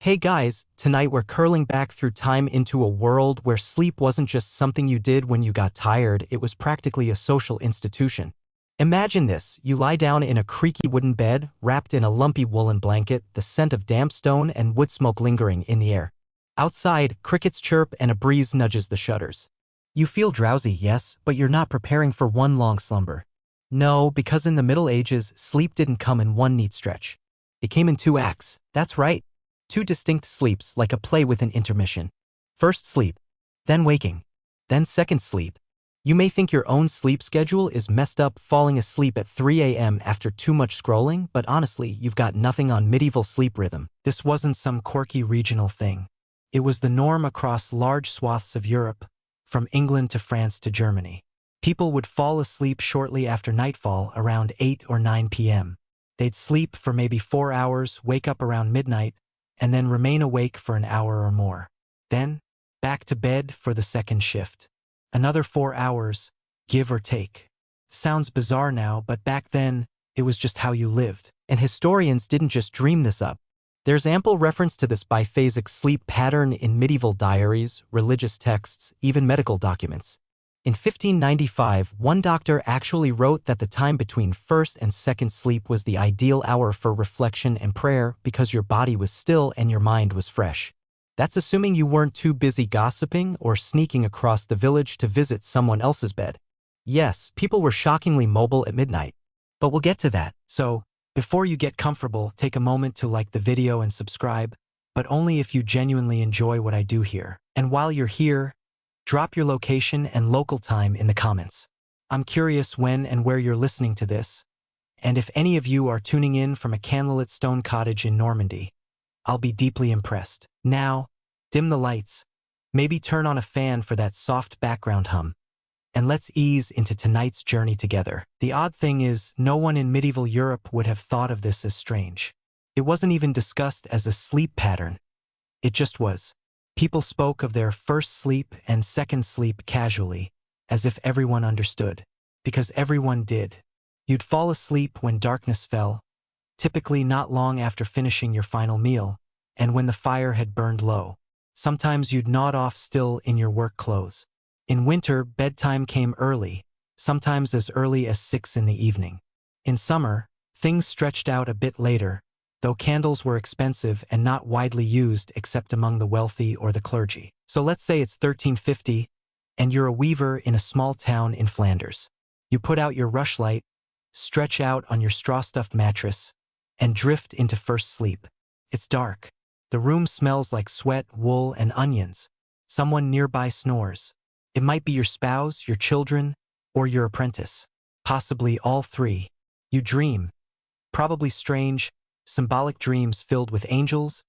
Hey guys, tonight we're curling back through time into a world where sleep wasn't just something you did when you got tired, it was practically a social institution. Imagine this, you lie down in a creaky wooden bed, wrapped in a lumpy woolen blanket, the scent of damp stone and wood smoke lingering in the air. Outside, crickets chirp and a breeze nudges the shutters. You feel drowsy, yes, but you're not preparing for one long slumber. No, because in the Middle Ages, sleep didn't come in one neat stretch. It came in two acts, that's right. Two distinct sleeps, like a play with an intermission. First sleep, then waking, then second sleep. You may think your own sleep schedule is messed up, falling asleep at 3 a.m. after too much scrolling, but honestly, you've got nothing on medieval sleep rhythm. This wasn't some quirky regional thing. It was the norm across large swaths of Europe, from England to France to Germany. People would fall asleep shortly after nightfall, around 8 or 9 p.m. They'd sleep for maybe 4 hours, wake up around midnight, and then remain awake for an hour or more. Then, back to bed for the second shift. Another 4 hours, give or take. Sounds bizarre now, but back then, it was just how you lived. And historians didn't just dream this up. There's ample reference to this biphasic sleep pattern in medieval diaries, religious texts, even medical documents. In 1595, one doctor actually wrote that the time between first and second sleep was the ideal hour for reflection and prayer because your body was still and your mind was fresh. That's assuming you weren't too busy gossiping or sneaking across the village to visit someone else's bed. Yes, people were shockingly mobile at midnight. But we'll get to that. So, before you get comfortable, take a moment to like the video and subscribe, but only if you genuinely enjoy what I do here. And while you're here, drop your location and local time in the comments. I'm curious when and where you're listening to this, and if any of you are tuning in from a candlelit stone cottage in Normandy, I'll be deeply impressed. Now, dim the lights, maybe turn on a fan for that soft background hum, and let's ease into tonight's journey together. The odd thing is, no one in medieval Europe would have thought of this as strange. It wasn't even discussed as a sleep pattern. It just was. People spoke of their first sleep and second sleep casually, as if everyone understood. Because everyone did. You'd fall asleep when darkness fell, typically not long after finishing your final meal, and when the fire had burned low. Sometimes you'd nod off still in your work clothes. In winter, bedtime came early, sometimes as early as 6 in the evening. In summer, things stretched out a bit later, though candles were expensive and not widely used except among the wealthy or the clergy. So let's say it's 1350, and you're a weaver in a small town in Flanders. You put out your rushlight, stretch out on your straw-stuffed mattress, and drift into first sleep. It's dark. The room smells like sweat, wool, and onions. Someone nearby snores. It might be your spouse, your children, or your apprentice. Possibly all three. You dream. Probably strange, symbolic dreams filled with angels,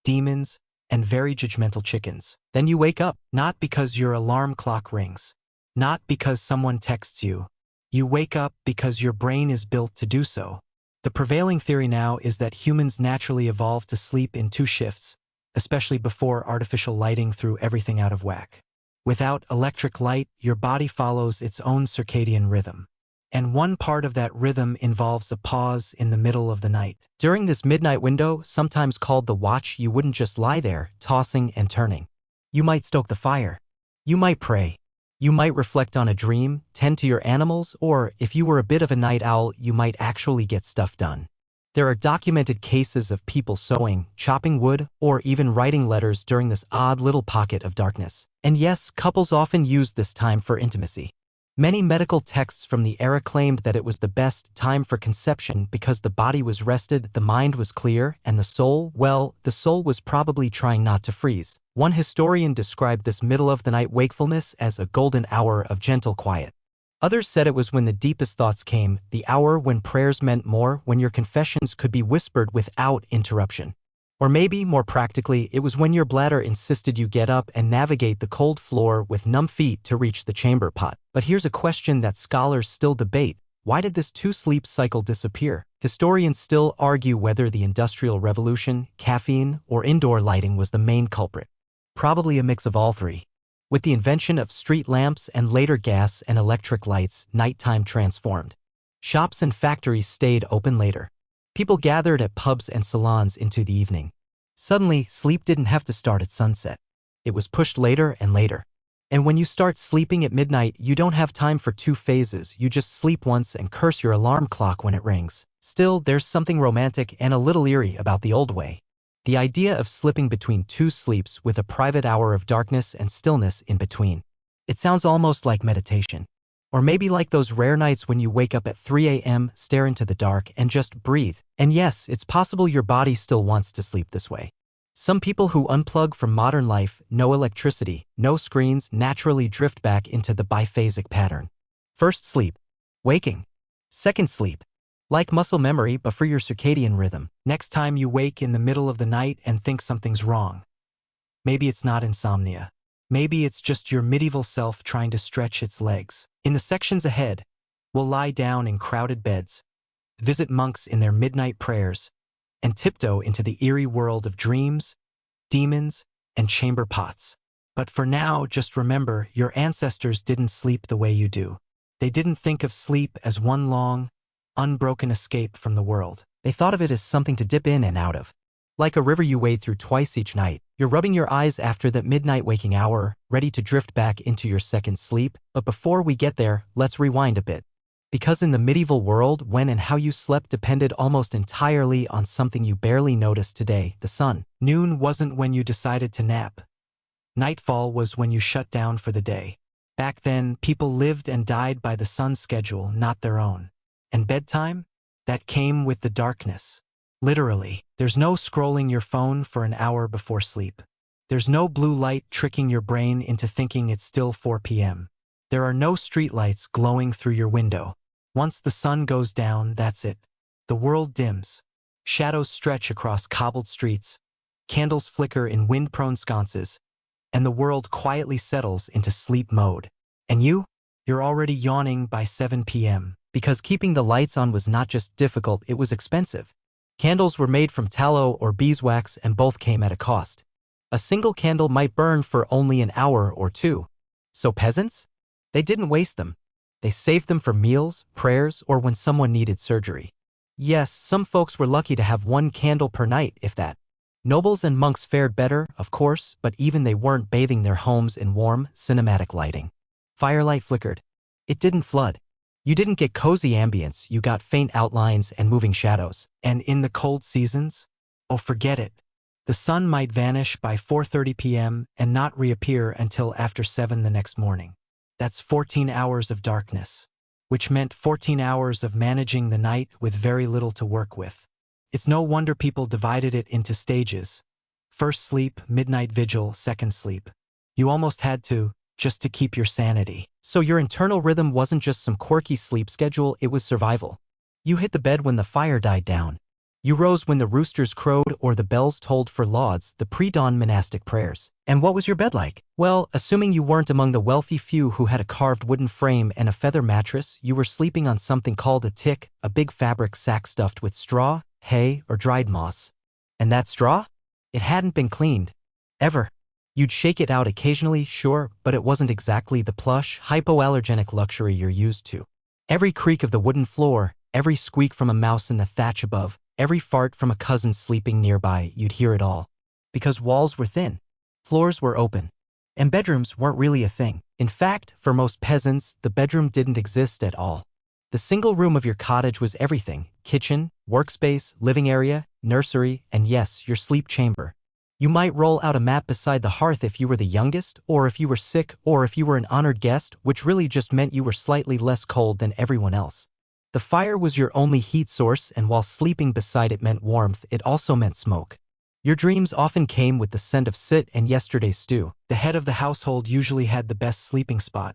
demons, and very judgmental chickens. Then you wake up, not because your alarm clock rings, not because someone texts you. You wake up because your brain is built to do so. The prevailing theory now is that humans naturally evolved to sleep in two shifts, especially before artificial lighting threw everything out of whack. Without electric light, your body follows its own circadian rhythm. And one part of that rhythm involves a pause in the middle of the night. During this midnight window, sometimes called the watch, you wouldn't just lie there, tossing and turning. You might stoke the fire. You might pray. You might reflect on a dream, tend to your animals, or, if you were a bit of a night owl, you might actually get stuff done. There are documented cases of people sewing, chopping wood, or even writing letters during this odd little pocket of darkness. And yes, couples often used this time for intimacy. Many medical texts from the era claimed that it was the best time for conception because the body was rested, the mind was clear, and the soul, well, the soul was probably trying not to freeze. One historian described this middle-of-the-night wakefulness as a golden hour of gentle quiet. Others said it was when the deepest thoughts came, the hour when prayers meant more, when your confessions could be whispered without interruption. Or maybe, more practically, it was when your bladder insisted you get up and navigate the cold floor with numb feet to reach the chamber pot. But here's a question that scholars still debate. Why did this two-sleep cycle disappear? Historians still argue whether the Industrial Revolution, caffeine, or indoor lighting was the main culprit. Probably a mix of all three. With the invention of street lamps and later gas and electric lights, nighttime transformed. Shops and factories stayed open later. People gathered at pubs and salons into the evening. Suddenly, sleep didn't have to start at sunset. It was pushed later and later. And when you start sleeping at midnight, you don't have time for two phases. You just sleep once and curse your alarm clock when it rings. Still, there's something romantic and a little eerie about the old way. The idea of slipping between two sleeps with a private hour of darkness and stillness in between. It sounds almost like meditation. Or maybe like those rare nights when you wake up at 3 a.m., stare into the dark, and just breathe. And yes, it's possible your body still wants to sleep this way. Some people who unplug from modern life, no electricity, no screens, naturally drift back into the biphasic pattern. First sleep, waking. Second sleep, like muscle memory but for your circadian rhythm. Next time you wake in the middle of the night and think something's wrong. Maybe it's not insomnia. Maybe it's just your medieval self trying to stretch its legs. In the sections ahead, we'll lie down in crowded beds, visit monks in their midnight prayers, and tiptoe into the eerie world of dreams, demons, and chamber pots. But for now, just remember, your ancestors didn't sleep the way you do. They didn't think of sleep as one long, unbroken escape from the world. They thought of it as something to dip in and out of. Like a river you wade through twice each night, you're rubbing your eyes after that midnight waking hour, ready to drift back into your second sleep. But before we get there, let's rewind a bit. Because in the medieval world, when and how you slept depended almost entirely on something you barely notice today, the sun. Noon wasn't when you decided to nap. Nightfall was when you shut down for the day. Back then, people lived and died by the sun's schedule, not their own. And bedtime? That came with the darkness. Literally, there's no scrolling your phone for an hour before sleep. There's no blue light tricking your brain into thinking it's still 4 p.m. There are no streetlights glowing through your window. Once the sun goes down, that's it. The world dims. Shadows stretch across cobbled streets. Candles flicker in wind-prone sconces. And the world quietly settles into sleep mode. And you're already yawning by 7 p.m. Because keeping the lights on was not just difficult, it was expensive. Candles were made from tallow or beeswax and both came at a cost. A single candle might burn for only an hour or two. So peasants? They didn't waste them. They saved them for meals, prayers, or when someone needed surgery. Yes, some folks were lucky to have one candle per night, if that. Nobles and monks fared better, of course, but even they weren't bathing their homes in warm, cinematic lighting. Firelight flickered. It didn't flood. You didn't get cozy ambience, you got faint outlines and moving shadows. And in the cold seasons? Oh, forget it. The sun might vanish by 4:30 p.m. and not reappear until after 7 the next morning. That's 14 hours of darkness, which meant 14 hours of managing the night with very little to work with. It's no wonder people divided it into stages. First sleep, midnight vigil, second sleep. You almost had to, just to keep your sanity. So your internal rhythm wasn't just some quirky sleep schedule, it was survival. You hit the bed when the fire died down. You rose when the roosters crowed or the bells tolled for lauds, the pre-dawn monastic prayers. And what was your bed like? Well, assuming you weren't among the wealthy few who had a carved wooden frame and a feather mattress, you were sleeping on something called a tick, a big fabric sack stuffed with straw, hay, or dried moss. And that straw? It hadn't been cleaned. Ever. You'd shake it out occasionally, sure, but it wasn't exactly the plush, hypoallergenic luxury you're used to. Every creak of the wooden floor, every squeak from a mouse in the thatch above, every fart from a cousin sleeping nearby, you'd hear it all. Because walls were thin. Floors were open. And bedrooms weren't really a thing. In fact, for most peasants, the bedroom didn't exist at all. The single room of your cottage was everything: kitchen, workspace, living area, nursery, and yes, your sleep chamber. You might roll out a mat beside the hearth if you were the youngest, or if you were sick, or if you were an honored guest, which really just meant you were slightly less cold than everyone else. The fire was your only heat source, and while sleeping beside it meant warmth, it also meant smoke. Your dreams often came with the scent of soot and yesterday's stew. The head of the household usually had the best sleeping spot.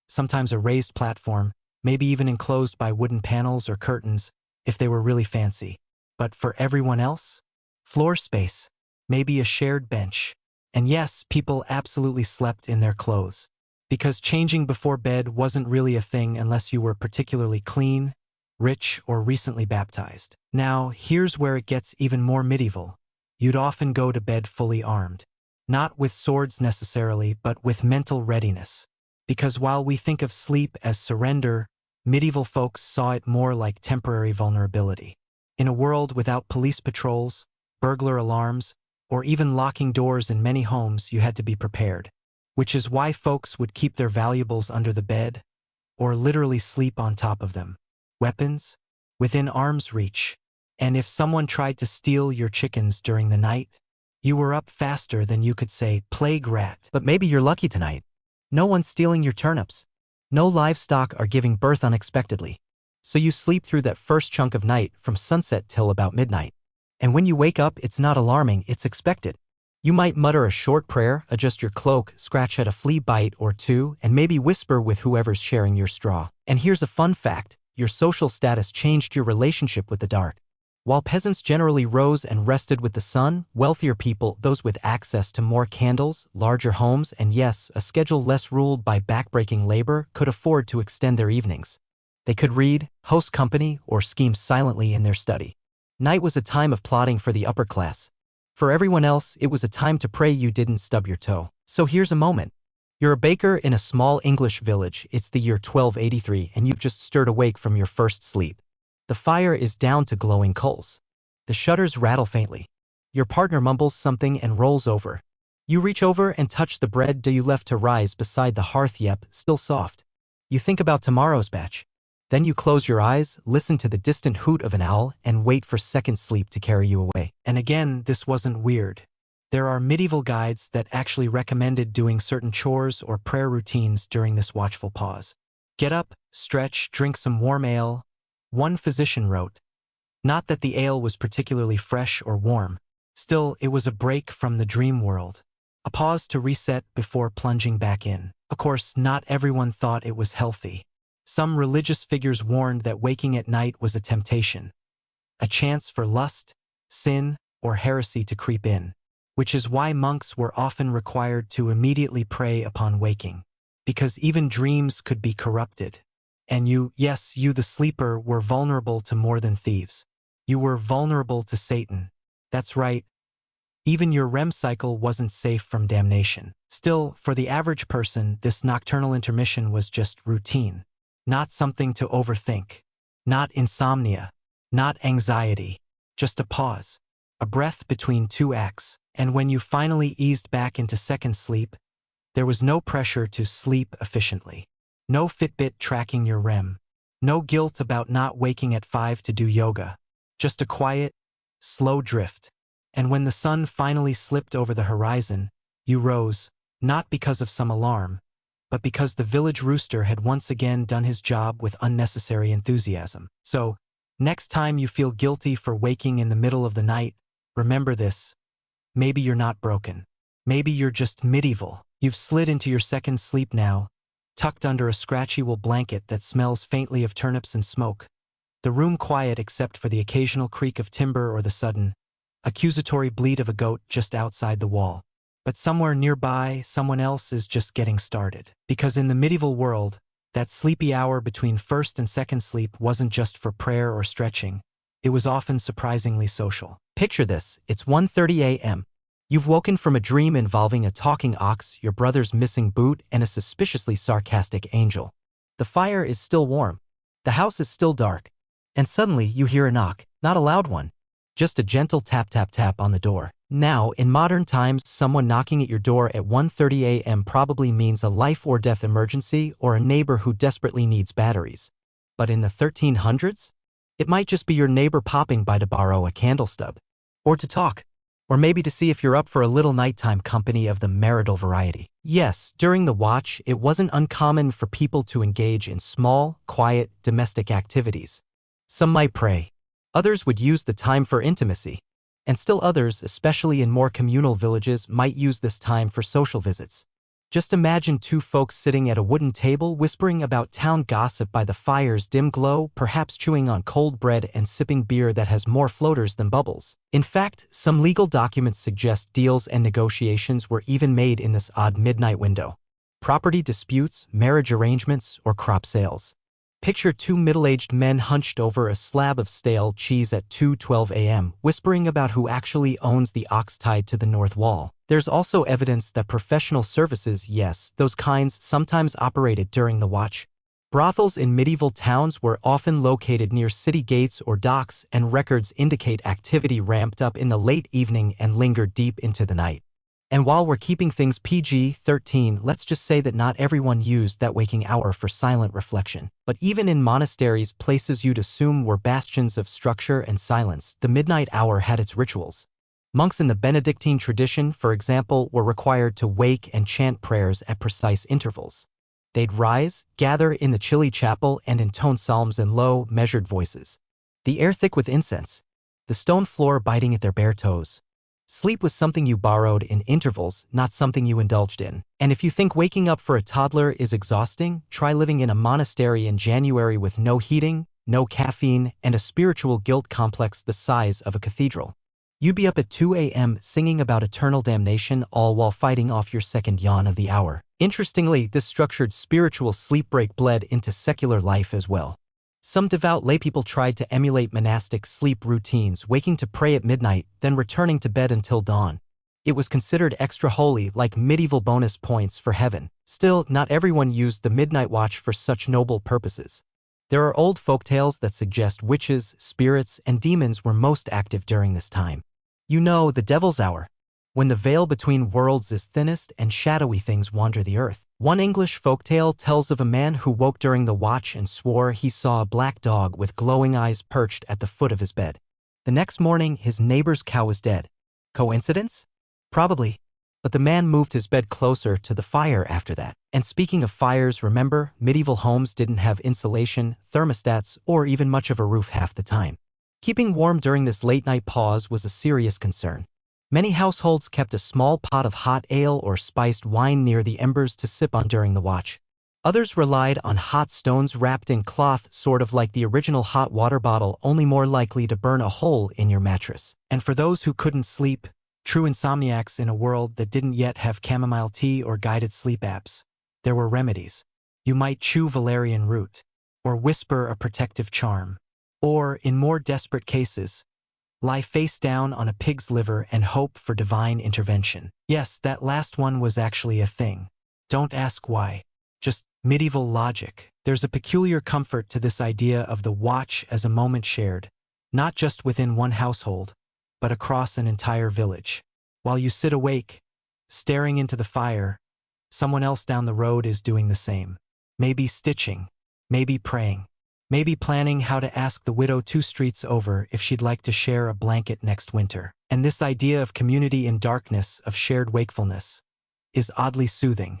Sometimes a raised platform, maybe even enclosed by wooden panels or curtains, if they were really fancy. But for everyone else? Floor space. Maybe a shared bench. And yes, people absolutely slept in their clothes. Because changing before bed wasn't really a thing unless you were particularly clean, rich, or recently baptized. Now, here's where it gets even more medieval. You'd often go to bed fully armed. Not with swords necessarily, but with mental readiness. Because while we think of sleep as surrender, medieval folks saw it more like temporary vulnerability. In a world without police patrols, burglar alarms, or even locking doors in many homes. You had to be prepared, which is why folks would keep their valuables under the bed or literally sleep on top of them. Weapons within arm's reach. And if someone tried to steal your chickens during the night, you were up faster than you could say, plague rat. But maybe you're lucky tonight. No one's stealing your turnips. No livestock are giving birth unexpectedly. So you sleep through that first chunk of night from sunset till about midnight. And when you wake up, it's not alarming, it's expected. You might mutter a short prayer, adjust your cloak, scratch at a flea bite or two, and maybe whisper with whoever's sharing your straw. And here's a fun fact: your social status changed your relationship with the dark. While peasants generally rose and rested with the sun, wealthier people, those with access to more candles, larger homes, and yes, a schedule less ruled by backbreaking labor, could afford to extend their evenings. They could read, host company, or scheme silently in their study. Night was a time of plotting for the upper class. For everyone else, it was a time to pray you didn't stub your toe. So here's a moment. You're a baker in a small English village. It's the year 1283 and you've just stirred awake from your first sleep. The fire is down to glowing coals. The shutters rattle faintly. Your partner mumbles something and rolls over. You reach over and touch the bread you left to rise beside the hearth, yep, still soft. You think about tomorrow's batch. Then you close your eyes, listen to the distant hoot of an owl, and wait for second sleep to carry you away. And again, this wasn't weird. There are medieval guides that actually recommended doing certain chores or prayer routines during this watchful pause. Get up, stretch, drink some warm ale. One physician wrote. Not that the ale was particularly fresh or warm. Still, it was a break from the dream world. A pause to reset before plunging back in. Of course, not everyone thought it was healthy. Some religious figures warned that waking at night was a temptation, a chance for lust, sin, or heresy to creep in, which is why monks were often required to immediately pray upon waking, because even dreams could be corrupted. And you, yes, you the sleeper, were vulnerable to more than thieves. You were vulnerable to Satan. That's right. Even your REM cycle wasn't safe from damnation. Still, for the average person, this nocturnal intermission was just routine. Not something to overthink. Not insomnia. Not anxiety. Just a pause. A breath between two acts. And when you finally eased back into second sleep, there was no pressure to sleep efficiently. No Fitbit tracking your REM. No guilt about not waking at 5 to do yoga. Just a quiet, slow drift. And when the sun finally slipped over the horizon, you rose, not because of some alarm, but because the village rooster had once again done his job with unnecessary enthusiasm. So, next time you feel guilty for waking in the middle of the night, remember this. Maybe you're not broken. Maybe you're just medieval. You've slid into your second sleep now, tucked under a scratchy wool blanket that smells faintly of turnips and smoke. The room quiet except for the occasional creak of timber or the sudden, accusatory bleat of a goat just outside the wall. But somewhere nearby, someone else is just getting started. Because in the medieval world, that sleepy hour between first and second sleep wasn't just for prayer or stretching. It was often surprisingly social. Picture this, it's 1:30 a.m. You've woken from a dream involving a talking ox, your brother's missing boot, and a suspiciously sarcastic angel. The fire is still warm. The house is still dark. And suddenly you hear a knock, not a loud one. Just a gentle tap tap tap on the door. Now, in modern times, someone knocking at your door at 1:30 a.m. probably means a life or death emergency or a neighbor who desperately needs batteries. But in the 1300s? It might just be your neighbor popping by to borrow a candle stub. Or to talk. Or maybe to see if you're up for a little nighttime company of the marital variety. Yes, during the watch, it wasn't uncommon for people to engage in small, quiet, domestic activities. Some might pray. Others would use the time for intimacy. And still others, especially in more communal villages, might use this time for social visits. Just imagine two folks sitting at a wooden table whispering about town gossip by the fire's dim glow, perhaps chewing on cold bread and sipping beer that has more floaters than bubbles. In fact, some legal documents suggest deals and negotiations were even made in this odd midnight window. Property disputes, marriage arrangements, or crop sales. Picture two middle-aged men hunched over a slab of stale cheese at 2:12 a.m., whispering about who actually owns the ox tied to the north wall. There's also evidence that professional services, yes, those kinds, sometimes operated during the watch. Brothels in medieval towns were often located near city gates or docks, and records indicate activity ramped up in the late evening and lingered deep into the night. And while we're keeping things PG-13, let's just say that not everyone used that waking hour for silent reflection. But even in monasteries, places you'd assume were bastions of structure and silence, the midnight hour had its rituals. Monks in the Benedictine tradition, for example, were required to wake and chant prayers at precise intervals. They'd rise, gather in the chilly chapel, and intone psalms in low, measured voices. The air thick with incense, the stone floor biting at their bare toes. Sleep was something you borrowed in intervals, not something you indulged in. And if you think waking up for a toddler is exhausting, try living in a monastery in January with no heating, no caffeine, and a spiritual guilt complex the size of a cathedral. You'd be up at 2 a.m. singing about eternal damnation, all while fighting off your second yawn of the hour. Interestingly, this structured spiritual sleep break bled into secular life as well. Some devout laypeople tried to emulate monastic sleep routines, waking to pray at midnight, then returning to bed until dawn. It was considered extra holy, like medieval bonus points for heaven. Still, not everyone used the midnight watch for such noble purposes. There are old folktales that suggest witches, spirits, and demons were most active during this time. You know, the devil's hour, when the veil between worlds is thinnest and shadowy things wander the earth. One English folktale tells of a man who woke during the watch and swore he saw a black dog with glowing eyes perched at the foot of his bed. The next morning, his neighbor's cow was dead. Coincidence? Probably. But the man moved his bed closer to the fire after that. And speaking of fires, remember, medieval homes didn't have insulation, thermostats, or even much of a roof half the time. Keeping warm during this late-night pause was a serious concern. Many households kept a small pot of hot ale or spiced wine near the embers to sip on during the watch. Others relied on hot stones wrapped in cloth, sort of like the original hot water bottle, only more likely to burn a hole in your mattress. And for those who couldn't sleep, true insomniacs in a world that didn't yet have chamomile tea or guided sleep apps, there were remedies. You might chew valerian root, or whisper a protective charm. Or, in more desperate cases, lie face down on a pig's liver and hope for divine intervention. Yes, that last one was actually a thing. Don't ask why. Just medieval logic. There's a peculiar comfort to this idea of the watch as a moment shared, not just within one household, but across an entire village. While you sit awake, staring into the fire, someone else down the road is doing the same. Maybe stitching, maybe praying. Maybe planning how to ask the widow 2 streets over if she'd like to share a blanket next winter. And this idea of community in darkness, of shared wakefulness, is oddly soothing,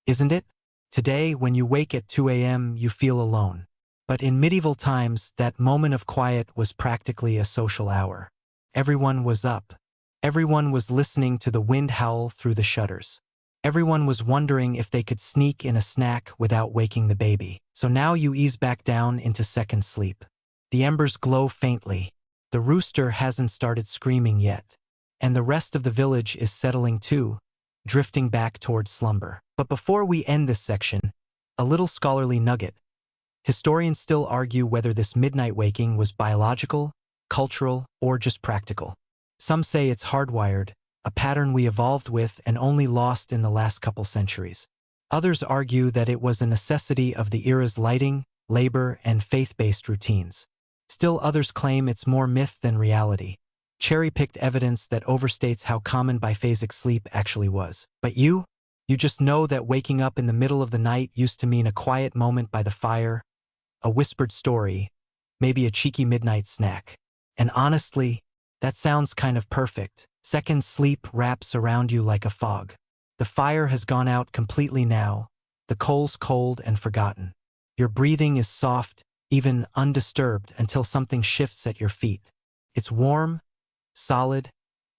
isn't it? Today, when you wake at 2 a.m., you feel alone. But in medieval times, that moment of quiet was practically a social hour. Everyone was up. Everyone was listening to the wind howl through the shutters. Everyone was wondering if they could sneak in a snack without waking the baby. So now you ease back down into second sleep. The embers glow faintly. The rooster hasn't started screaming yet. And the rest of the village is settling too, drifting back toward slumber. But before we end this section, a little scholarly nugget. Historians still argue whether this midnight waking was biological, cultural, or just practical. Some say it's hardwired, a pattern we evolved with and only lost in the last couple centuries. Others argue that it was a necessity of the era's lighting, labor, and faith-based routines. Still others claim it's more myth than reality, cherry-picked evidence that overstates how common biphasic sleep actually was. But you just know that waking up in the middle of the night used to mean a quiet moment by the fire, a whispered story, maybe a cheeky midnight snack. And honestly, that sounds kind of perfect. Second sleep wraps around you like a fog. The fire has gone out completely now, the coal's cold and forgotten. Your breathing is soft, even undisturbed, until something shifts at your feet. It's warm, solid,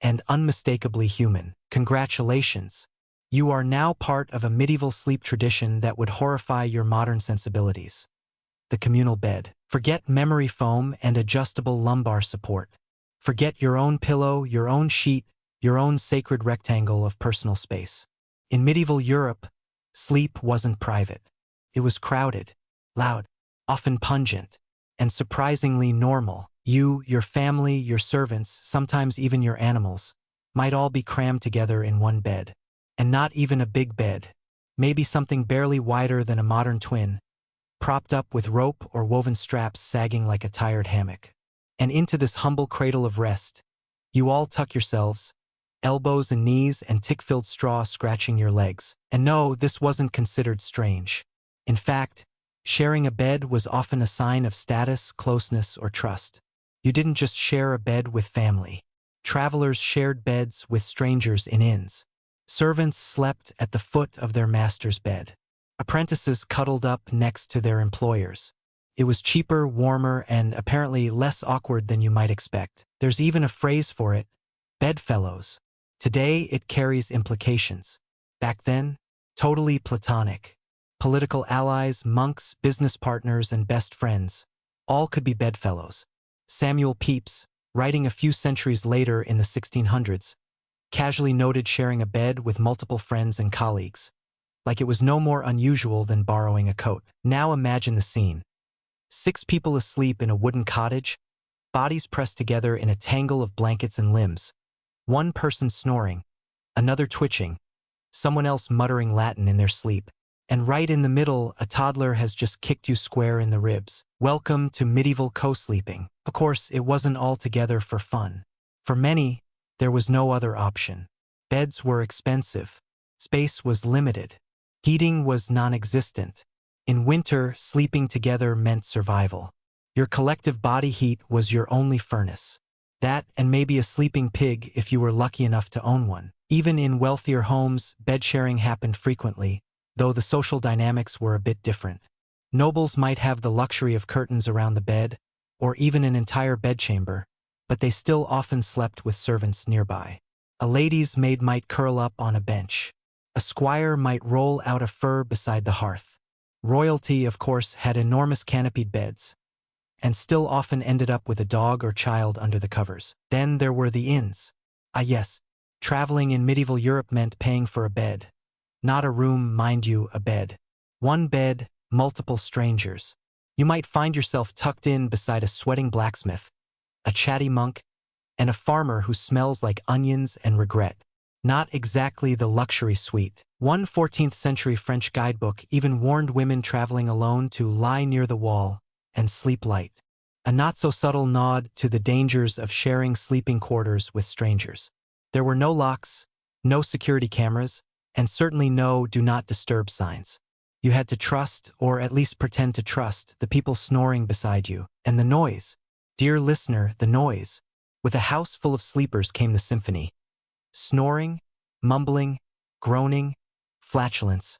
and unmistakably human. Congratulations. You are now part of a medieval sleep tradition that would horrify your modern sensibilities. The communal bed. Forget memory foam and adjustable lumbar support. Forget your own pillow, your own sheet, your own sacred rectangle of personal space. In medieval Europe, sleep wasn't private. It was crowded, loud, often pungent, and surprisingly normal. You, your family, your servants, sometimes even your animals, might all be crammed together in one bed. And not even a big bed, maybe something barely wider than a modern twin, propped up with rope or woven straps sagging like a tired hammock. And into this humble cradle of rest, you all tuck yourselves, elbows and knees and tick-filled straw scratching your legs. And no, this wasn't considered strange. In fact, sharing a bed was often a sign of status, closeness, or trust. You didn't just share a bed with family. Travelers shared beds with strangers in inns. Servants slept at the foot of their master's bed. Apprentices cuddled up next to their employers. It was cheaper, warmer, and apparently less awkward than you might expect. There's even a phrase for it, bedfellows. Today, it carries implications. Back then, totally platonic. Political allies, monks, business partners, and best friends, all could be bedfellows. Samuel Pepys, writing a few centuries later in the 1600s, casually noted sharing a bed with multiple friends and colleagues, like it was no more unusual than borrowing a coat. Now imagine the scene. 6 people asleep in a wooden cottage, bodies pressed together in a tangle of blankets and limbs. One person snoring, another twitching, someone else muttering Latin in their sleep. And right in the middle, a toddler has just kicked you square in the ribs. Welcome to medieval co-sleeping. Of course, it wasn't all together for fun. For many, there was no other option. Beds were expensive. Space was limited. Heating was non-existent. In winter, sleeping together meant survival. Your collective body heat was your only furnace. That and maybe a sleeping pig if you were lucky enough to own one. Even in wealthier homes, bed sharing happened frequently, though the social dynamics were a bit different. Nobles might have the luxury of curtains around the bed, or even an entire bedchamber, but they still often slept with servants nearby. A lady's maid might curl up on a bench. A squire might roll out a fur beside the hearth. Royalty, of course, had enormous canopied beds, and still often ended up with a dog or child under the covers. Then there were the inns. Ah yes, traveling in medieval Europe meant paying for a bed. Not a room, mind you, a bed. One bed, multiple strangers. You might find yourself tucked in beside a sweating blacksmith, a chatty monk, and a farmer who smells like onions and regret. Not exactly the luxury suite. One 14th century French guidebook even warned women traveling alone to lie near the wall and sleep light. A not-so-subtle nod to the dangers of sharing sleeping quarters with strangers. There were no locks, no security cameras, and certainly no do not disturb signs. You had to trust, or at least pretend to trust, the people snoring beside you. And the noise. Dear listener, the noise. With a house full of sleepers came the symphony. Snoring, mumbling, groaning, flatulence,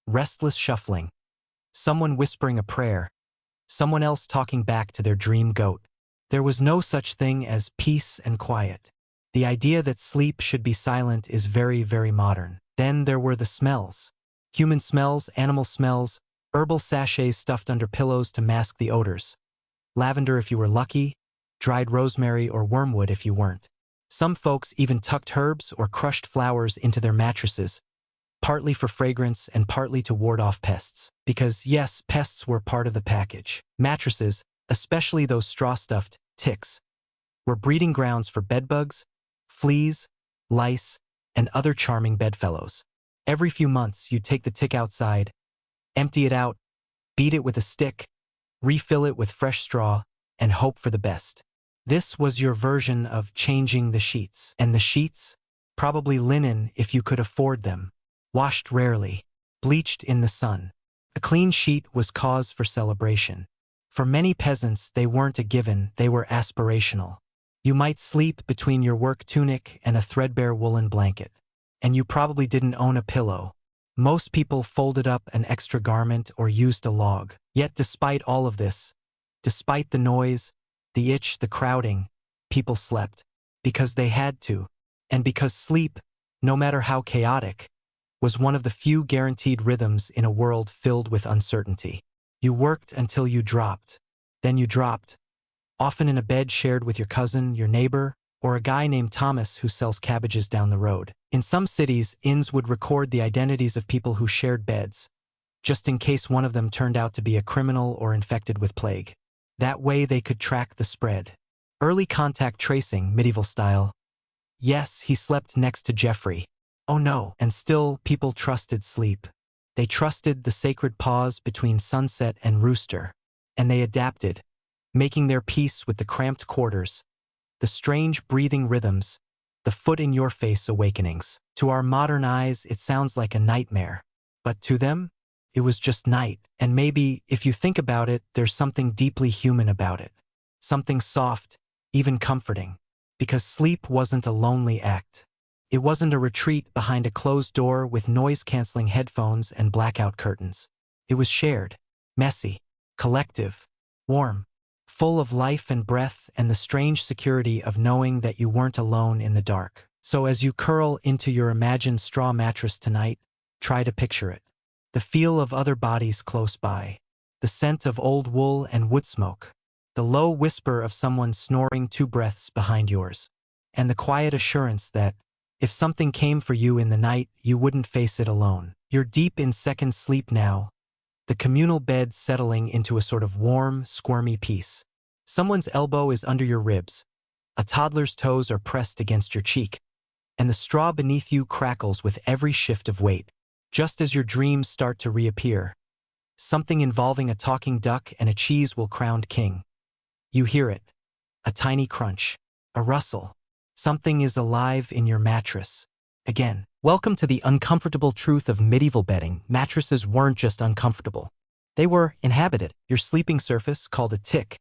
restless shuffling. Someone whispering a prayer. Someone else talking back to their dream goat. There was no such thing as peace and quiet. The idea that sleep should be silent is very, very modern. Then there were the smells. Human smells, animal smells, herbal sachets stuffed under pillows to mask the odors. Lavender if you were lucky, dried rosemary or wormwood if you weren't. Some folks even tucked herbs or crushed flowers into their mattresses, partly for fragrance and partly to ward off pests. Because yes, pests were part of the package. Mattresses, especially those straw-stuffed ticks, were breeding grounds for bedbugs, fleas, lice, and other charming bedfellows. Every few months, you'd take the tick outside, empty it out, beat it with a stick, refill it with fresh straw, and hope for the best. This was your version of changing the sheets. And the sheets? Probably linen if you could afford them. Washed rarely, bleached in the sun. A clean sheet was cause for celebration. For many peasants, they weren't a given, they were aspirational. You might sleep between your work tunic and a threadbare woolen blanket. And you probably didn't own a pillow. Most people folded up an extra garment or used a log. Yet despite all of this, despite the noise, the itch, the crowding, people slept. Because they had to. And because sleep, no matter how chaotic, was one of the few guaranteed rhythms in a world filled with uncertainty. You worked until you dropped. Then you dropped. Often in a bed shared with your cousin, your neighbor, or a guy named Thomas who sells cabbages down the road. In some cities, inns would record the identities of people who shared beds, just in case one of them turned out to be a criminal or infected with plague. That way they could track the spread. Early contact tracing, medieval style. Yes, he slept next to Geoffrey. Oh no, and still people trusted sleep. They trusted the sacred pause between sunset and rooster, and they adapted, making their peace with the cramped quarters, the strange breathing rhythms, the foot-in-your-face awakenings. To our modern eyes, it sounds like a nightmare. But to them, it was just night. And maybe, if you think about it, there's something deeply human about it. Something soft, even comforting. Because sleep wasn't a lonely act. It wasn't a retreat behind a closed door with noise-canceling headphones and blackout curtains. It was shared, messy, collective, warm, full of life and breath and the strange security of knowing that you weren't alone in the dark. So as you curl into your imagined straw mattress tonight, try to picture it. The feel of other bodies close by, the scent of old wool and wood smoke, the low whisper of someone snoring 2 breaths behind yours, and the quiet assurance that, if something came for you in the night, you wouldn't face it alone. You're deep in second sleep now, the communal bed settling into a sort of warm, squirmy peace. Someone's elbow is under your ribs, a toddler's toes are pressed against your cheek, and the straw beneath you crackles with every shift of weight. Just as your dreams start to reappear, something involving a talking duck and a cheese-will-crowned king. You hear it, a tiny crunch, a rustle. Something is alive in your mattress. Again, welcome to the uncomfortable truth of medieval bedding. Mattresses weren't just uncomfortable. They were inhabited. Your sleeping surface, called a tick,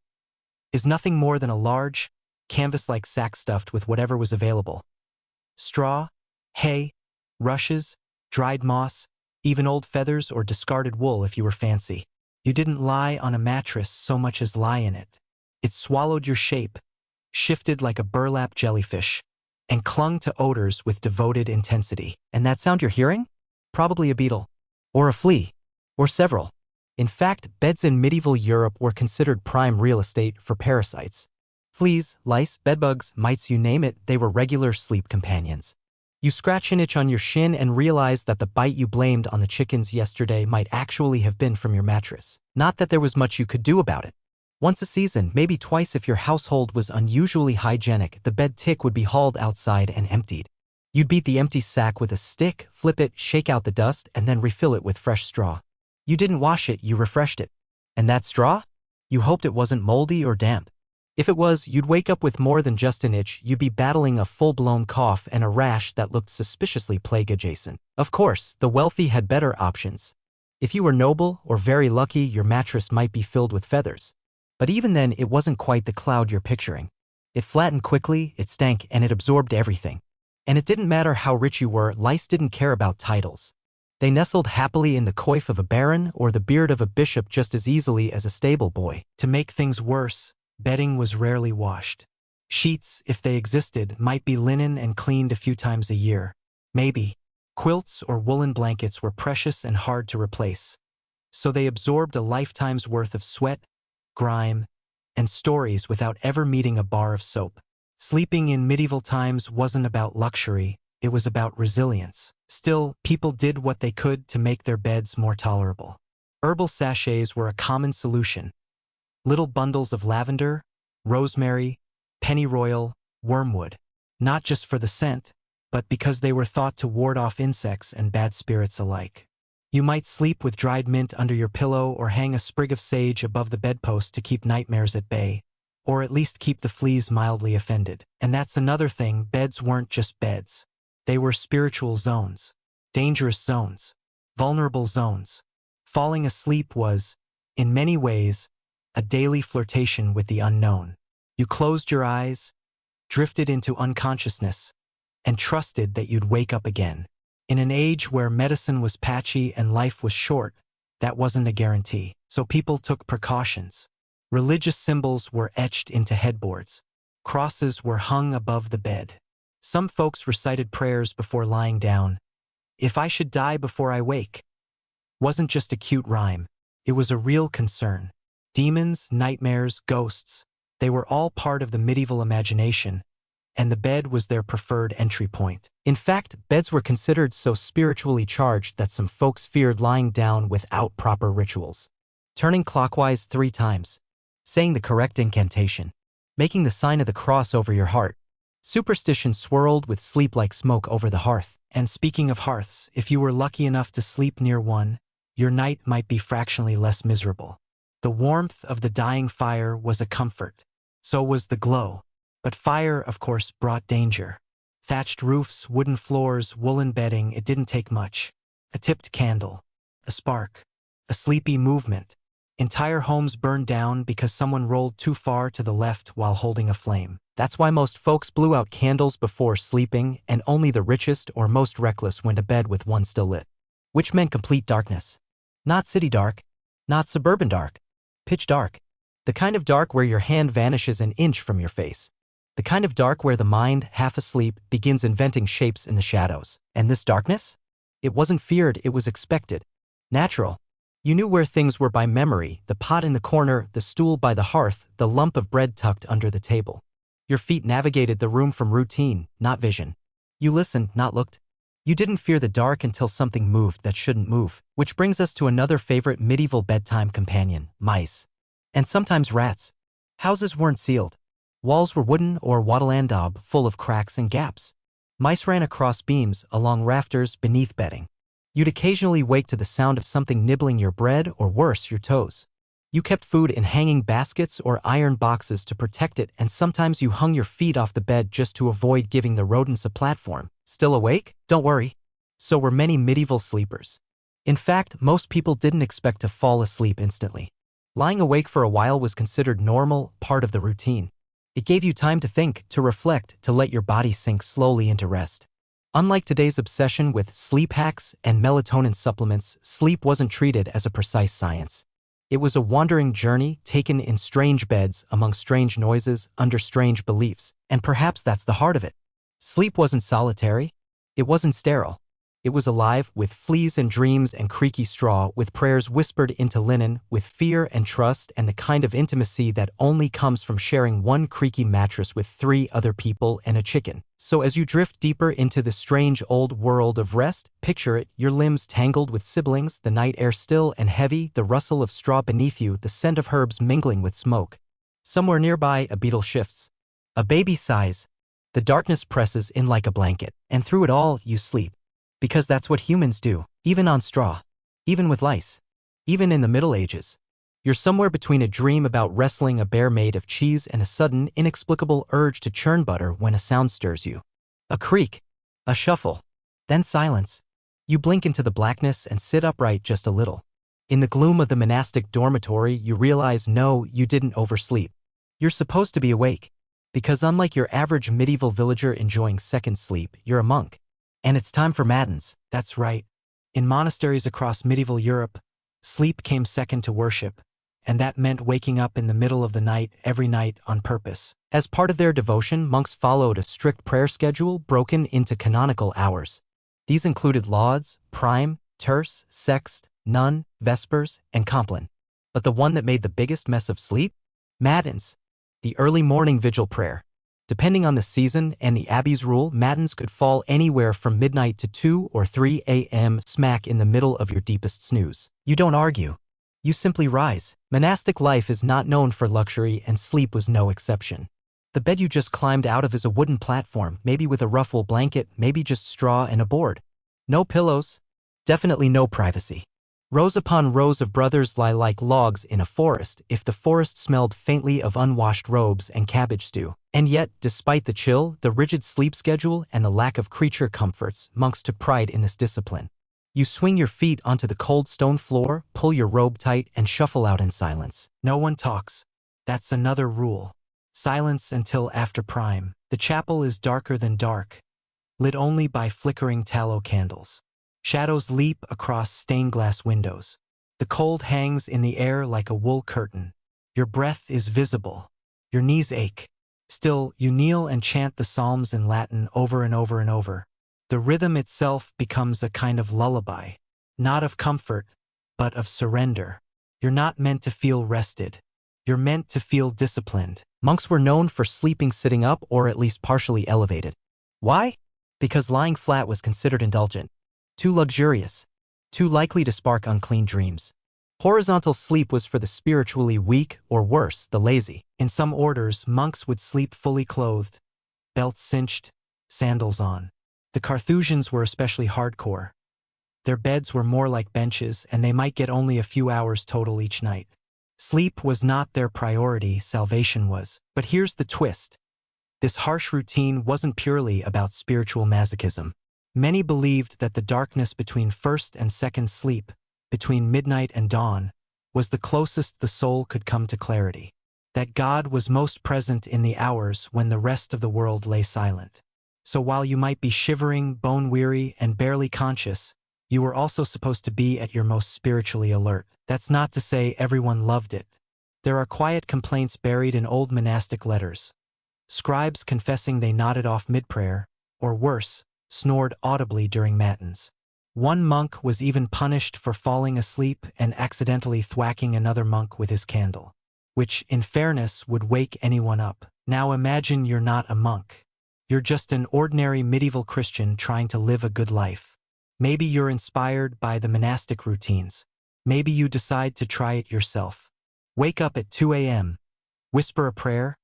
is nothing more than a large, canvas-like sack stuffed with whatever was available. Straw, hay, rushes, dried moss, even old feathers or discarded wool if you were fancy. You didn't lie on a mattress so much as lie in it. It swallowed your shape, shifted like a burlap jellyfish, and clung to odors with devoted intensity. And that sound you're hearing? Probably a beetle, or a flea, or several. In fact, beds in medieval Europe were considered prime real estate for parasites. Fleas, lice, bedbugs, mites, you name it, they were regular sleep companions. You scratch an itch on your shin and realize that the bite you blamed on the chickens yesterday might actually have been from your mattress. Not that there was much you could do about it. Once a season, maybe twice if your household was unusually hygienic, the bed tick would be hauled outside and emptied. You'd beat the empty sack with a stick, flip it, shake out the dust, and then refill it with fresh straw. You didn't wash it, you refreshed it. And that straw? You hoped it wasn't moldy or damp. If it was, you'd wake up with more than just an itch, you'd be battling a full-blown cough and a rash that looked suspiciously plague-adjacent. Of course, the wealthy had better options. If you were noble or very lucky, your mattress might be filled with feathers. But even then, it wasn't quite the cloud you're picturing. It flattened quickly, it stank, and it absorbed everything. And it didn't matter how rich you were, lice didn't care about titles. They nestled happily in the coif of a baron or the beard of a bishop just as easily as a stable boy. To make things worse, bedding was rarely washed. Sheets, if they existed, might be linen and cleaned a few times a year. Maybe. Quilts or woolen blankets were precious and hard to replace. So they absorbed a lifetime's worth of sweat, grime, and stories without ever meeting a bar of soap. Sleeping in medieval times wasn't about luxury, it was about resilience. Still, people did what they could to make their beds more tolerable. Herbal sachets were a common solution. Little bundles of lavender, rosemary, pennyroyal, wormwood, not just for the scent, but because they were thought to ward off insects and bad spirits alike. You might sleep with dried mint under your pillow or hang a sprig of sage above the bedpost to keep nightmares at bay, or at least keep the fleas mildly offended. And that's another thing, beds weren't just beds. They were spiritual zones, dangerous zones, vulnerable zones. Falling asleep was, in many ways, a daily flirtation with the unknown. You closed your eyes, drifted into unconsciousness, and trusted that you'd wake up again. In an age where medicine was patchy and life was short, that wasn't a guarantee. So people took precautions. Religious symbols were etched into headboards. Crosses were hung above the bed. Some folks recited prayers before lying down. If I should die before I wake. Wasn't just a cute rhyme. It was a real concern. Demons, nightmares, ghosts, they were all part of the medieval imagination, and the bed was their preferred entry point. In fact, beds were considered so spiritually charged that some folks feared lying down without proper rituals. Turning clockwise 3 times, saying the correct incantation, making the sign of the cross over your heart. Superstition swirled with sleep like smoke over the hearth. And speaking of hearths, if you were lucky enough to sleep near one, your night might be fractionally less miserable. The warmth of the dying fire was a comfort. So was the glow. But fire, of course, brought danger. Thatched roofs, wooden floors, woolen bedding, it didn't take much. A tipped candle. A spark. A sleepy movement. Entire homes burned down because someone rolled too far to the left while holding a flame. That's why most folks blew out candles before sleeping, and only the richest or most reckless went to bed with one still lit. Which meant complete darkness. Not city dark. Not suburban dark. Pitch dark. The kind of dark where your hand vanishes an inch from your face. The kind of dark where the mind, half asleep, begins inventing shapes in the shadows. And this darkness? It wasn't feared, it was expected. Natural. You knew where things were by memory, the pot in the corner, the stool by the hearth, the lump of bread tucked under the table. Your feet navigated the room from routine, not vision. You listened, not looked. You didn't fear the dark until something moved that shouldn't move. Which brings us to another favorite medieval bedtime companion, mice. And sometimes rats. Houses weren't sealed. Walls were wooden or wattle and daub, full of cracks and gaps. Mice ran across beams, along rafters, beneath bedding. You'd occasionally wake to the sound of something nibbling your bread or worse, your toes. You kept food in hanging baskets or iron boxes to protect it, and sometimes you hung your feet off the bed just to avoid giving the rodents a platform. Still awake? Don't worry. So were many medieval sleepers. In fact, most people didn't expect to fall asleep instantly. Lying awake for a while was considered normal, part of the routine. It gave you time to think, to reflect, to let your body sink slowly into rest. Unlike today's obsession with sleep hacks and melatonin supplements, sleep wasn't treated as a precise science. It was a wandering journey taken in strange beds, among strange noises, under strange beliefs, and perhaps that's the heart of it. Sleep wasn't solitary. It wasn't sterile. It was alive, with fleas and dreams and creaky straw, with prayers whispered into linen, with fear and trust and the kind of intimacy that only comes from sharing one creaky mattress with 3 other people and a chicken. So as you drift deeper into the strange old world of rest, picture it, your limbs tangled with siblings, the night air still and heavy, the rustle of straw beneath you, the scent of herbs mingling with smoke. Somewhere nearby, a beetle shifts. A baby sighs. The darkness presses in like a blanket, and through it all, you sleep. Because that's what humans do, even on straw, even with lice, even in the Middle Ages. You're somewhere between a dream about wrestling a bear made of cheese and a sudden, inexplicable urge to churn butter when a sound stirs you. A creak, a shuffle, then silence. You blink into the blackness and sit upright just a little. In the gloom of the monastic dormitory, you realize no, you didn't oversleep. You're supposed to be awake. Because unlike your average medieval villager enjoying second sleep, you're a monk. And it's time for matins, that's right. In monasteries across medieval Europe, sleep came second to worship, and that meant waking up in the middle of the night every night on purpose. As part of their devotion, monks followed a strict prayer schedule broken into canonical hours. These included lauds, prime, terce, sext, none, vespers, and compline. But the one that made the biggest mess of sleep? Matins, the early morning vigil prayer. Depending on the season and the abbey's rule, matins could fall anywhere from midnight to 2 or 3 a.m. smack in the middle of your deepest snooze. You don't argue. You simply rise. Monastic life is not known for luxury, and sleep was no exception. The bed you just climbed out of is a wooden platform, maybe with a rough wool blanket, maybe just straw and a board. No pillows. Definitely no privacy. Rows upon rows of brothers lie like logs in a forest, if the forest smelled faintly of unwashed robes and cabbage stew. And yet, despite the chill, the rigid sleep schedule, and the lack of creature comforts, monks took pride in this discipline. You swing your feet onto the cold stone floor, pull your robe tight, and shuffle out in silence. No one talks. That's another rule. Silence until after prime. The chapel is darker than dark, lit only by flickering tallow candles. Shadows leap across stained glass windows. The cold hangs in the air like a wool curtain. Your breath is visible. Your knees ache. Still, you kneel and chant the psalms in Latin over and over and over. The rhythm itself becomes a kind of lullaby, not of comfort, but of surrender. You're not meant to feel rested. You're meant to feel disciplined. Monks were known for sleeping sitting up or at least partially elevated. Why? Because lying flat was considered indulgent. Too luxurious, too likely to spark unclean dreams. Horizontal sleep was for the spiritually weak, or worse, the lazy. In some orders, monks would sleep fully clothed, belts cinched, sandals on. The Carthusians were especially hardcore. Their beds were more like benches, and they might get only a few hours total each night. Sleep was not their priority, salvation was. But here's the twist. This harsh routine wasn't purely about spiritual masochism. Many believed that the darkness between first and second sleep, between midnight and dawn, was the closest the soul could come to clarity. That God was most present in the hours when the rest of the world lay silent. So while you might be shivering, bone-weary, and barely conscious, you were also supposed to be at your most spiritually alert. That's not to say everyone loved it. There are quiet complaints buried in old monastic letters. Scribes confessing they nodded off mid-prayer, or worse, snored audibly during matins. One monk was even punished for falling asleep and accidentally thwacking another monk with his candle, which, in fairness, would wake anyone up. Now imagine you're not a monk. You're just an ordinary medieval Christian trying to live a good life. Maybe you're inspired by the monastic routines. Maybe you decide to try it yourself. Wake up at 2 a.m., whisper a prayer,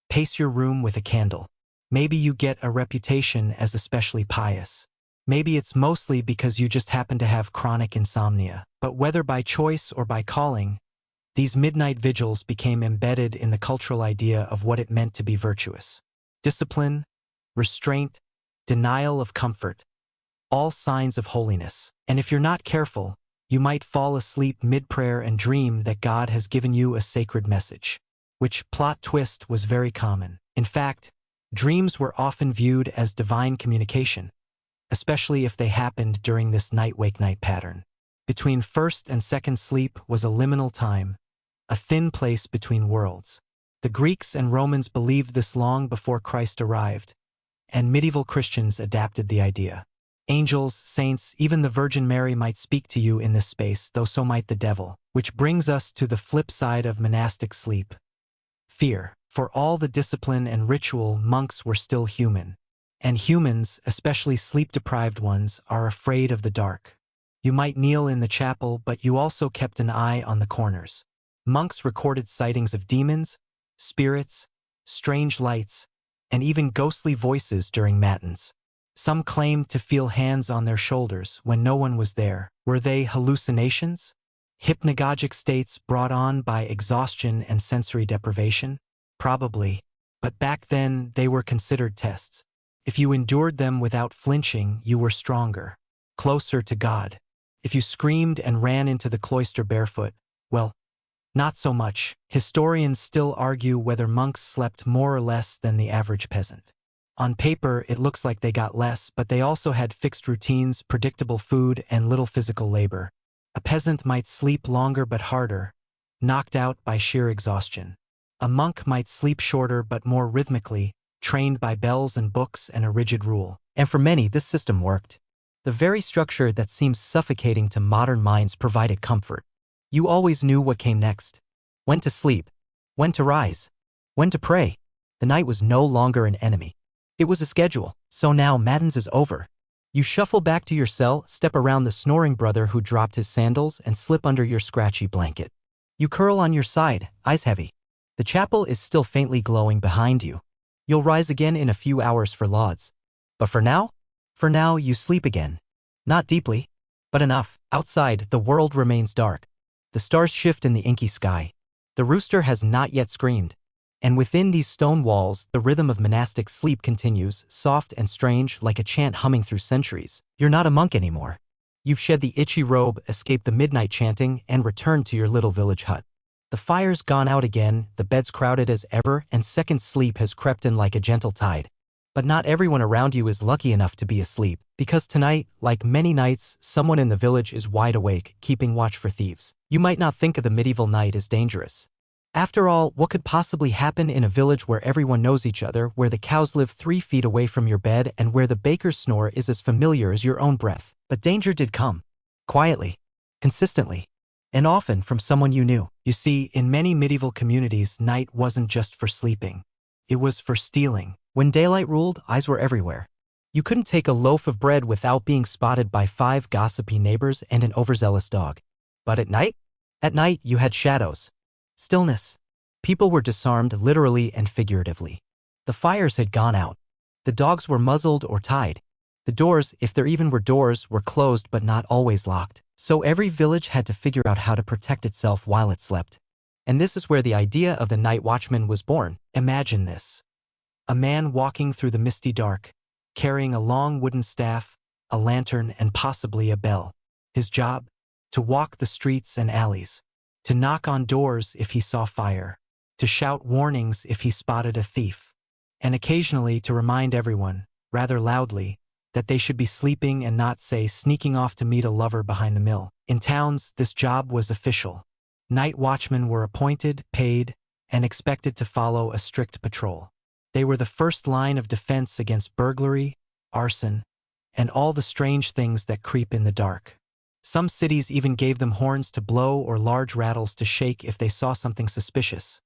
pace your room with a candle. Maybe you get a reputation as especially pious. Maybe it's mostly because you just happen to have chronic insomnia. But whether by choice or by calling, these midnight vigils became embedded in the cultural idea of what it meant to be virtuous. Discipline, restraint, denial of comfort, all signs of holiness. And if you're not careful, you might fall asleep mid-prayer and dream that God has given you a sacred message. Which, plot twist, was very common. In fact, dreams were often viewed as divine communication, especially if they happened during this night-wake-night pattern. Between first and second sleep was a liminal time, a thin place between worlds. The Greeks and Romans believed this long before Christ arrived, and medieval Christians adapted the idea. Angels, saints, even the Virgin Mary might speak to you in this space, though so might the devil. Which brings us to the flip side of monastic sleep. Fear. For all the discipline and ritual, monks were still human. And humans, especially sleep-deprived ones, are afraid of the dark. You might kneel in the chapel, but you also kept an eye on the corners. Monks recorded sightings of demons, spirits, strange lights, and even ghostly voices during matins. Some claimed to feel hands on their shoulders when no one was there. Were they hallucinations? Hypnagogic states brought on by exhaustion and sensory deprivation? Probably. But back then, they were considered tests. If you endured them without flinching, you were stronger, closer to God. If you screamed and ran into the cloister barefoot, well, not so much. Historians still argue whether monks slept more or less than the average peasant. On paper, it looks like they got less, but they also had fixed routines, predictable food, and little physical labor. A peasant might sleep longer but harder, knocked out by sheer exhaustion. A monk might sleep shorter but more rhythmically, trained by bells and books and a rigid rule. And for many, this system worked. The very structure that seems suffocating to modern minds provided comfort. You always knew what came next. When to sleep, when to rise, when to pray. The night was no longer an enemy. It was a schedule. So now matins is over. You shuffle back to your cell, step around the snoring brother who dropped his sandals, and slip under your scratchy blanket. You curl on your side, eyes heavy. The chapel is still faintly glowing behind you. You'll rise again in a few hours for lauds. But for now, you sleep again. Not deeply, but enough. Outside, the world remains dark. The stars shift in the inky sky. The rooster has not yet screamed. And within these stone walls, the rhythm of monastic sleep continues, soft and strange, like a chant humming through centuries. You're not a monk anymore. You've shed the itchy robe, escaped the midnight chanting, and returned to your little village hut. The fire's gone out again, the bed's crowded as ever, and second sleep has crept in like a gentle tide. But not everyone around you is lucky enough to be asleep, because tonight, like many nights, someone in the village is wide awake, keeping watch for thieves. You might not think of the medieval night as dangerous. After all, what could possibly happen in a village where everyone knows each other, where the cows live 3 feet away from your bed, and where the baker's snore is as familiar as your own breath? But danger did come. Quietly. Consistently. And often from someone you knew. You see, in many medieval communities, night wasn't just for sleeping. It was for stealing. When daylight ruled, eyes were everywhere. You couldn't take a loaf of bread without being spotted by 5 gossipy neighbors and an overzealous dog. But at night? At night, you had shadows. Stillness. People were disarmed literally and figuratively. The fires had gone out. The dogs were muzzled or tied. The doors, if there even were doors, were closed but not always locked. So every village had to figure out how to protect itself while it slept. And this is where the idea of the night watchman was born. Imagine this. A man walking through the misty dark, carrying a long wooden staff, a lantern, and possibly a bell. His job? To walk the streets and alleys, to knock on doors if he saw fire, to shout warnings if he spotted a thief, and occasionally to remind everyone, rather loudly, that they should be sleeping and not, say, sneaking off to meet a lover behind the mill. In towns, this job was official. Night watchmen were appointed, paid, and expected to follow a strict patrol. They were the first line of defense against burglary, arson, and all the strange things that creep in the dark. Some cities even gave them horns to blow or large rattles to shake if they saw something suspicious,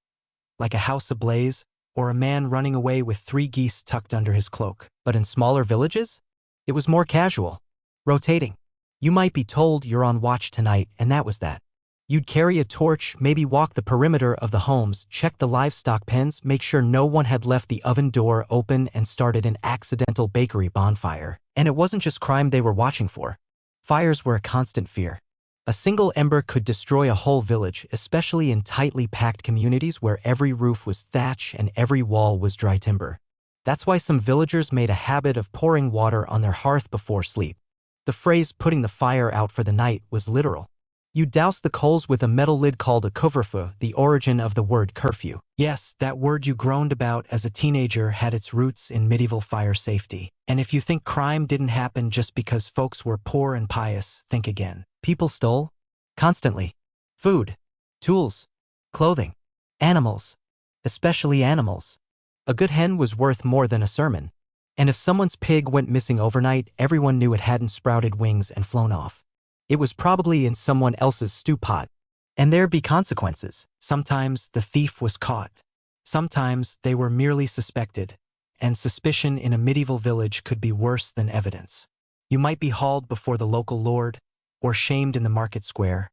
like a house ablaze or a man running away with 3 geese tucked under his cloak. But in smaller villages, it was more casual, rotating. You might be told you're on watch tonight, and that was that. You'd carry a torch, maybe walk the perimeter of the homes, check the livestock pens, make sure no one had left the oven door open, and started an accidental bakery bonfire. And it wasn't just crime they were watching for. Fires were a constant fear. A single ember could destroy a whole village, especially in tightly packed communities where every roof was thatch and every wall was dry timber. That's why some villagers made a habit of pouring water on their hearth before sleep. The phrase putting the fire out for the night was literal. You douse the coals with a metal lid called a couvre-feu, the origin of the word curfew. Yes, that word you groaned about as a teenager had its roots in medieval fire safety. And if you think crime didn't happen just because folks were poor and pious, think again. People stole? Constantly. Food, tools, clothing, animals, especially animals. A good hen was worth more than a sermon. And if someone's pig went missing overnight, everyone knew it hadn't sprouted wings and flown off. It was probably in someone else's stew pot. And there'd be consequences. Sometimes the thief was caught. Sometimes they were merely suspected. And suspicion in a medieval village could be worse than evidence. You might be hauled before the local lord, or shamed in the market square,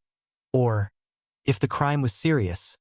or, if the crime was serious,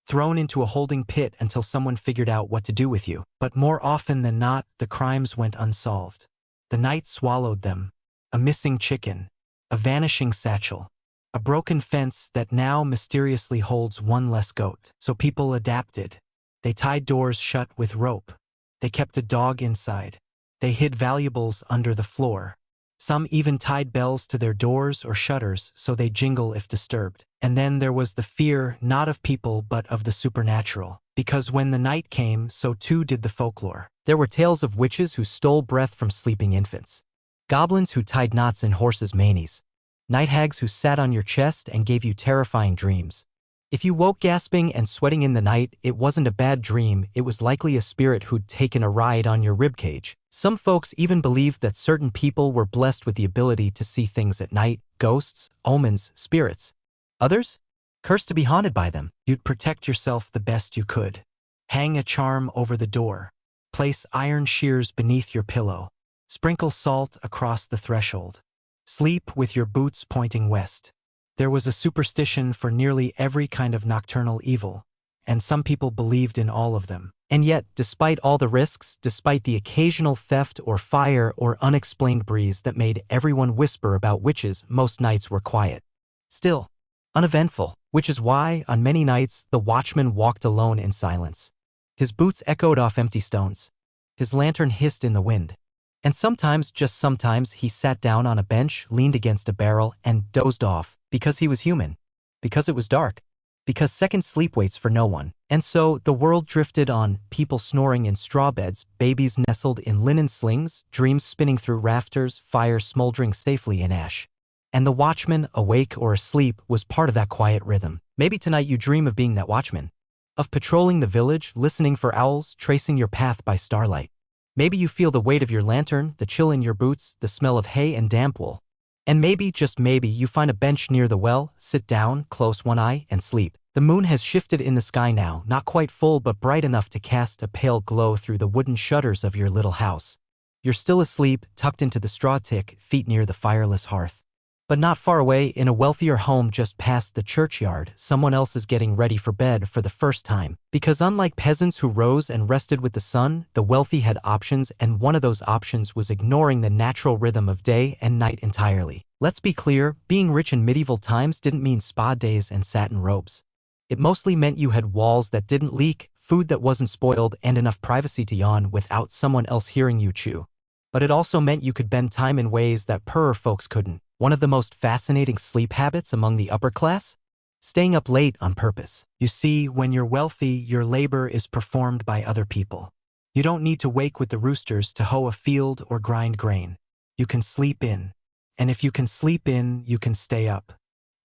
thrown into a holding pit until someone figured out what to do with you. But more often than not, the crimes went unsolved. The night swallowed them. A missing chicken, a vanishing satchel, a broken fence that now mysteriously holds one less goat. So people adapted. They tied doors shut with rope. They kept a dog inside. They hid valuables under the floor. Some even tied bells to their doors or shutters so they jingle if disturbed. And then there was the fear not of people but of the supernatural. Because when the night came, so too did the folklore. There were tales of witches who stole breath from sleeping infants, goblins who tied knots in horses' manes, night hags who sat on your chest and gave you terrifying dreams. If you woke gasping and sweating in the night, it wasn't a bad dream, it was likely a spirit who'd taken a ride on your ribcage. Some folks even believed that certain people were blessed with the ability to see things at night, ghosts, omens, spirits. Others? Cursed to be haunted by them. You'd protect yourself the best you could. Hang a charm over the door. Place iron shears beneath your pillow. Sprinkle salt across the threshold. Sleep with your boots pointing west. There was a superstition for nearly every kind of nocturnal evil, and some people believed in all of them. And yet, despite all the risks, despite the occasional theft or fire or unexplained breeze that made everyone whisper about witches, most nights were quiet. Still, uneventful, which is why, on many nights, the watchman walked alone in silence. His boots echoed off empty stones. His lantern hissed in the wind. And sometimes, just sometimes, he sat down on a bench, leaned against a barrel, and dozed off, because he was human, because it was dark, because second sleep waits for no one. And so, the world drifted on, people snoring in straw beds, babies nestled in linen slings, dreams spinning through rafters, fire smoldering safely in ash. And the watchman, awake or asleep, was part of that quiet rhythm. Maybe tonight you dream of being that watchman, of patrolling the village, listening for owls, tracing your path by starlight. Maybe you feel the weight of your lantern, the chill in your boots, the smell of hay and damp wool. And maybe, just maybe, you find a bench near the well, sit down, close one eye, and sleep. The moon has shifted in the sky now, not quite full but bright enough to cast a pale glow through the wooden shutters of your little house. You're still asleep, tucked into the straw tick, feet near the fireless hearth. But not far away, in a wealthier home just past the churchyard, someone else is getting ready for bed for the first time. Because unlike peasants who rose and rested with the sun, the wealthy had options, and one of those options was ignoring the natural rhythm of day and night entirely. Let's be clear, being rich in medieval times didn't mean spa days and satin robes. It mostly meant you had walls that didn't leak, food that wasn't spoiled, and enough privacy to yawn without someone else hearing you chew. But it also meant you could bend time in ways that poorer folks couldn't. One of the most fascinating sleep habits among the upper class? Staying up late on purpose. You see, when you're wealthy, your labor is performed by other people. You don't need to wake with the roosters to hoe a field or grind grain. You can sleep in. And if you can sleep in, you can stay up.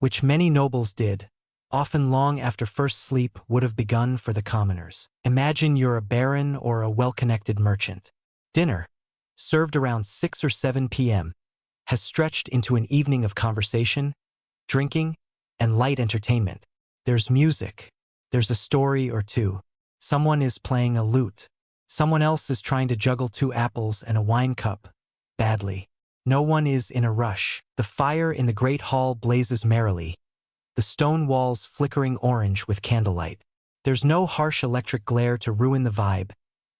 Which many nobles did, often long after first sleep would have begun for the commoners. Imagine you're a baron or a well-connected merchant. Dinner, served around 6 or 7 p.m., has stretched into an evening of conversation, drinking, and light entertainment. There's music. There's a story or two. Someone is playing a lute. Someone else is trying to juggle 2 apples and a wine cup. Badly. No one is in a rush. The fire in the great hall blazes merrily, the stone walls flickering orange with candlelight. There's no harsh electric glare to ruin the vibe,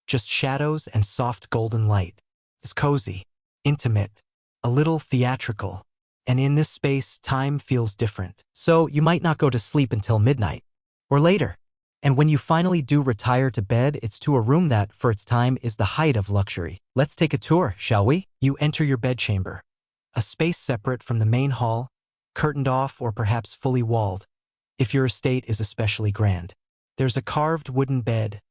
just shadows and soft golden light. It's cozy, intimate, a little theatrical, and in this space, time feels different. So you might not go to sleep until midnight, or later. And when you finally do retire to bed, it's to a room that, for its time, is the height of luxury. Let's take a tour, shall we? You enter your bedchamber, a space separate from the main hall, curtained off or perhaps fully walled, if your estate is especially grand. There's a carved wooden bed,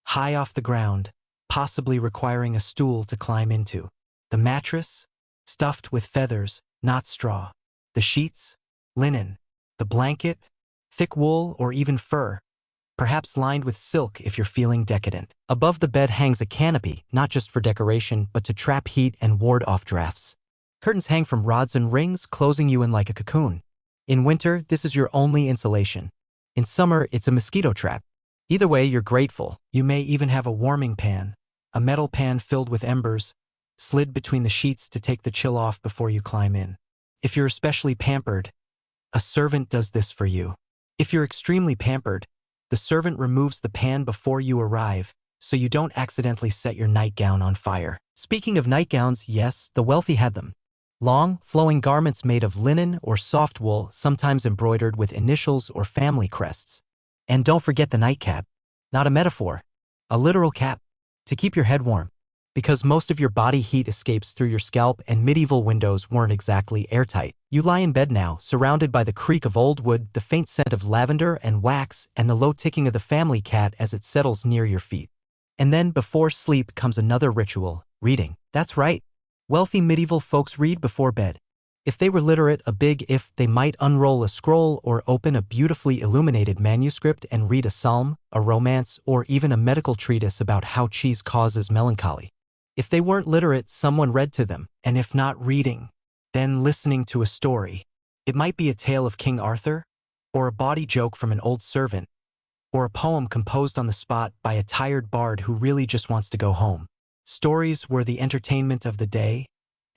high off the ground, possibly requiring a stool to climb into. The mattress, stuffed with feathers, not straw. The sheets, linen. The blanket, thick wool or even fur, perhaps lined with silk if you're feeling decadent. Above the bed hangs a canopy, not just for decoration, but to trap heat and ward off drafts. Curtains hang from rods and rings, closing you in like a cocoon. In winter, this is your only insulation. In summer, it's a mosquito trap. Either way, you're grateful. You may even have a warming pan, a metal pan filled with embers, slid between the sheets to take the chill off before you climb in. If you're especially pampered, a servant does this for you. If you're extremely pampered, the servant removes the pan before you arrive, so you don't accidentally set your nightgown on fire. Speaking of nightgowns, yes, the wealthy had them. Long, flowing garments made of linen or soft wool, sometimes embroidered with initials or family crests. And don't forget the nightcap. Not a metaphor, a literal cap, to keep your head warm. Because most of your body heat escapes through your scalp and medieval windows weren't exactly airtight. You lie in bed now, surrounded by the creak of old wood, the faint scent of lavender and wax, and the low ticking of the family cat as it settles near your feet. And then before sleep comes another ritual, reading. That's right. Wealthy medieval folks read before bed. If they were literate, a big if, they might unroll a scroll or open a beautifully illuminated manuscript and read a psalm, a romance, or even a medical treatise about how cheese causes melancholy. If they weren't literate, someone read to them, and if not reading, then listening to a story. It might be a tale of King Arthur, or a bawdy joke from an old servant, or a poem composed on the spot by a tired bard who really just wants to go home. Stories were the entertainment of the day,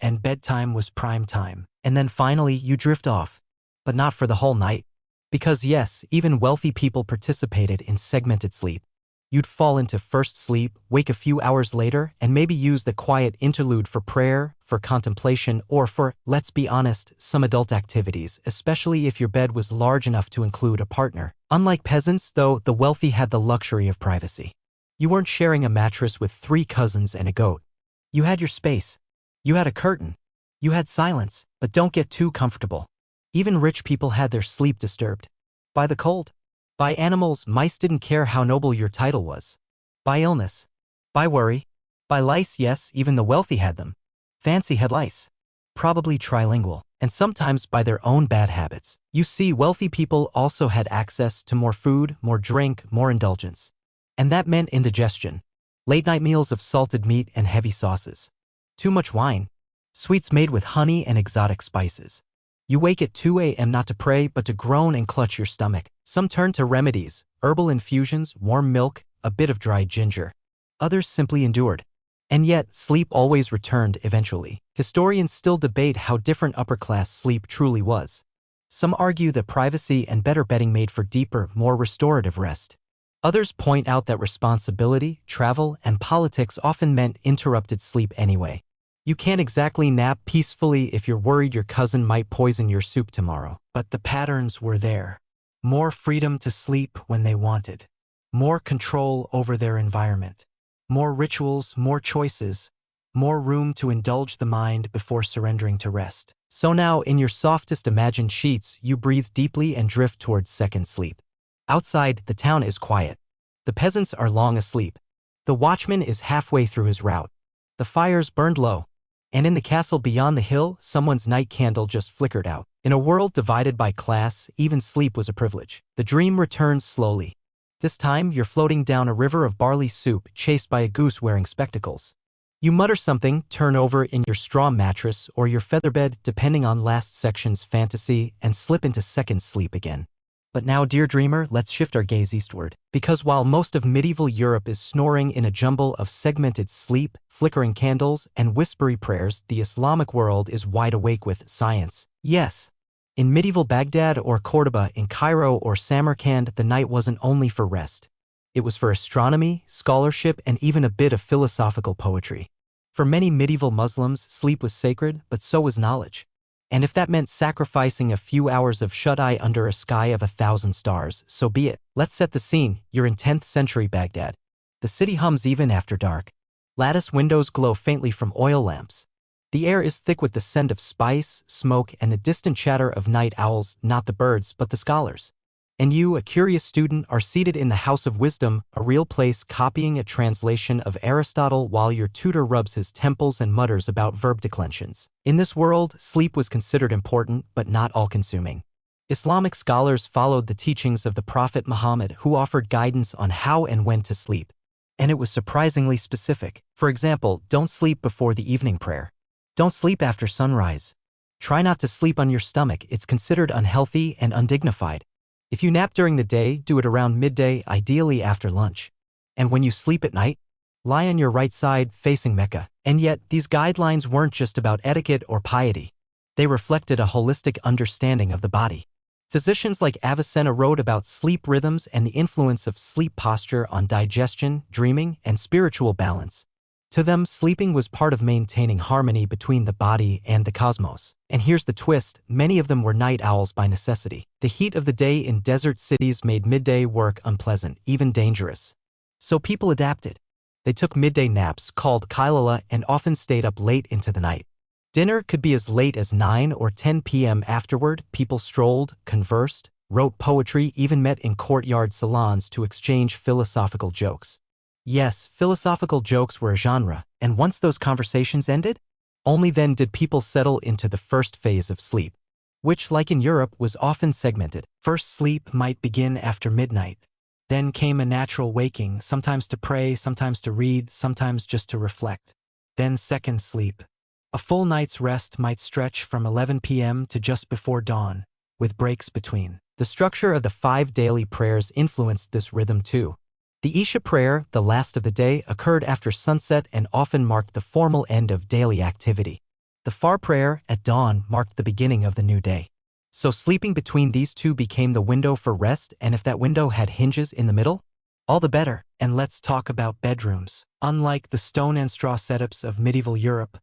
and bedtime was prime time. And then finally, you drift off, but not for the whole night. Because yes, even wealthy people participated in segmented sleep. You'd fall into first sleep, wake a few hours later, and maybe use the quiet interlude for prayer, for contemplation, or for, let's be honest, some adult activities, especially if your bed was large enough to include a partner. Unlike peasants, though, the wealthy had the luxury of privacy. You weren't sharing a mattress with 3 cousins and a goat. You had your space. You had a curtain. You had silence, but don't get too comfortable. Even rich people had their sleep disturbed. By the cold. By animals. Mice didn't care how noble your title was. By illness. By worry. By lice. Yes, even the wealthy had them. Fancy had lice. Probably trilingual. And sometimes by their own bad habits. You see, wealthy people also had access to more food, more drink, more indulgence. And that meant indigestion. Late-night meals of salted meat and heavy sauces. Too much wine. Sweets made with honey and exotic spices. You wake at 2 a.m. not to pray, but to groan and clutch your stomach. Some turn to remedies, herbal infusions, warm milk, a bit of dried ginger. Others simply endured. And yet, sleep always returned eventually. Historians still debate how different upper-class sleep truly was. Some argue that privacy and better bedding made for deeper, more restorative rest. Others point out that responsibility, travel, and politics often meant interrupted sleep anyway. You can't exactly nap peacefully if you're worried your cousin might poison your soup tomorrow. But the patterns were there. More freedom to sleep when they wanted. More control over their environment. More rituals, more choices. More room to indulge the mind before surrendering to rest. So now, in your softest imagined sheets, you breathe deeply and drift towards second sleep. Outside, the town is quiet. The peasants are long asleep. The watchman is halfway through his route. The fires burned low. And in the castle beyond the hill, someone's night candle just flickered out. In a world divided by class, even sleep was a privilege. The dream returns slowly. This time, you're floating down a river of barley soup, chased by a goose wearing spectacles. You mutter something, turn over in your straw mattress or your featherbed, depending on last section's fantasy, and slip into second sleep again. But now, dear dreamer, let's shift our gaze eastward. Because while most of medieval Europe is snoring in a jumble of segmented sleep, flickering candles, and whispery prayers, the Islamic world is wide awake with science. Yes. In medieval Baghdad or Cordoba, in Cairo or Samarkand, the night wasn't only for rest. It was for astronomy, scholarship, and even a bit of philosophical poetry. For many medieval Muslims, sleep was sacred, but so was knowledge. And if that meant sacrificing a few hours of shut-eye under a sky of 1,000 stars, so be it. Let's set the scene. You're in 10th century Baghdad. The city hums even after dark. Lattice windows glow faintly from oil lamps. The air is thick with the scent of spice, smoke, and the distant chatter of night owls, not the birds, but the scholars. And you, a curious student, are seated in the House of Wisdom, a real place, copying a translation of Aristotle while your tutor rubs his temples and mutters about verb declensions. In this world, sleep was considered important, but not all-consuming. Islamic scholars followed the teachings of the Prophet Muhammad, who offered guidance on how and when to sleep. And it was surprisingly specific. For example, don't sleep before the evening prayer. Don't sleep after sunrise. Try not to sleep on your stomach, it's considered unhealthy and undignified. If you nap during the day, do it around midday, ideally after lunch. And when you sleep at night, lie on your right side, facing Mecca. And yet, these guidelines weren't just about etiquette or piety. They reflected a holistic understanding of the body. Physicians like Avicenna wrote about sleep rhythms and the influence of sleep posture on digestion, dreaming, and spiritual balance. To them, sleeping was part of maintaining harmony between the body and the cosmos. And here's the twist, many of them were night owls by necessity. The heat of the day in desert cities made midday work unpleasant, even dangerous. So people adapted. They took midday naps, called qailula, and often stayed up late into the night. Dinner could be as late as 9 or 10 p.m. Afterward, people strolled, conversed, wrote poetry, even met in courtyard salons to exchange philosophical jokes. Yes, philosophical jokes were a genre, and once those conversations ended, only then did people settle into the first phase of sleep, which, like in Europe, was often segmented. First sleep might begin after midnight. Then came a natural waking, sometimes to pray, sometimes to read, sometimes just to reflect. Then second sleep. A full night's rest might stretch from 11 p.m. to just before dawn, with breaks between. The structure of the 5 daily prayers influenced this rhythm too. The Isha prayer, the last of the day, occurred after sunset and often marked the formal end of daily activity. The Fajr prayer, at dawn, marked the beginning of the new day. So sleeping between these two became the window for rest, and if that window had hinges in the middle, all the better. And let's talk about bedrooms. Unlike the stone and straw setups of medieval Europe,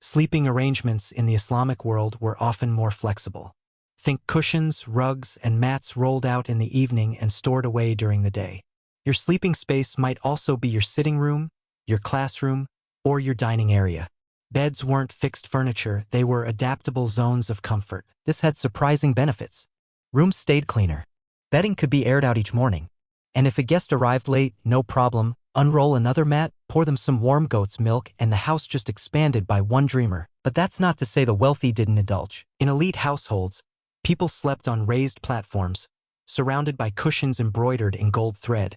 sleeping arrangements in the Islamic world were often more flexible. Think cushions, rugs, and mats rolled out in the evening and stored away during the day. Your sleeping space might also be your sitting room, your classroom, or your dining area. Beds weren't fixed furniture, they were adaptable zones of comfort. This had surprising benefits. Rooms stayed cleaner. Bedding could be aired out each morning. And if a guest arrived late, no problem, unroll another mat, pour them some warm goat's milk, and the house just expanded by one dreamer. But that's not to say the wealthy didn't indulge. In elite households, people slept on raised platforms, surrounded by cushions embroidered in gold thread,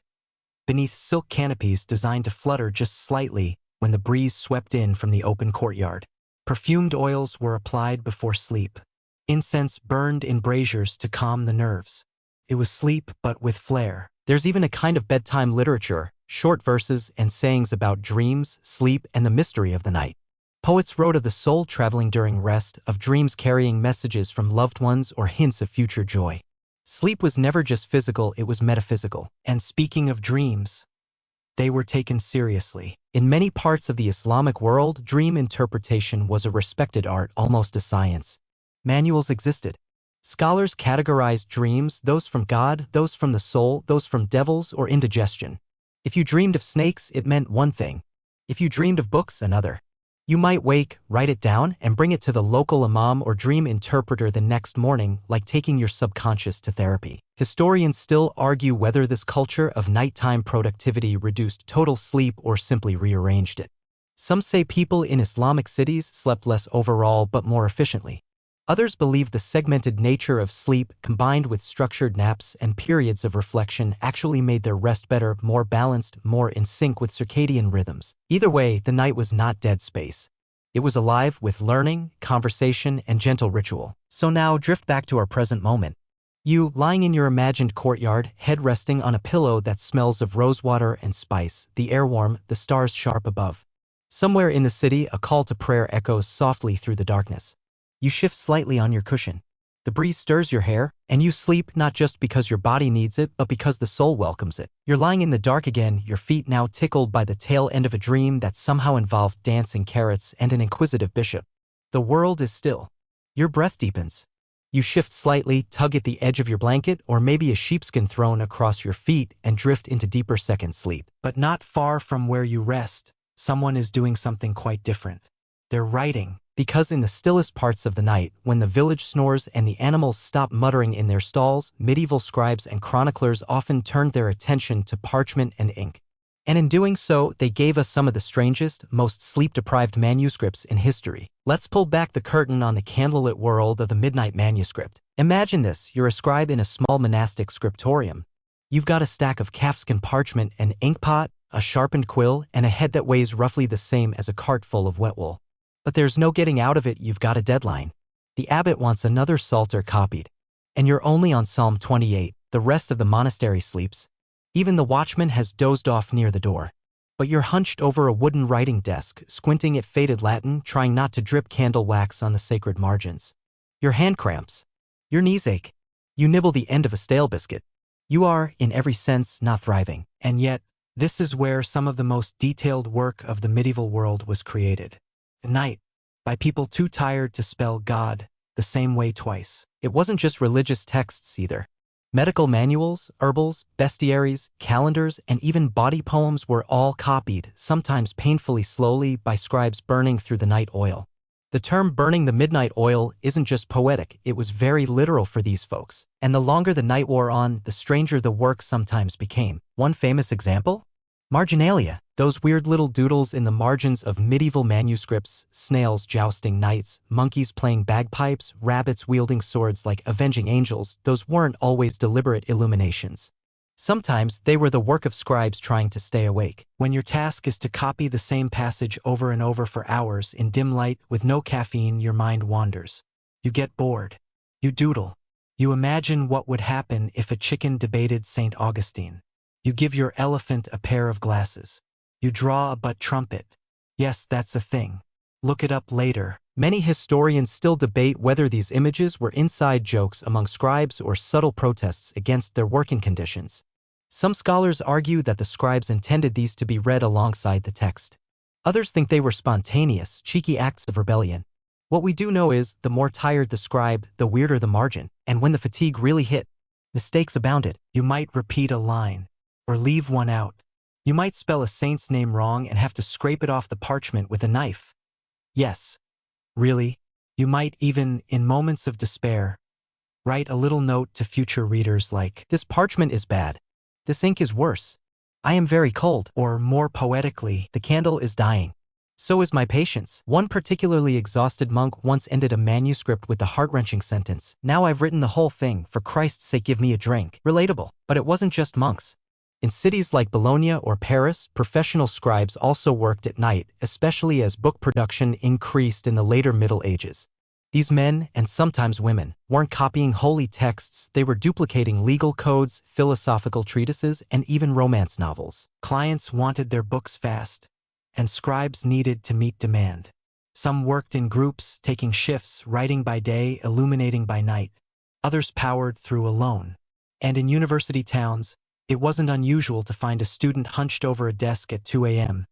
beneath silk canopies designed to flutter just slightly when the breeze swept in from the open courtyard. Perfumed oils were applied before sleep. Incense burned in braziers to calm the nerves. It was sleep, but with flair. There's even a kind of bedtime literature, short verses and sayings about dreams, sleep, and the mystery of the night. Poets wrote of the soul traveling during rest, of dreams carrying messages from loved ones or hints of future joy. Sleep was never just physical, it was metaphysical. And speaking of dreams, they were taken seriously. In many parts of the Islamic world, dream interpretation was a respected art, almost a science. Manuals existed. Scholars categorized dreams, those from God, those from the soul, those from devils, or indigestion. If you dreamed of snakes, it meant one thing. If you dreamed of books, another. You might wake, write it down, and bring it to the local imam or dream interpreter the next morning, like taking your subconscious to therapy. Historians still argue whether this culture of nighttime productivity reduced total sleep or simply rearranged it. Some say people in Islamic cities slept less overall but more efficiently. Others believe the segmented nature of sleep, combined with structured naps and periods of reflection, actually made their rest better, more balanced, more in sync with circadian rhythms. Either way, the night was not dead space. It was alive with learning, conversation, and gentle ritual. So now drift back to our present moment. You, lying in your imagined courtyard, head resting on a pillow that smells of rosewater and spice, the air warm, the stars sharp above. Somewhere in the city, a call to prayer echoes softly through the darkness. You shift slightly on your cushion. The breeze stirs your hair, and you sleep not just because your body needs it, but because the soul welcomes it. You're lying in the dark again, your feet now tickled by the tail end of a dream that somehow involved dancing carrots and an inquisitive bishop. The world is still. Your breath deepens. You shift slightly, tug at the edge of your blanket, or maybe a sheepskin thrown across your feet, and drift into deeper second sleep. But not far from where you rest, someone is doing something quite different. They're writing. Because in the stillest parts of the night, when the village snores and the animals stop muttering in their stalls, medieval scribes and chroniclers often turned their attention to parchment and ink. And in doing so, they gave us some of the strangest, most sleep-deprived manuscripts in history. Let's pull back the curtain on the candlelit world of the midnight manuscript. Imagine this, you're a scribe in a small monastic scriptorium. You've got a stack of calfskin parchment, an inkpot, a sharpened quill, and a head that weighs roughly the same as a cart full of wet wool. But there's no getting out of it, you've got a deadline. The abbot wants another psalter copied. And you're only on Psalm 28, the rest of the monastery sleeps. Even the watchman has dozed off near the door. But you're hunched over a wooden writing desk, squinting at faded Latin, trying not to drip candle wax on the sacred margins. Your hand cramps. Your knees ache. You nibble the end of a stale biscuit. You are, in every sense, not thriving. And yet, this is where some of the most detailed work of the medieval world was created. The night, by people too tired to spell God the same way twice. It wasn't just religious texts either. Medical manuals, herbals, bestiaries, calendars, and even body poems were all copied, sometimes painfully slowly, by scribes burning through the night oil. The term burning the midnight oil isn't just poetic, it was very literal for these folks. And the longer the night wore on, the stranger the work sometimes became. One famous example? Marginalia, those weird little doodles in the margins of medieval manuscripts, snails jousting knights, monkeys playing bagpipes, rabbits wielding swords like avenging angels, those weren't always deliberate illuminations. Sometimes they were the work of scribes trying to stay awake. When your task is to copy the same passage over and over for hours in dim light with no caffeine, your mind wanders. You get bored. You doodle. You imagine what would happen if a chicken debated St. Augustine. You give your elephant a pair of glasses. You draw a butt trumpet. Yes, that's a thing. Look it up later. Many historians still debate whether these images were inside jokes among scribes or subtle protests against their working conditions. Some scholars argue that the scribes intended these to be read alongside the text. Others think they were spontaneous, cheeky acts of rebellion. What we do know is, the more tired the scribe, the weirder the margin. And when the fatigue really hit, mistakes abounded. You might repeat a line, or leave one out. You might spell a saint's name wrong and have to scrape it off the parchment with a knife. Yes, really. You might even, in moments of despair, write a little note to future readers like, "This parchment is bad. This ink is worse. I am very cold." Or more poetically, "The candle is dying. So is my patience." One particularly exhausted monk once ended a manuscript with the heart-wrenching sentence, "Now I've written the whole thing, for Christ's sake give me a drink." Relatable. But it wasn't just monks. In cities like Bologna or Paris, professional scribes also worked at night, especially as book production increased in the later Middle Ages. These men, and sometimes women, weren't copying holy texts, they were duplicating legal codes, philosophical treatises, and even romance novels. Clients wanted their books fast, and scribes needed to meet demand. Some worked in groups, taking shifts, writing by day, illuminating by night. Others powered through alone. And in university towns, it wasn't unusual to find a student hunched over a desk at 2 a.m.,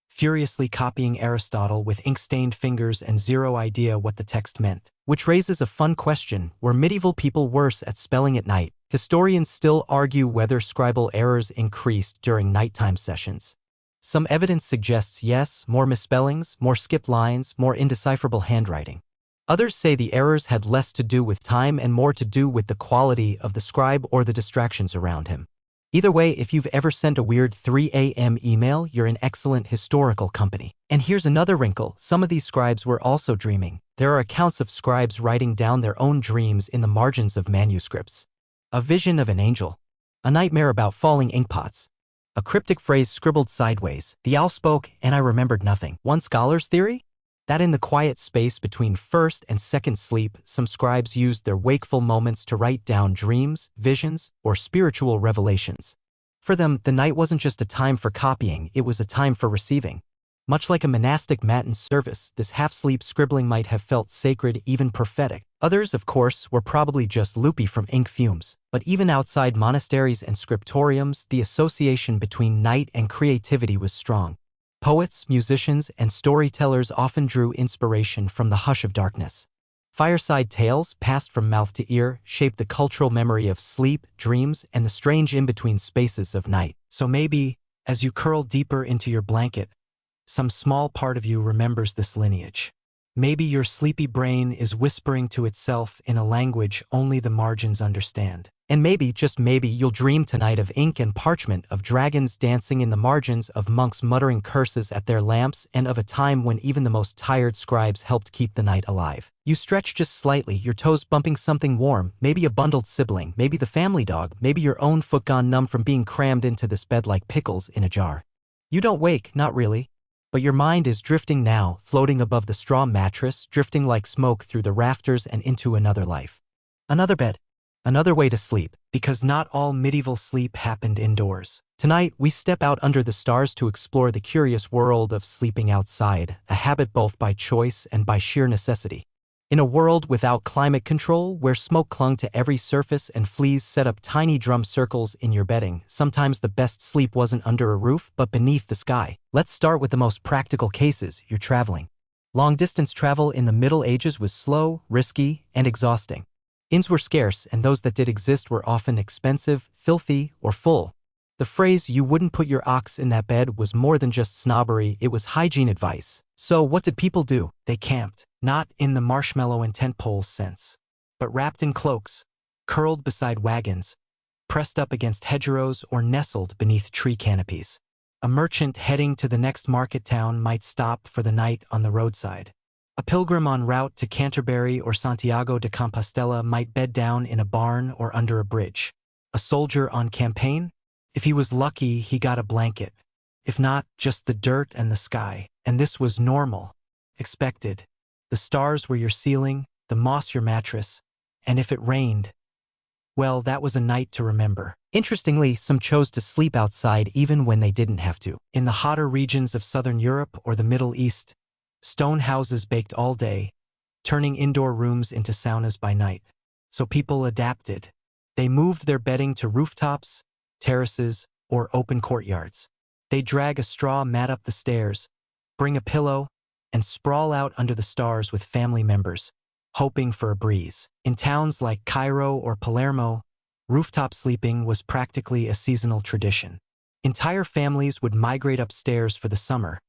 furiously copying Aristotle with ink-stained fingers and zero idea what the text meant. Which raises a fun question: were medieval people worse at spelling at night? Historians still argue whether scribal errors increased during nighttime sessions. Some evidence suggests yes, more misspellings, more skipped lines, more indecipherable handwriting. Others say the errors had less to do with time and more to do with the quality of the scribe or the distractions around him. Either way, if you've ever sent a weird 3 a.m. email, you're in excellent historical company. And here's another wrinkle: some of these scribes were also dreaming. There are accounts of scribes writing down their own dreams in the margins of manuscripts. A vision of an angel. A nightmare about falling inkpots. A cryptic phrase scribbled sideways. The owl spoke, and I remembered nothing. One scholar's theory? That in the quiet space between first and second sleep, some scribes used their wakeful moments to write down dreams, visions, or spiritual revelations. For them, the night wasn't just a time for copying, it was a time for receiving. Much like a monastic matin service, this half-sleep scribbling might have felt sacred, even prophetic. Others, of course, were probably just loopy from ink fumes. But even outside monasteries and scriptoriums, the association between night and creativity was strong. Poets, musicians, and storytellers often drew inspiration from the hush of darkness. Fireside tales, passed from mouth to ear, shaped the cultural memory of sleep, dreams, and the strange in-between spaces of night. So maybe, as you curl deeper into your blanket, some small part of you remembers this lineage. Maybe your sleepy brain is whispering to itself in a language only the margins understand. And maybe, just maybe, you'll dream tonight of ink and parchment, of dragons dancing in the margins, of monks muttering curses at their lamps, and of a time when even the most tired scribes helped keep the night alive. You stretch just slightly, your toes bumping something warm, maybe a bundled sibling, maybe the family dog, maybe your own foot gone numb from being crammed into this bed like pickles in a jar. You don't wake, not really. But your mind is drifting now, floating above the straw mattress, drifting like smoke through the rafters and into another life. Another bed. Another way to sleep, because not all medieval sleep happened indoors. Tonight, we step out under the stars to explore the curious world of sleeping outside, a habit both by choice and by sheer necessity. In a world without climate control, where smoke clung to every surface and fleas set up tiny drum circles in your bedding, sometimes the best sleep wasn't under a roof, but beneath the sky. Let's start with the most practical cases: you're traveling. Long-distance travel in the Middle Ages was slow, risky, and exhausting. Inns were scarce, and those that did exist were often expensive, filthy, or full. The phrase, "you wouldn't put your ox in that bed," was more than just snobbery, it was hygiene advice. So what did people do? They camped. Not in the marshmallow and tent poles sense, but wrapped in cloaks, curled beside wagons, pressed up against hedgerows, or nestled beneath tree canopies. A merchant heading to the next market town might stop for the night on the roadside. A pilgrim en route to Canterbury or Santiago de Compostela might bed down in a barn or under a bridge. A soldier on campaign? If he was lucky, he got a blanket. If not, just the dirt and the sky. And this was normal, expected. The stars were your ceiling, the moss your mattress, and if it rained, well, that was a night to remember. Interestingly, some chose to sleep outside even when they didn't have to. In the hotter regions of southern Europe or the Middle East, stone houses baked all day, turning indoor rooms into saunas by night. So people adapted. They moved their bedding to rooftops, terraces, or open courtyards. They'd drag a straw mat up the stairs, bring a pillow, and sprawl out under the stars with family members, hoping for a breeze. In towns like Cairo or Palermo, rooftop sleeping was practically a seasonal tradition. Entire families would migrate upstairs for the summer,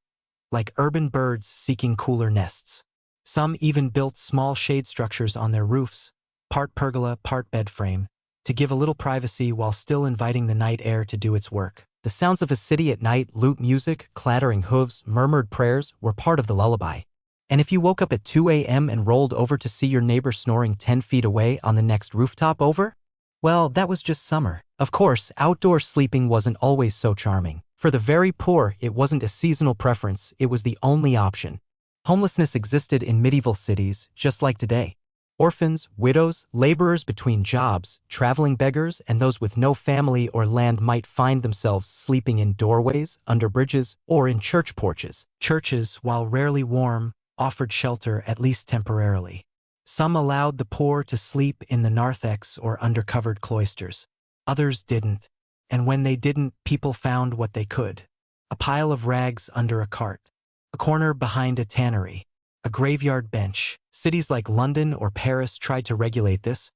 like urban birds seeking cooler nests. Some even built small shade structures on their roofs, part pergola, part bed frame, to give a little privacy while still inviting the night air to do its work. The sounds of a city at night, lute music, clattering hooves, murmured prayers, were part of the lullaby. And if you woke up at 2 a.m. and rolled over to see your neighbor snoring 10 feet away on the next rooftop over, well, that was just summer. Of course, outdoor sleeping wasn't always so charming. For the very poor, it wasn't a seasonal preference, it was the only option. Homelessness existed in medieval cities, just like today. Orphans, widows, laborers between jobs, traveling beggars, and those with no family or land might find themselves sleeping in doorways, under bridges, or in church porches. Churches, while rarely warm, offered shelter at least temporarily. Some allowed the poor to sleep in the narthex or under-covered cloisters. Others didn't, and when they didn't, people found what they could. A pile of rags under a cart, a corner behind a tannery, a graveyard bench. Cities like London or Paris tried to regulate this,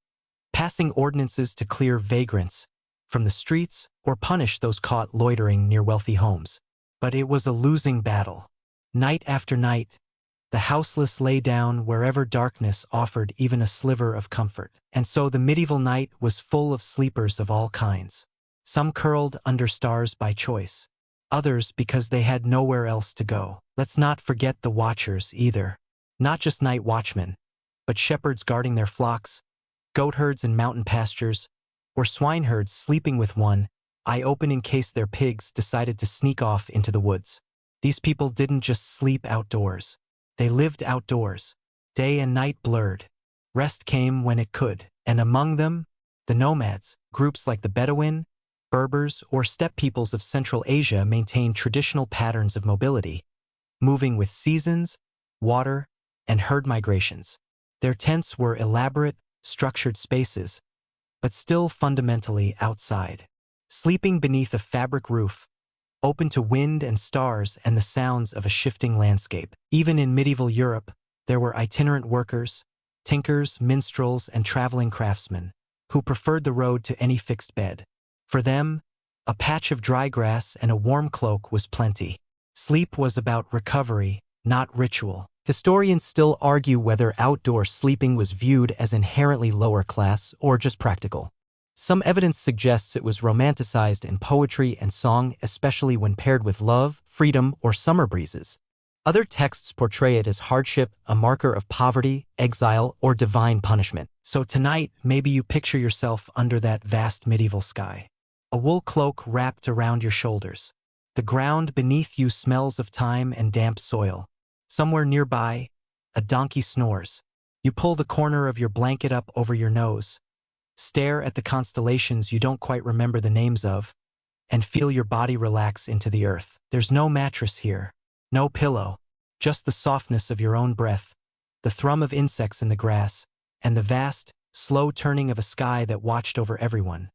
passing ordinances to clear vagrants from the streets or punish those caught loitering near wealthy homes. But it was a losing battle. Night after night, the houseless lay down wherever darkness offered even a sliver of comfort. And so the medieval night was full of sleepers of all kinds. Some curled under stars by choice, others because they had nowhere else to go. Let's not forget the watchers either. Not just night watchmen, but shepherds guarding their flocks, goat herds in mountain pastures, or swineherds sleeping with one eye open in case their pigs decided to sneak off into the woods. These people didn't just sleep outdoors. They lived outdoors. Day and night blurred. Rest came when it could, and among them, the nomads, groups like the Bedouin, Berbers, or steppe peoples of Central Asia maintained traditional patterns of mobility, moving with seasons, water, and herd migrations. Their tents were elaborate, structured spaces, but still fundamentally outside. Sleeping beneath a fabric roof, open to wind and stars and the sounds of a shifting landscape. Even in medieval Europe, there were itinerant workers, tinkers, minstrels, and traveling craftsmen, who preferred the road to any fixed bed. For them, a patch of dry grass and a warm cloak was plenty. Sleep was about recovery, not ritual. Historians still argue whether outdoor sleeping was viewed as inherently lower class or just practical. Some evidence suggests it was romanticized in poetry and song, especially when paired with love, freedom, or summer breezes. Other texts portray it as hardship, a marker of poverty, exile, or divine punishment. So tonight, maybe you picture yourself under that vast medieval sky. A wool cloak wrapped around your shoulders. The ground beneath you smells of thyme and damp soil. Somewhere nearby, a donkey snores. You pull the corner of your blanket up over your nose, stare at the constellations you don't quite remember the names of, and feel your body relax into the earth. There's no mattress here, no pillow, just the softness of your own breath, the thrum of insects in the grass, and the vast, slow turning of a sky that watched over everyone.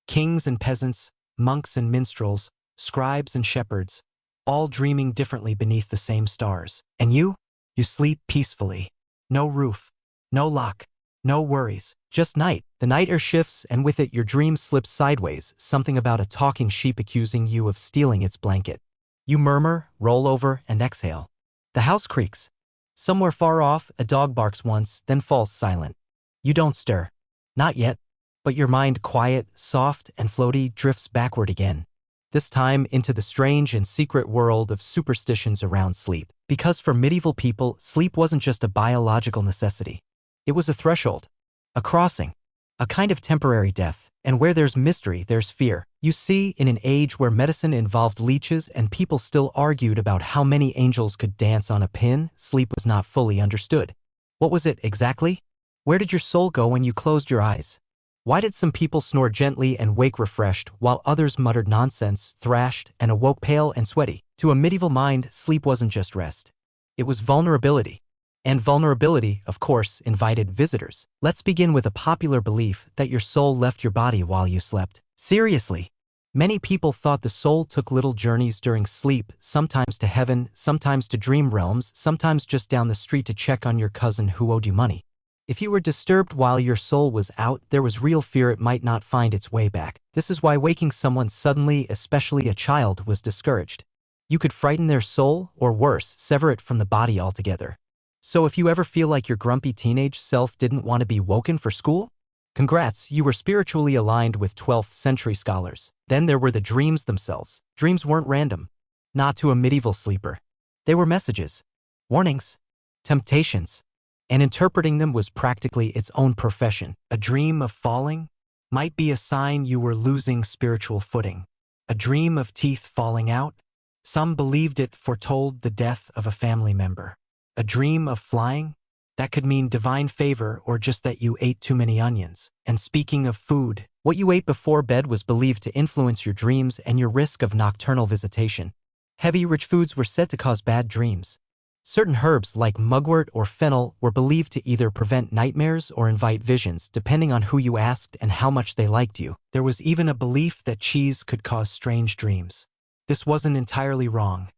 Kings and peasants, monks and minstrels, scribes and shepherds, all dreaming differently beneath the same stars. And you sleep peacefully. No roof, no lock, no worries, just night. The night air shifts, and with it your dream slips sideways, something about a talking sheep accusing you of stealing its blanket. You murmur, roll over, and exhale. The house creaks. Somewhere far off, a dog barks once, then falls silent. You don't stir. Not yet. But your mind, quiet, soft, and floaty, drifts backward again. This time into the strange and secret world of superstitions around sleep. Because for medieval people, sleep wasn't just a biological necessity. It was a threshold, a crossing, a kind of temporary death. And where there's mystery, there's fear. You see, in an age where medicine involved leeches and people still argued about how many angels could dance on a pin, sleep was not fully understood. What was it exactly? Where did your soul go when you closed your eyes? Why did some people snore gently and wake refreshed, while others muttered nonsense, thrashed, and awoke pale and sweaty? To a medieval mind, sleep wasn't just rest. It was vulnerability. And vulnerability, of course, invited visitors. Let's begin with a popular belief that your soul left your body while you slept. Seriously. Many people thought the soul took little journeys during sleep, sometimes to heaven, sometimes to dream realms, sometimes just down the street to check on your cousin who owed you money. If you were disturbed while your soul was out, there was real fear it might not find its way back. This is why waking someone suddenly, especially a child, was discouraged. You could frighten their soul, or worse, sever it from the body altogether. So if you ever feel like your grumpy teenage self didn't want to be woken for school, congrats, you were spiritually aligned with 12th century scholars. Then there were the dreams themselves. Dreams weren't random. Not to a medieval sleeper. They were messages, warnings, temptations. And interpreting them was practically its own profession. A dream of falling might be a sign you were losing spiritual footing. A dream of teeth falling out? Some believed it foretold the death of a family member. A dream of flying? That could mean divine favor or just that you ate too many onions. And speaking of food, what you ate before bed was believed to influence your dreams and your risk of nocturnal visitation. Heavy, rich foods were said to cause bad dreams. Certain herbs like mugwort or fennel were believed to either prevent nightmares or invite visions, depending on who you asked and how much they liked you. There was even a belief that cheese could cause strange dreams. This wasn't entirely wrong.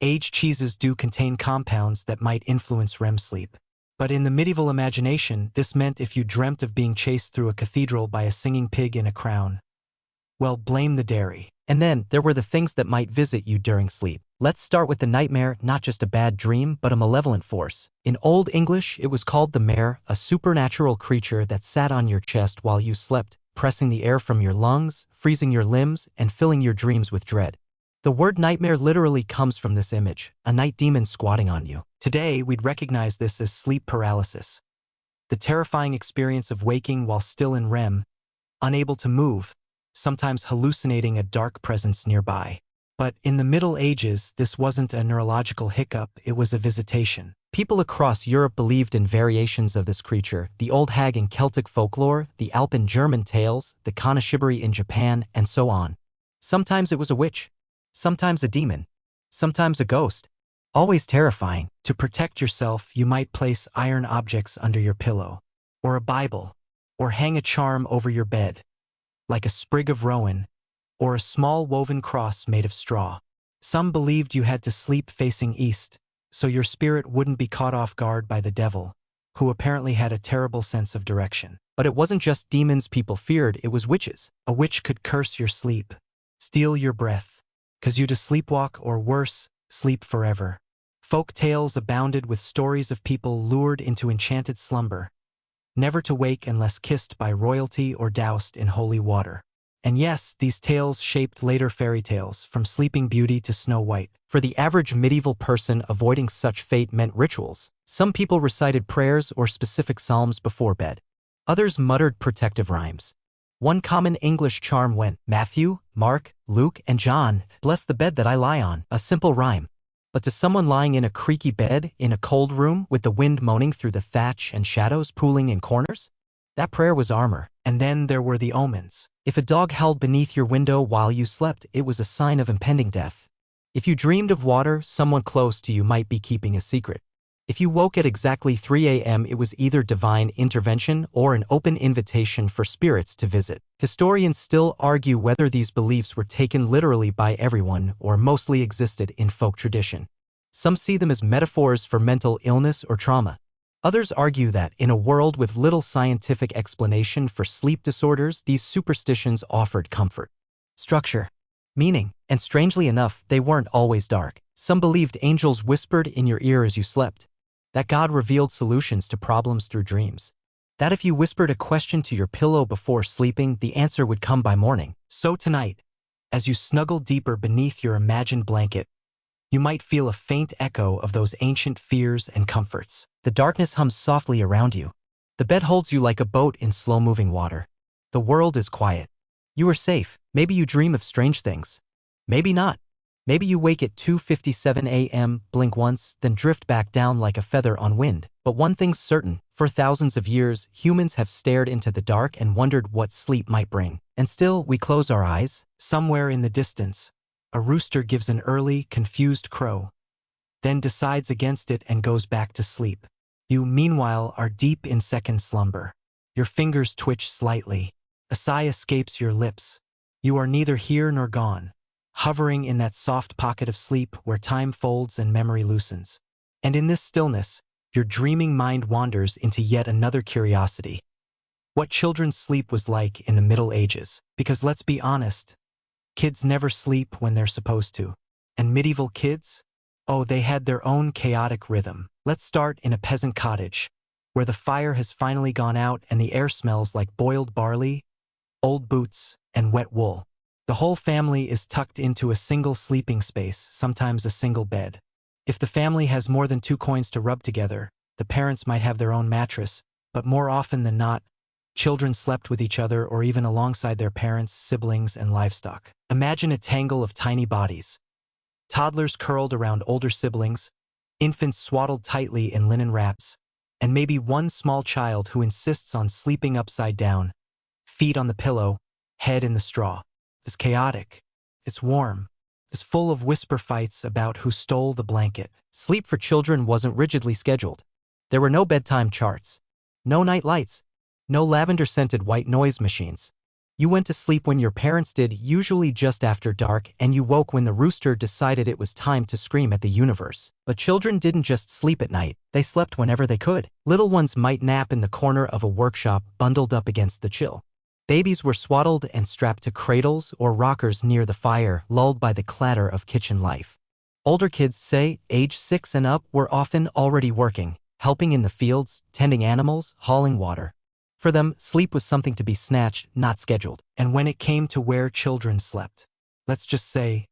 Aged cheeses do contain compounds that might influence REM sleep. But in the medieval imagination, this meant if you dreamt of being chased through a cathedral by a singing pig in a crown, well, blame the dairy. And then there were the things that might visit you during sleep. Let's start with the nightmare, not just a bad dream, but a malevolent force. In Old English, it was called the mare, a supernatural creature that sat on your chest while you slept, pressing the air from your lungs, freezing your limbs, and filling your dreams with dread. The word nightmare literally comes from this image, a night demon squatting on you. Today, we'd recognize this as sleep paralysis. The terrifying experience of waking while still in REM, unable to move, sometimes hallucinating a dark presence nearby. But in the Middle Ages, this wasn't a neurological hiccup, it was a visitation. People across Europe believed in variations of this creature, the old hag in Celtic folklore, the Alpin German tales, the Kanashibari in Japan, and so on. Sometimes it was a witch, sometimes a demon, sometimes a ghost. Always terrifying. To protect yourself, you might place iron objects under your pillow, or a Bible, or hang a charm over your bed, like a sprig of rowan, or a small woven cross made of straw. Some believed you had to sleep facing east, so your spirit wouldn't be caught off guard by the devil, who apparently had a terrible sense of direction. But it wasn't just demons people feared, it was witches. A witch could curse your sleep, steal your breath, cause you to sleepwalk or worse, sleep forever. Folk tales abounded with stories of people lured into enchanted slumber, never to wake unless kissed by royalty or doused in holy water. And yes, these tales shaped later fairy tales, from Sleeping Beauty to Snow White. For the average medieval person, avoiding such fate meant rituals. Some people recited prayers or specific psalms before bed. Others muttered protective rhymes. One common English charm went, Matthew, Mark, Luke, and John, bless the bed that I lie on, a simple rhyme. But to someone lying in a creaky bed, in a cold room, with the wind moaning through the thatch and shadows pooling in corners, that prayer was armor. And then there were the omens. If a dog howled beneath your window while you slept, it was a sign of impending death. If you dreamed of water, someone close to you might be keeping a secret. If you woke at exactly 3 a.m., it was either divine intervention or an open invitation for spirits to visit. Historians still argue whether these beliefs were taken literally by everyone or mostly existed in folk tradition. Some see them as metaphors for mental illness or trauma. Others argue that, in a world with little scientific explanation for sleep disorders, these superstitions offered comfort, structure, meaning, and strangely enough, they weren't always dark. Some believed angels whispered in your ear as you slept, that God revealed solutions to problems through dreams, that if you whispered a question to your pillow before sleeping, the answer would come by morning. So tonight, as you snuggle deeper beneath your imagined blanket, you might feel a faint echo of those ancient fears and comforts. The darkness hums softly around you. The bed holds you like a boat in slow-moving water. The world is quiet. You are safe. Maybe you dream of strange things. Maybe not. Maybe you wake at 2:57 a.m., blink once, then drift back down like a feather on wind. But one thing's certain, for thousands of years, humans have stared into the dark and wondered what sleep might bring. And still, we close our eyes. Somewhere in the distance, a rooster gives an early, confused crow, then decides against it and goes back to sleep. You, meanwhile, are deep in second slumber. Your fingers twitch slightly. A sigh escapes your lips. You are neither here nor gone, hovering in that soft pocket of sleep where time folds and memory loosens. And in this stillness, your dreaming mind wanders into yet another curiosity. What children's sleep was like in the Middle Ages. Because let's be honest, kids never sleep when they're supposed to. And medieval kids? Oh, they had their own chaotic rhythm. Let's start in a peasant cottage, where the fire has finally gone out and the air smells like boiled barley, old boots, and wet wool. The whole family is tucked into a single sleeping space, sometimes a single bed. If the family has more than 2 coins to rub together, the parents might have their own mattress, but more often than not, children slept with each other or even alongside their parents, siblings, and livestock. Imagine a tangle of tiny bodies. Toddlers curled around older siblings, infants swaddled tightly in linen wraps, and maybe one small child who insists on sleeping upside down, feet on the pillow, head in the straw. It's chaotic. It's warm. It's full of whisper fights about who stole the blanket. Sleep for children wasn't rigidly scheduled. There were no bedtime charts, no night lights, no lavender-scented white noise machines. You went to sleep when your parents did, usually just after dark, and you woke when the rooster decided it was time to scream at the universe. But children didn't just sleep at night, they slept whenever they could. Little ones might nap in the corner of a workshop, bundled up against the chill. Babies were swaddled and strapped to cradles or rockers near the fire, lulled by the clatter of kitchen life. Older kids, say, age 6 and up, were often already working, helping in the fields, tending animals, hauling water. For them, sleep was something to be snatched, not scheduled. And when it came to where children slept, let's just say,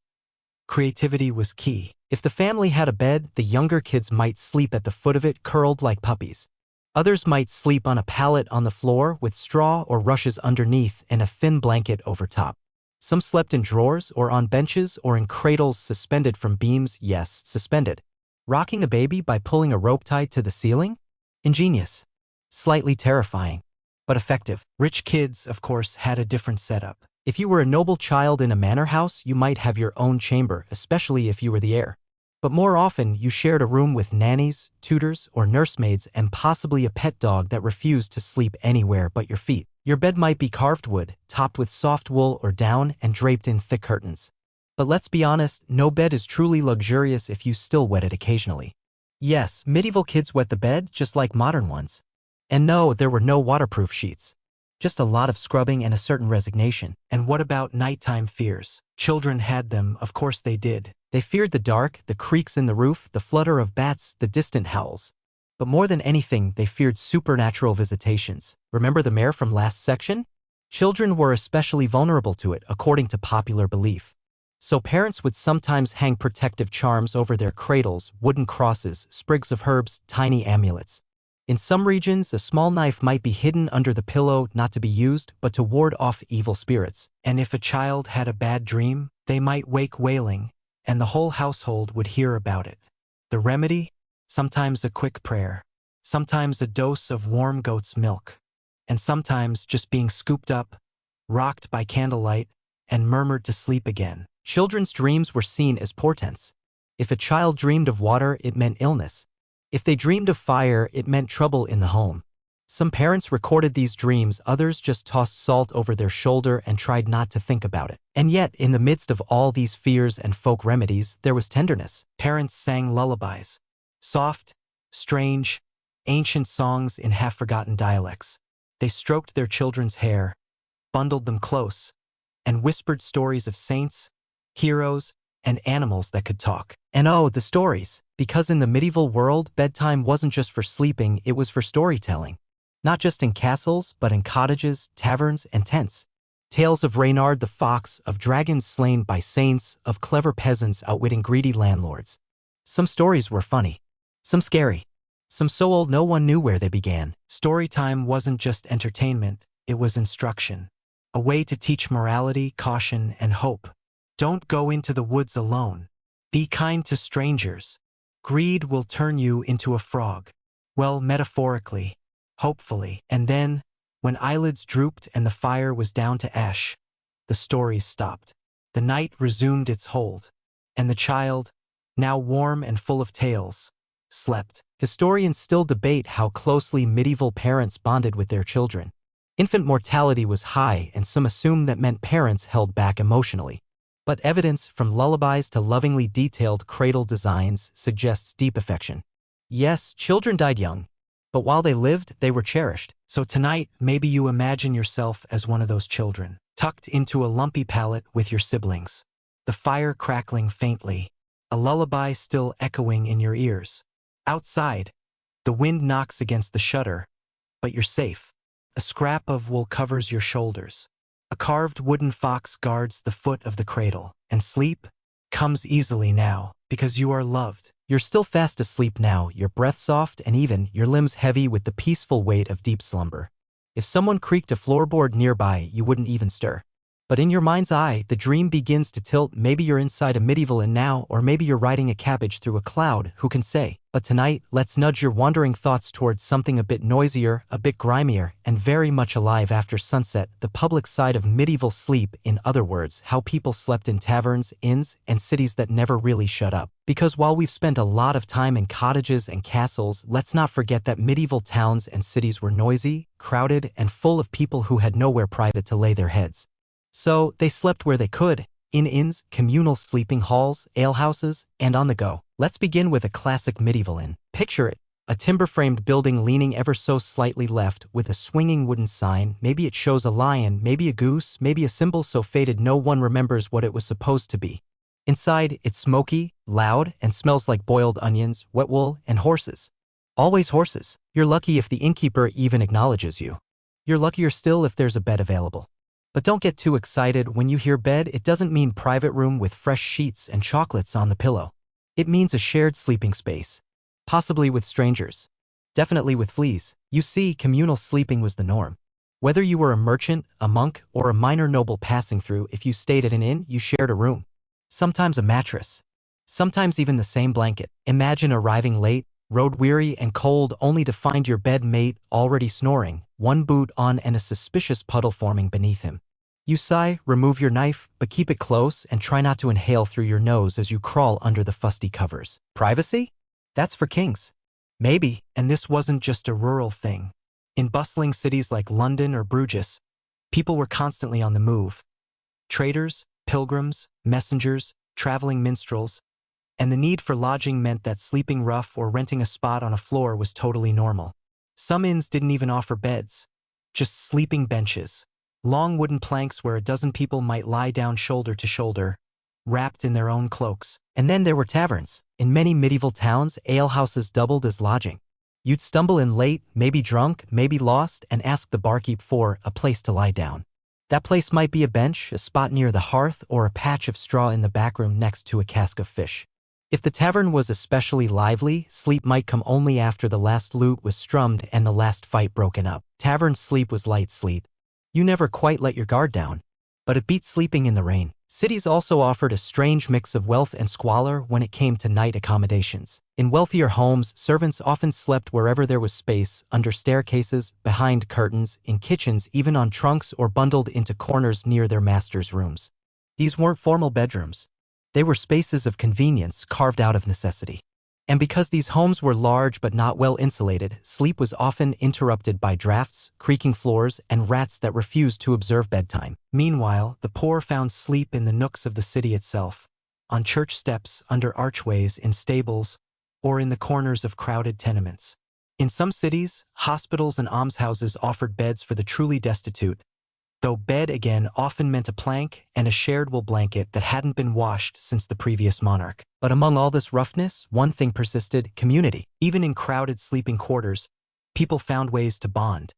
creativity was key. If the family had a bed, the younger kids might sleep at the foot of it, curled like puppies. Others might sleep on a pallet on the floor with straw or rushes underneath and a thin blanket over top. Some slept in drawers or on benches or in cradles suspended from beams, yes, suspended. Rocking a baby by pulling a rope tied to the ceiling? Ingenious. Slightly terrifying, but effective. Rich kids, of course, had a different setup. If you were a noble child in a manor house, you might have your own chamber, especially if you were the heir. But more often, you shared a room with nannies, tutors, or nursemaids, and possibly a pet dog that refused to sleep anywhere but your feet. Your bed might be carved wood, topped with soft wool or down, and draped in thick curtains. But let's be honest, no bed is truly luxurious if you still wet it occasionally. Yes, medieval kids wet the bed just like modern ones. And no, there were no waterproof sheets. Just a lot of scrubbing and a certain resignation. And what about nighttime fears? Children had them, of course they did. They feared the dark, the creaks in the roof, the flutter of bats, the distant howls. But more than anything, they feared supernatural visitations. Remember the mare from last section? Children were especially vulnerable to it, according to popular belief. So parents would sometimes hang protective charms over their cradles, wooden crosses, sprigs of herbs, tiny amulets. In some regions, a small knife might be hidden under the pillow, not to be used, but to ward off evil spirits. And if a child had a bad dream, they might wake wailing, and the whole household would hear about it. The remedy? Sometimes a quick prayer, sometimes a dose of warm goat's milk, and sometimes just being scooped up, rocked by candlelight, and murmured to sleep again. Children's dreams were seen as portents. If a child dreamed of water, it meant illness. If they dreamed of fire, it meant trouble in the home. Some parents recorded these dreams, others just tossed salt over their shoulder and tried not to think about it. And yet, in the midst of all these fears and folk remedies, there was tenderness. Parents sang lullabies. Soft, strange, ancient songs in half-forgotten dialects. They stroked their children's hair, bundled them close, and whispered stories of saints, heroes, and animals that could talk. And oh, the stories! Because in the medieval world, bedtime wasn't just for sleeping, it was for storytelling. Not just in castles, but in cottages, taverns, and tents. Tales of Reynard the Fox, of dragons slain by saints, of clever peasants outwitting greedy landlords. Some stories were funny, some scary, some so old no one knew where they began. Storytime wasn't just entertainment, it was instruction. A way to teach morality, caution, and hope. Don't go into the woods alone. Be kind to strangers. Greed will turn you into a frog. Well, metaphorically, hopefully. And then, when eyelids drooped and the fire was down to ash, the stories stopped. The night resumed its hold, and the child, now warm and full of tales, slept. Historians still debate how closely medieval parents bonded with their children. Infant mortality was high, and some assume that meant parents held back emotionally. But evidence, from lullabies to lovingly detailed cradle designs, suggests deep affection. Yes, children died young, but while they lived, they were cherished. So tonight, maybe you imagine yourself as one of those children, tucked into a lumpy pallet with your siblings, the fire crackling faintly, a lullaby still echoing in your ears. Outside, the wind knocks against the shutter, but you're safe. A scrap of wool covers your shoulders. A carved wooden fox guards the foot of the cradle, and sleep comes easily now, because you are loved. You're still fast asleep now, your breath soft and even, your limbs heavy with the peaceful weight of deep slumber. If someone creaked a floorboard nearby, you wouldn't even stir. But in your mind's eye, the dream begins to tilt. Maybe you're inside a medieval inn now, or maybe you're riding a cabbage through a cloud, who can say? But tonight, let's nudge your wandering thoughts towards something a bit noisier, a bit grimier, and very much alive after sunset, the public side of medieval sleep, in other words, how people slept in taverns, inns, and cities that never really shut up. Because while we've spent a lot of time in cottages and castles, let's not forget that medieval towns and cities were noisy, crowded, and full of people who had nowhere private to lay their heads. So, they slept where they could, in inns, communal sleeping halls, alehouses, and on the go. Let's begin with a classic medieval inn. Picture it, a timber-framed building leaning ever so slightly left with a swinging wooden sign. Maybe it shows a lion, maybe a goose, maybe a symbol so faded no one remembers what it was supposed to be. Inside, it's smoky, loud, and smells like boiled onions, wet wool, and horses. Always horses. You're lucky if the innkeeper even acknowledges you. You're luckier still if there's a bed available. But don't get too excited. When you hear bed, it doesn't mean private room with fresh sheets and chocolates on the pillow. It means a shared sleeping space. Possibly with strangers. Definitely with fleas. You see, communal sleeping was the norm. Whether you were a merchant, a monk, or a minor noble passing through, if you stayed at an inn, you shared a room. Sometimes a mattress. Sometimes even the same blanket. Imagine arriving late, road-weary and cold, only to find your bed mate already snoring, one boot on and a suspicious puddle forming beneath him. You sigh, remove your knife, but keep it close and try not to inhale through your nose as you crawl under the fusty covers. Privacy? That's for kings. Maybe, and this wasn't just a rural thing. In bustling cities like London or Bruges, people were constantly on the move. Traders, pilgrims, messengers, traveling minstrels, and the need for lodging meant that sleeping rough or renting a spot on a floor was totally normal. Some inns didn't even offer beds, just sleeping benches. Long wooden planks where a dozen people might lie down shoulder to shoulder, wrapped in their own cloaks. And then there were taverns. In many medieval towns, alehouses doubled as lodging. You'd stumble in late, maybe drunk, maybe lost, and ask the barkeep for a place to lie down. That place might be a bench, a spot near the hearth, or a patch of straw in the back room next to a cask of fish. If the tavern was especially lively, sleep might come only after the last lute was strummed and the last fight broken up. Tavern sleep was light sleep. You never quite let your guard down. But it beat sleeping in the rain. Cities also offered a strange mix of wealth and squalor when it came to night accommodations. In wealthier homes, servants often slept wherever there was space, under staircases, behind curtains, in kitchens, even on trunks or bundled into corners near their masters' rooms. These weren't formal bedrooms. They were spaces of convenience carved out of necessity. And because these homes were large but not well insulated, sleep was often interrupted by drafts, creaking floors, and rats that refused to observe bedtime. Meanwhile, the poor found sleep in the nooks of the city itself, on church steps, under archways, in stables, or in the corners of crowded tenements. In some cities, hospitals and almshouses offered beds for the truly destitute, though bed again often meant a plank and a shared wool blanket that hadn't been washed since the previous monarch. But among all this roughness, one thing persisted: community. Even in crowded sleeping quarters, people found ways to bond.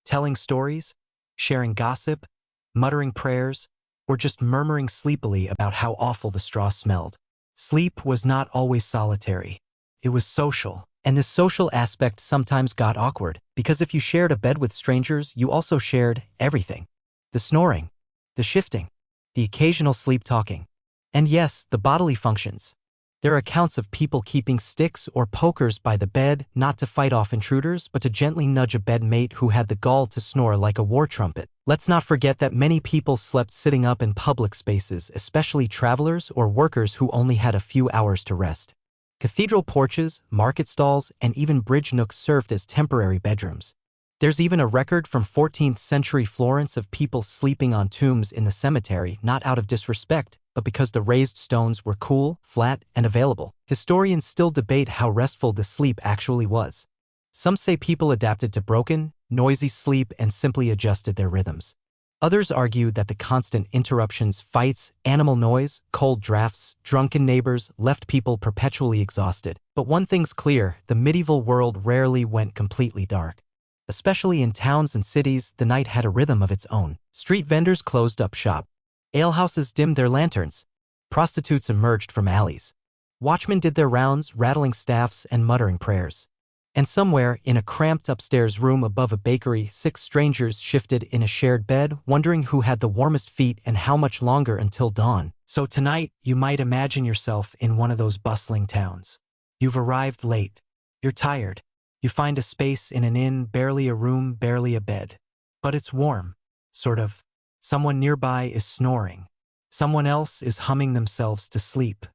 Telling stories, sharing gossip, muttering prayers, or just murmuring sleepily about how awful the straw smelled. Sleep was not always solitary. It was social. And this social aspect sometimes got awkward, because if you shared a bed with strangers, you also shared everything. The snoring, the shifting, the occasional sleep-talking, and yes, the bodily functions. There are accounts of people keeping sticks or pokers by the bed, not to fight off intruders, but to gently nudge a bedmate who had the gall to snore like a war trumpet. Let's not forget that many people slept sitting up in public spaces, especially travelers or workers who only had a few hours to rest. Cathedral porches, market stalls, and even bridge nooks served as temporary bedrooms. There's even a record from 14th century Florence of people sleeping on tombs in the cemetery, not out of disrespect, but because the raised stones were cool, flat, and available. Historians still debate how restful the sleep actually was. Some say people adapted to broken, noisy sleep and simply adjusted their rhythms. Others argue that the constant interruptions, fights, animal noise, cold drafts, drunken neighbors left people perpetually exhausted. But one thing's clear: the medieval world rarely went completely dark. Especially in towns and cities, the night had a rhythm of its own. Street vendors closed up shop. Alehouses dimmed their lanterns. Prostitutes emerged from alleys. Watchmen did their rounds, rattling staffs and muttering prayers. And somewhere, in a cramped upstairs room above a bakery, 6 strangers shifted in a shared bed, wondering who had the warmest feet and how much longer until dawn. So tonight, you might imagine yourself in one of those bustling towns. You've arrived late. You're tired. You find a space in an inn, barely a room, barely a bed. But it's warm. Sort of. Someone nearby is snoring. Someone else is humming themselves to sleep.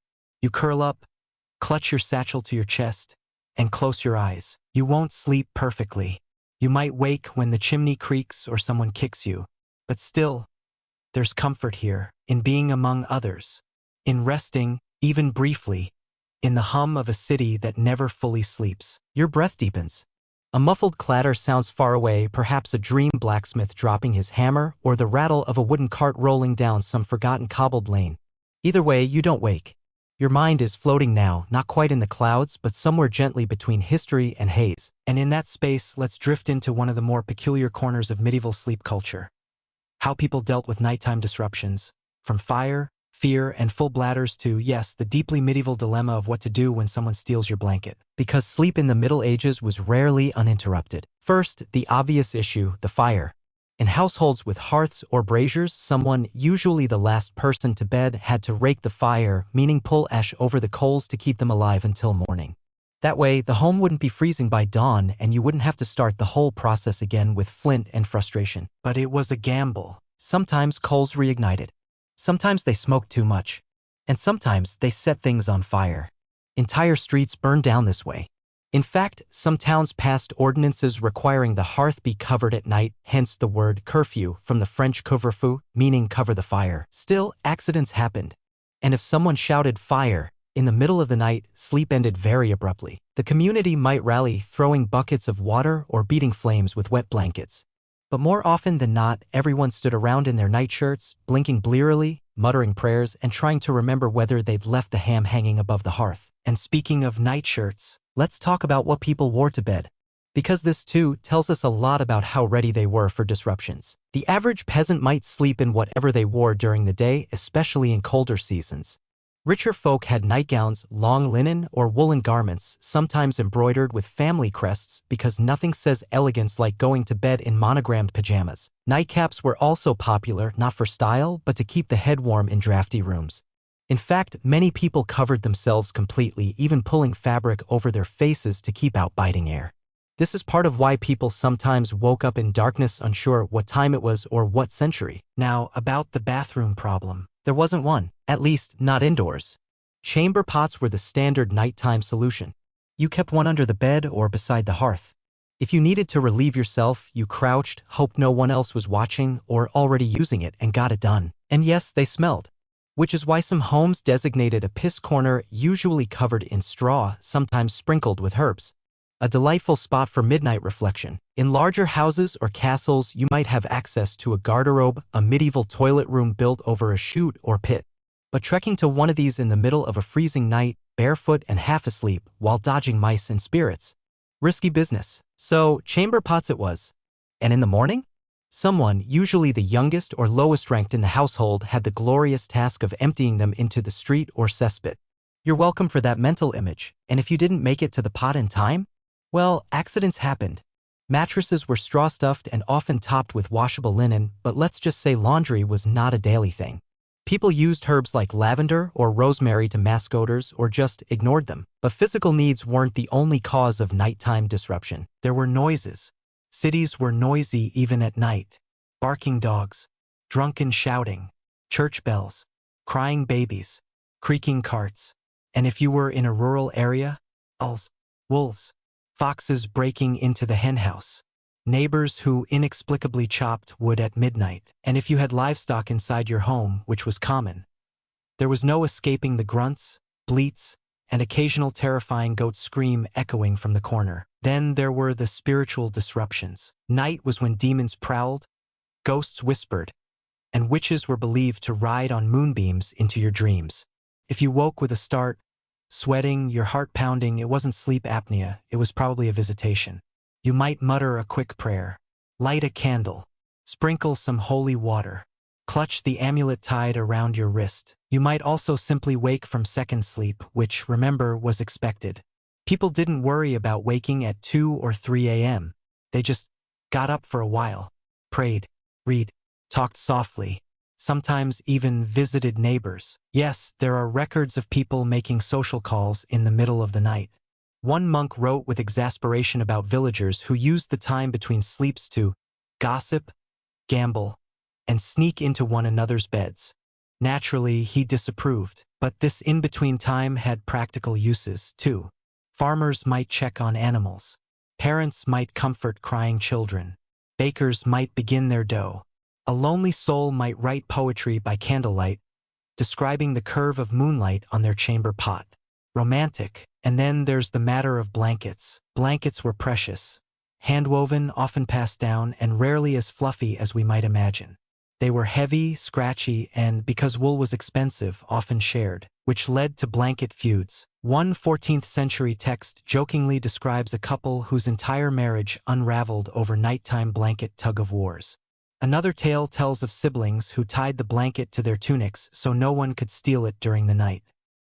You curl up, clutch your satchel to your chest, and close your eyes. You won't sleep perfectly. You might wake when the chimney creaks or someone kicks you. But still, there's comfort here, in being among others, in resting, even briefly, in the hum of a city that never fully sleeps. Your breath deepens. A muffled clatter sounds far away, perhaps a dream blacksmith dropping his hammer or the rattle of a wooden cart rolling down some forgotten cobbled lane. Either way, you don't wake. Your mind is floating now, not quite in the clouds, but somewhere gently between history and haze. And in that space, let's drift into one of the more peculiar corners of medieval sleep culture. How people dealt with nighttime disruptions, from fire, fear, and full bladders to, yes, the deeply medieval dilemma of what to do when someone steals your blanket. Because sleep in the Middle Ages was rarely uninterrupted. First, the obvious issue, the fire. In households with hearths or braziers, someone, usually the last person to bed, had to rake the fire, meaning pull ash over the coals to keep them alive until morning. That way, the home wouldn't be freezing by dawn and you wouldn't have to start the whole process again with flint and frustration. But it was a gamble. Sometimes coals reignited. Sometimes they smoked too much. And sometimes they set things on fire. Entire streets burned down this way. In fact, some towns passed ordinances requiring the hearth be covered at night, hence the word curfew from the French couvre-feu, meaning cover the fire. Still, accidents happened. And if someone shouted fire in the middle of the night, sleep ended very abruptly. The community might rally, throwing buckets of water or beating flames with wet blankets. But more often than not, everyone stood around in their nightshirts, blinking blearily, muttering prayers, and trying to remember whether they'd left the ham hanging above the hearth. And speaking of nightshirts, let's talk about what people wore to bed. Because this too tells us a lot about how ready they were for disruptions. The average peasant might sleep in whatever they wore during the day, especially in colder seasons. Richer folk had nightgowns, long linen, or woolen garments, sometimes embroidered with family crests, because nothing says elegance like going to bed in monogrammed pajamas. Nightcaps were also popular, not for style, but to keep the head warm in drafty rooms. In fact, many people covered themselves completely, even pulling fabric over their faces to keep out biting air. This is part of why people sometimes woke up in darkness, unsure what time it was or what century. Now, about the bathroom problem. There wasn't one, at least not indoors. Chamber pots were the standard nighttime solution. You kept one under the bed or beside the hearth. If you needed to relieve yourself, you crouched, hoped no one else was watching or already using it, and got it done. And yes, they smelled. Which is why some homes designated a piss corner, usually covered in straw, sometimes sprinkled with herbs. A delightful spot for midnight reflection. In larger houses or castles, you might have access to a garderobe, a medieval toilet room built over a chute or pit. But trekking to one of these in the middle of a freezing night, barefoot and half asleep, while dodging mice and spirits. Risky business. So, chamber pots it was. And in the morning? Someone, usually the youngest or lowest ranked in the household, had the glorious task of emptying them into the street or cesspit. You're welcome for that mental image, and if you didn't make it to the pot in time, well, accidents happened. Mattresses were straw-stuffed and often topped with washable linen, but let's just say laundry was not a daily thing. People used herbs like lavender or rosemary to mask odors or just ignored them. But physical needs weren't the only cause of nighttime disruption. There were noises. Cities were noisy even at night. Barking dogs, drunken shouting, church bells, crying babies, creaking carts. And if you were in a rural area, owls, wolves, foxes breaking into the henhouse, neighbors who inexplicably chopped wood at midnight. And if you had livestock inside your home, which was common, there was no escaping the grunts, bleats, and occasional terrifying goat scream echoing from the corner. Then there were the spiritual disruptions. Night was when demons prowled, ghosts whispered, and witches were believed to ride on moonbeams into your dreams. If you woke with a start, sweating, your heart pounding, it wasn't sleep apnea, it was probably a visitation. You might mutter a quick prayer, light a candle, sprinkle some holy water, clutch the amulet tied around your wrist. You might also simply wake from second sleep, which, remember, was expected. People didn't worry about waking at 2 or 3 a.m. They just got up for a while, prayed, read, talked softly, sometimes even visited neighbors. Yes, there are records of people making social calls in the middle of the night. One monk wrote with exasperation about villagers who used the time between sleeps to gossip, gamble, and sneak into one another's beds. Naturally, he disapproved, but this in-between time had practical uses, too. Farmers might check on animals. Parents might comfort crying children. Bakers might begin their dough. A lonely soul might write poetry by candlelight, describing the curve of moonlight on their chamber pot. Romantic. And then there's the matter of blankets. Blankets were precious. Hand-woven, often passed down, and rarely as fluffy as we might imagine. They were heavy, scratchy, and, because wool was expensive, often shared, which led to blanket feuds. One 14th-century text jokingly describes a couple whose entire marriage unraveled over nighttime blanket tug-of-wars. Another tale tells of siblings who tied the blanket to their tunics so no one could steal it during the night.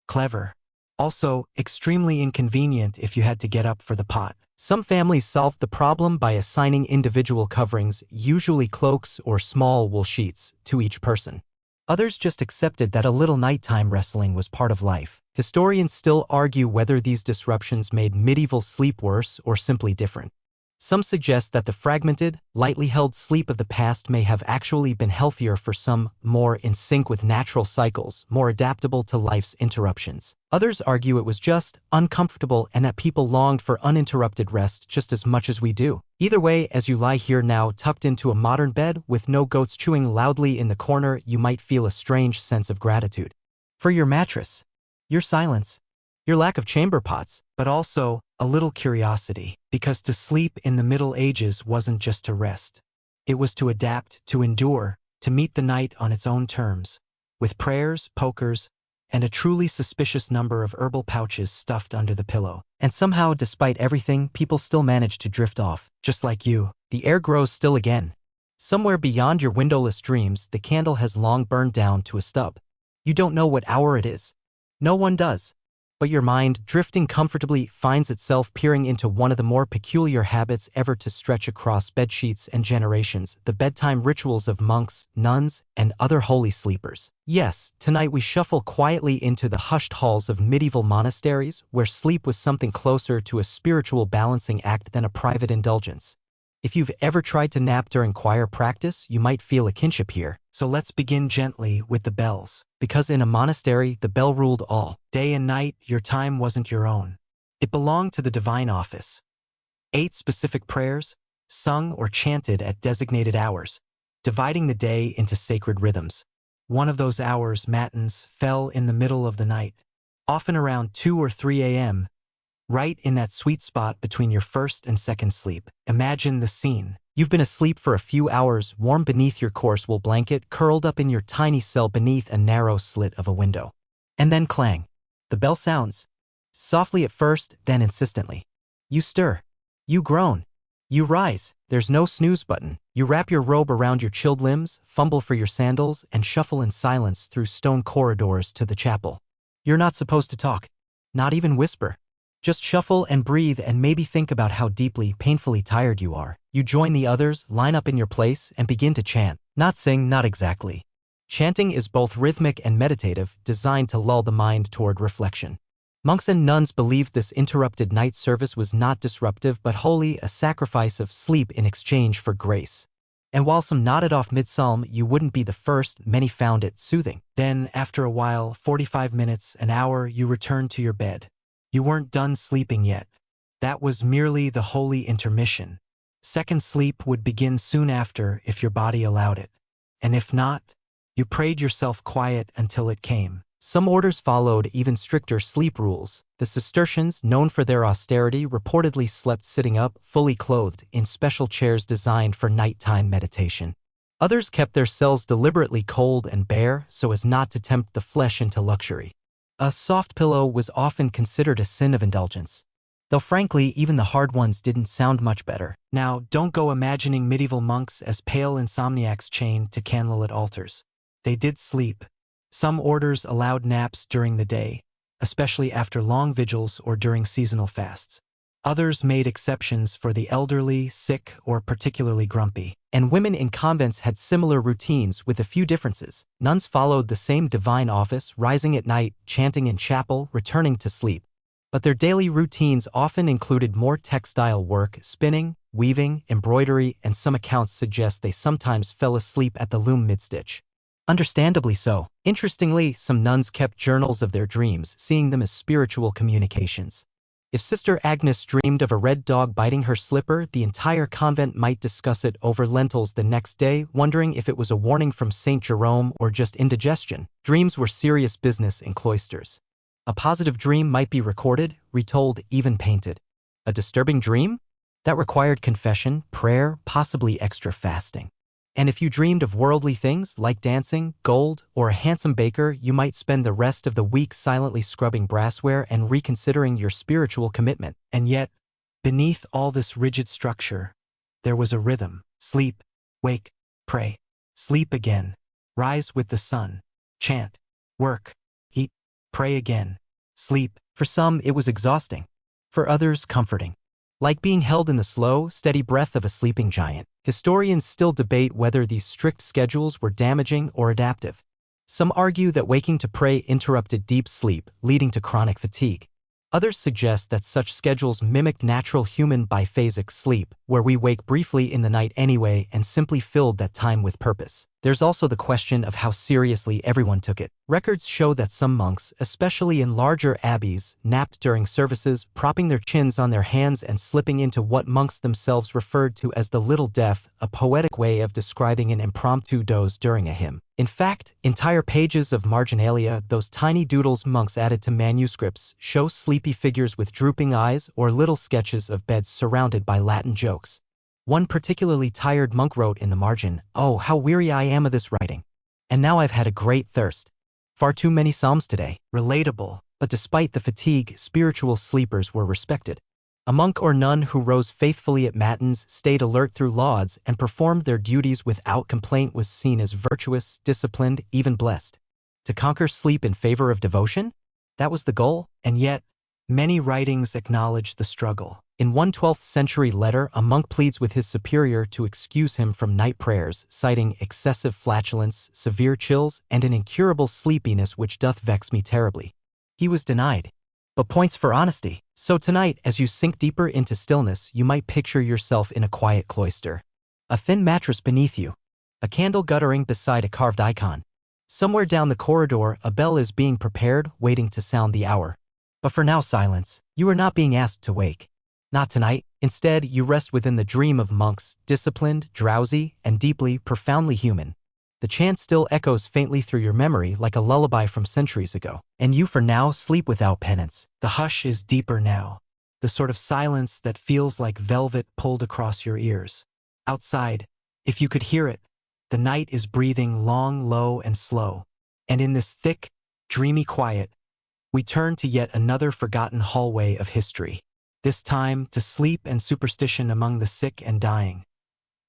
Clever. Also, extremely inconvenient if you had to get up for the pot. Some families solved the problem by assigning individual coverings, usually cloaks or small wool sheets, to each person. Others just accepted that a little nighttime wrestling was part of life. Historians still argue whether these disruptions made medieval sleep worse or simply different. Some suggest that the fragmented, lightly held sleep of the past may have actually been healthier for some, more in sync with natural cycles, more adaptable to life's interruptions. Others argue it was just uncomfortable and that people longed for uninterrupted rest just as much as we do. Either way, as you lie here now tucked into a modern bed with no goats chewing loudly in the corner, you might feel a strange sense of gratitude. For your mattress, your silence, your lack of chamber pots, but also a little curiosity, because to sleep in the Middle Ages wasn't just to rest. It was to adapt, to endure, to meet the night on its own terms, with prayers, pokers, and a truly suspicious number of herbal pouches stuffed under the pillow. And somehow, despite everything, people still manage to drift off. Just like you, the air grows still again. Somewhere beyond your windowless dreams, the candle has long burned down to a stub. You don't know what hour it is. No one does. But your mind, drifting comfortably, finds itself peering into one of the more peculiar habits ever to stretch across bedsheets and generations, the bedtime rituals of monks, nuns, and other holy sleepers. Yes, tonight we shuffle quietly into the hushed halls of medieval monasteries, where sleep was something closer to a spiritual balancing act than a private indulgence. If you've ever tried to nap during choir practice, you might feel a kinship here. So let's begin gently with the bells. Because in a monastery, the bell ruled all. Day and night, your time wasn't your own. It belonged to the divine office. 8 specific prayers, sung or chanted at designated hours, dividing the day into sacred rhythms. One of those hours, matins, fell in the middle of the night, often around 2 or 3 a.m., right in that sweet spot between your first and second sleep. Imagine the scene. You've been asleep for a few hours, warm beneath your coarse wool blanket, curled up in your tiny cell beneath a narrow slit of a window. And then clang. The bell sounds. Softly at first, then insistently. You stir. You groan. You rise. There's no snooze button. You wrap your robe around your chilled limbs, fumble for your sandals, and shuffle in silence through stone corridors to the chapel. You're not supposed to talk. Not even whisper. Just shuffle and breathe and maybe think about how deeply, painfully tired you are. You join the others, line up in your place, and begin to chant. Not sing, not exactly. Chanting is both rhythmic and meditative, designed to lull the mind toward reflection. Monks and nuns believed this interrupted night service was not disruptive but wholly a sacrifice of sleep in exchange for grace. And while some nodded off mid-psalm, you wouldn't be the first, many found it soothing. Then, after a while, 45 minutes, an hour, you returned to your bed. You weren't done sleeping yet. That was merely the holy intermission. Second sleep would begin soon after if your body allowed it. And if not, you prayed yourself quiet until it came. Some orders followed even stricter sleep rules. The Cistercians, known for their austerity, reportedly slept sitting up, fully clothed, in special chairs designed for nighttime meditation. Others kept their cells deliberately cold and bare so as not to tempt the flesh into luxury. A soft pillow was often considered a sin of indulgence, though frankly even the hard ones didn't sound much better. Now, don't go imagining medieval monks as pale insomniacs chained to candlelit altars. They did sleep. Some orders allowed naps during the day, especially after long vigils or during seasonal fasts. Others made exceptions for the elderly, sick, or particularly grumpy. And women in convents had similar routines with a few differences. Nuns followed the same divine office, rising at night, chanting in chapel, returning to sleep. But their daily routines often included more textile work, spinning, weaving, embroidery, and some accounts suggest they sometimes fell asleep at the loom mid-stitch. Understandably so. Interestingly, some nuns kept journals of their dreams, seeing them as spiritual communications. If Sister Agnes dreamed of a red dog biting her slipper, the entire convent might discuss it over lentils the next day, wondering if it was a warning from St. Jerome or just indigestion. Dreams were serious business in cloisters. A positive dream might be recorded, retold, even painted. A disturbing dream? That required confession, prayer, possibly extra fasting. And if you dreamed of worldly things like dancing, gold, or a handsome baker, you might spend the rest of the week silently scrubbing brassware and reconsidering your spiritual commitment. And yet, beneath all this rigid structure, there was a rhythm. Sleep, wake, pray, sleep again, rise with the sun, chant, work, eat, pray again, sleep. For some, it was exhausting. For others, comforting. Like being held in the slow, steady breath of a sleeping giant. Historians still debate whether these strict schedules were damaging or adaptive. Some argue that waking to pray interrupted deep sleep, leading to chronic fatigue. Others suggest that such schedules mimicked natural human biphasic sleep, where we wake briefly in the night anyway and simply filled that time with purpose. There's also the question of how seriously everyone took it. Records show that some monks, especially in larger abbeys, napped during services, propping their chins on their hands and slipping into what monks themselves referred to as the little death, a poetic way of describing an impromptu doze during a hymn. In fact, entire pages of marginalia, those tiny doodles monks added to manuscripts, show sleepy figures with drooping eyes or little sketches of beds surrounded by Latin jokes. One particularly tired monk wrote in the margin, "Oh, how weary I am of this writing. And now I've had a great thirst. Far too many psalms today." Relatable, but despite the fatigue, spiritual sleepers were respected. A monk or nun who rose faithfully at matins, stayed alert through lauds, and performed their duties without complaint was seen as virtuous, disciplined, even blessed. To conquer sleep in favor of devotion? That was the goal, and yet, many writings acknowledge the struggle. In one 12th century letter, a monk pleads with his superior to excuse him from night prayers, citing excessive flatulence, severe chills, and an incurable sleepiness which doth vex me terribly. He was denied. But points for honesty. So tonight, as you sink deeper into stillness, you might picture yourself in a quiet cloister. A thin mattress beneath you. A candle guttering beside a carved icon. Somewhere down the corridor, a bell is being prepared, waiting to sound the hour. But for now, silence. You are not being asked to wake. Not tonight. Instead, you rest within the dream of monks, disciplined, drowsy, and deeply, profoundly human. The chant still echoes faintly through your memory like a lullaby from centuries ago. And you for now sleep without penance. The hush is deeper now. The sort of silence that feels like velvet pulled across your ears. Outside, if you could hear it, the night is breathing long, low, and slow. And in this thick, dreamy quiet, we turn to yet another forgotten hallway of history. This time to sleep and superstition among the sick and dying.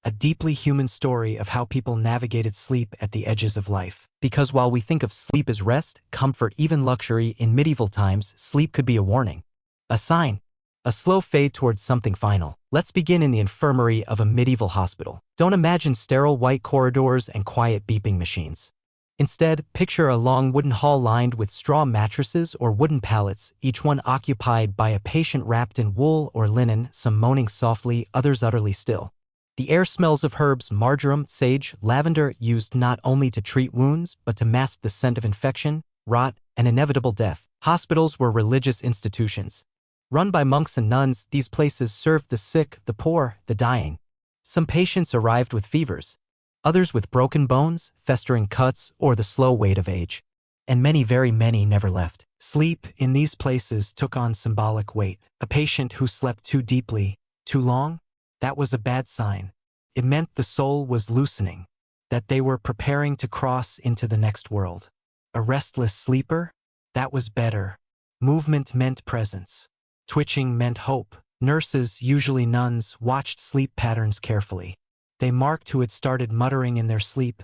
A deeply human story of how people navigated sleep at the edges of life. Because while we think of sleep as rest, comfort, even luxury, in medieval times, sleep could be a warning. A sign. A slow fade towards something final. Let's begin in the infirmary of a medieval hospital. Don't imagine sterile white corridors and quiet beeping machines. Instead, picture a long wooden hall lined with straw mattresses or wooden pallets, each one occupied by a patient wrapped in wool or linen, some moaning softly, others utterly still. The air smells of herbs, marjoram, sage, lavender, used not only to treat wounds, but to mask the scent of infection, rot, and inevitable death. Hospitals were religious institutions. Run by monks and nuns, these places served the sick, the poor, the dying. Some patients arrived with fevers. Others with broken bones, festering cuts, or the slow weight of age. And many, very many never left. Sleep in these places took on symbolic weight. A patient who slept too deeply, too long, that was a bad sign. It meant the soul was loosening, that they were preparing to cross into the next world. A restless sleeper? That was better. Movement meant presence. Twitching meant hope. Nurses, usually nuns, watched sleep patterns carefully. They marked who had started muttering in their sleep,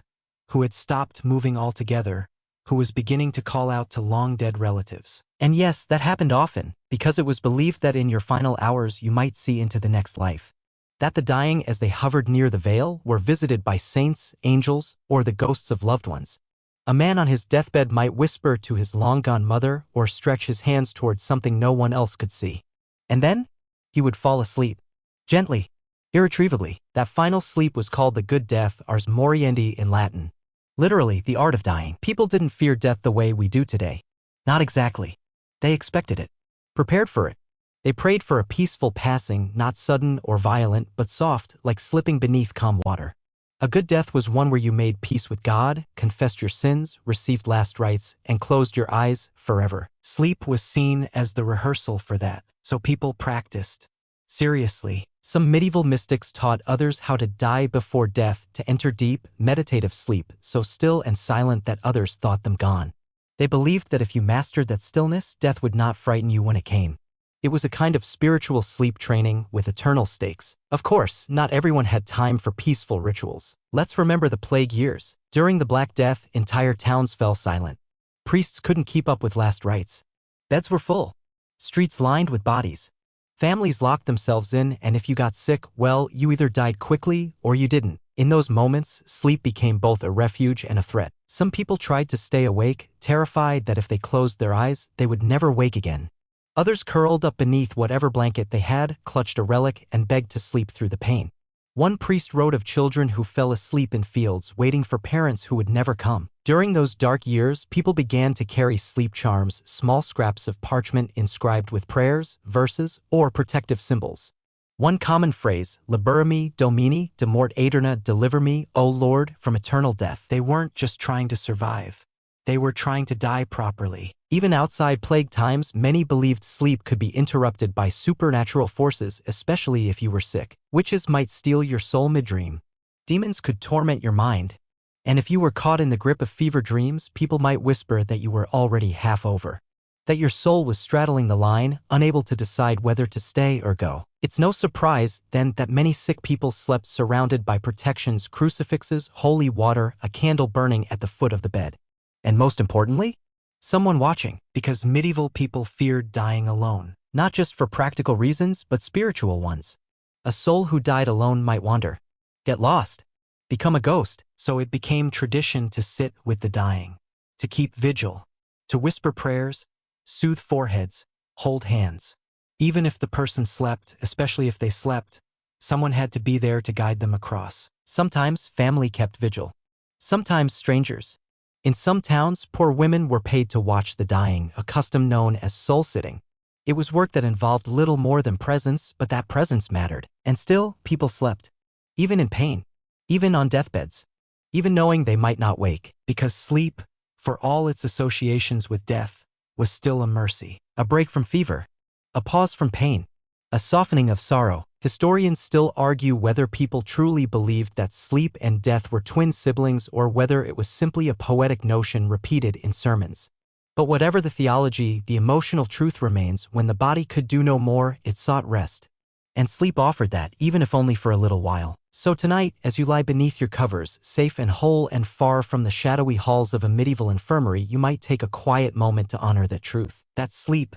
who had stopped moving altogether, who was beginning to call out to long-dead relatives. And yes, that happened often, because it was believed that in your final hours you might see into the next life. That the dying, as they hovered near the veil, were visited by saints, angels, or the ghosts of loved ones. A man on his deathbed might whisper to his long-gone mother or stretch his hands towards something no one else could see. And then, he would fall asleep. Gently, irretrievably. That final sleep was called the good death, ars moriendi in Latin. Literally, the art of dying. People didn't fear death the way we do today. Not exactly. They expected it. Prepared for it. They prayed for a peaceful passing, not sudden or violent, but soft, like slipping beneath calm water. A good death was one where you made peace with God, confessed your sins, received last rites, and closed your eyes forever. Sleep was seen as the rehearsal for that, so people practiced. Seriously, some medieval mystics taught others how to die before death, to enter deep, meditative sleep, so still and silent that others thought them gone. They believed that if you mastered that stillness, death would not frighten you when it came. It was a kind of spiritual sleep training with eternal stakes. Of course, not everyone had time for peaceful rituals. Let's remember the plague years. During the Black Death, entire towns fell silent. Priests couldn't keep up with last rites. Beds were full. Streets lined with bodies. Families locked themselves in, and if you got sick, well, you either died quickly or you didn't. In those moments, sleep became both a refuge and a threat. Some people tried to stay awake, terrified that if they closed their eyes, they would never wake again. Others curled up beneath whatever blanket they had, clutched a relic, and begged to sleep through the pain. One priest wrote of children who fell asleep in fields, waiting for parents who would never come. During those dark years, people began to carry sleep charms, small scraps of parchment inscribed with prayers, verses, or protective symbols. One common phrase, Liberami Domini, de mort aeterna, deliver me, O Lord, from eternal death. They weren't just trying to survive. They were trying to die properly. Even outside plague times, many believed sleep could be interrupted by supernatural forces, especially if you were sick. Witches might steal your soul mid-dream. Demons could torment your mind. And if you were caught in the grip of fever dreams, people might whisper that you were already half over. That your soul was straddling the line, unable to decide whether to stay or go. It's no surprise, then, that many sick people slept surrounded by protections, crucifixes, holy water, a candle burning at the foot of the bed. And most importantly, someone watching, because medieval people feared dying alone. Not just for practical reasons, but spiritual ones. A soul who died alone might wander, get lost, become a ghost, so it became tradition to sit with the dying, to keep vigil, to whisper prayers, soothe foreheads, hold hands. Even if the person slept, especially if they slept, someone had to be there to guide them across. Sometimes family kept vigil. Sometimes strangers. In some towns, poor women were paid to watch the dying, a custom known as soul-sitting. It was work that involved little more than presence, but that presence mattered. And still, people slept. Even in pain. Even on deathbeds. Even knowing they might not wake. Because sleep, for all its associations with death, was still a mercy. A break from fever. A pause from pain. A softening of sorrow. Historians still argue whether people truly believed that sleep and death were twin siblings or whether it was simply a poetic notion repeated in sermons. But whatever the theology, the emotional truth remains: when the body could do no more, it sought rest. And sleep offered that, even if only for a little while. So tonight, as you lie beneath your covers, safe and whole and far from the shadowy halls of a medieval infirmary, you might take a quiet moment to honor that truth. That sleep,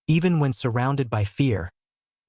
even when surrounded by fear,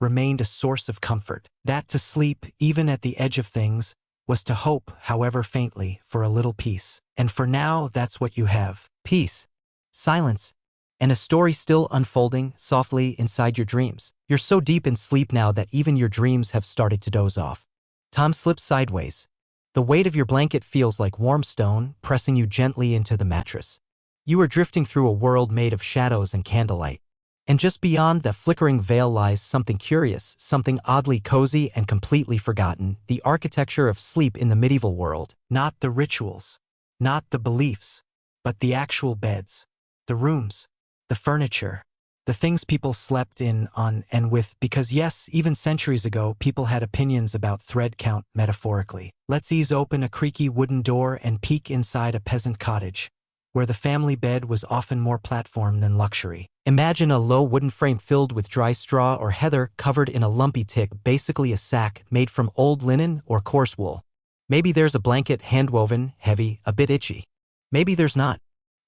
remained a source of comfort. That to sleep, even at the edge of things, was to hope, however faintly, for a little peace. And for now, that's what you have. Peace. Silence. And a story still unfolding softly inside your dreams. You're so deep in sleep now that even your dreams have started to doze off. Time slips sideways. The weight of your blanket feels like warm stone, pressing you gently into the mattress. You are drifting through a world made of shadows and candlelight. And just beyond that flickering veil lies something curious, something oddly cozy and completely forgotten: the architecture of sleep in the medieval world. Not the rituals, not the beliefs, but the actual beds, the rooms, the furniture, the things people slept in, on, and with. Because yes, even centuries ago, people had opinions about thread count, metaphorically. Let's ease open a creaky wooden door and peek inside a peasant cottage, where the family bed was often more platform than luxury. Imagine a low wooden frame filled with dry straw or heather, covered in a lumpy tick, basically a sack made from old linen or coarse wool. Maybe there's a blanket, hand-woven, heavy, a bit itchy. Maybe there's not.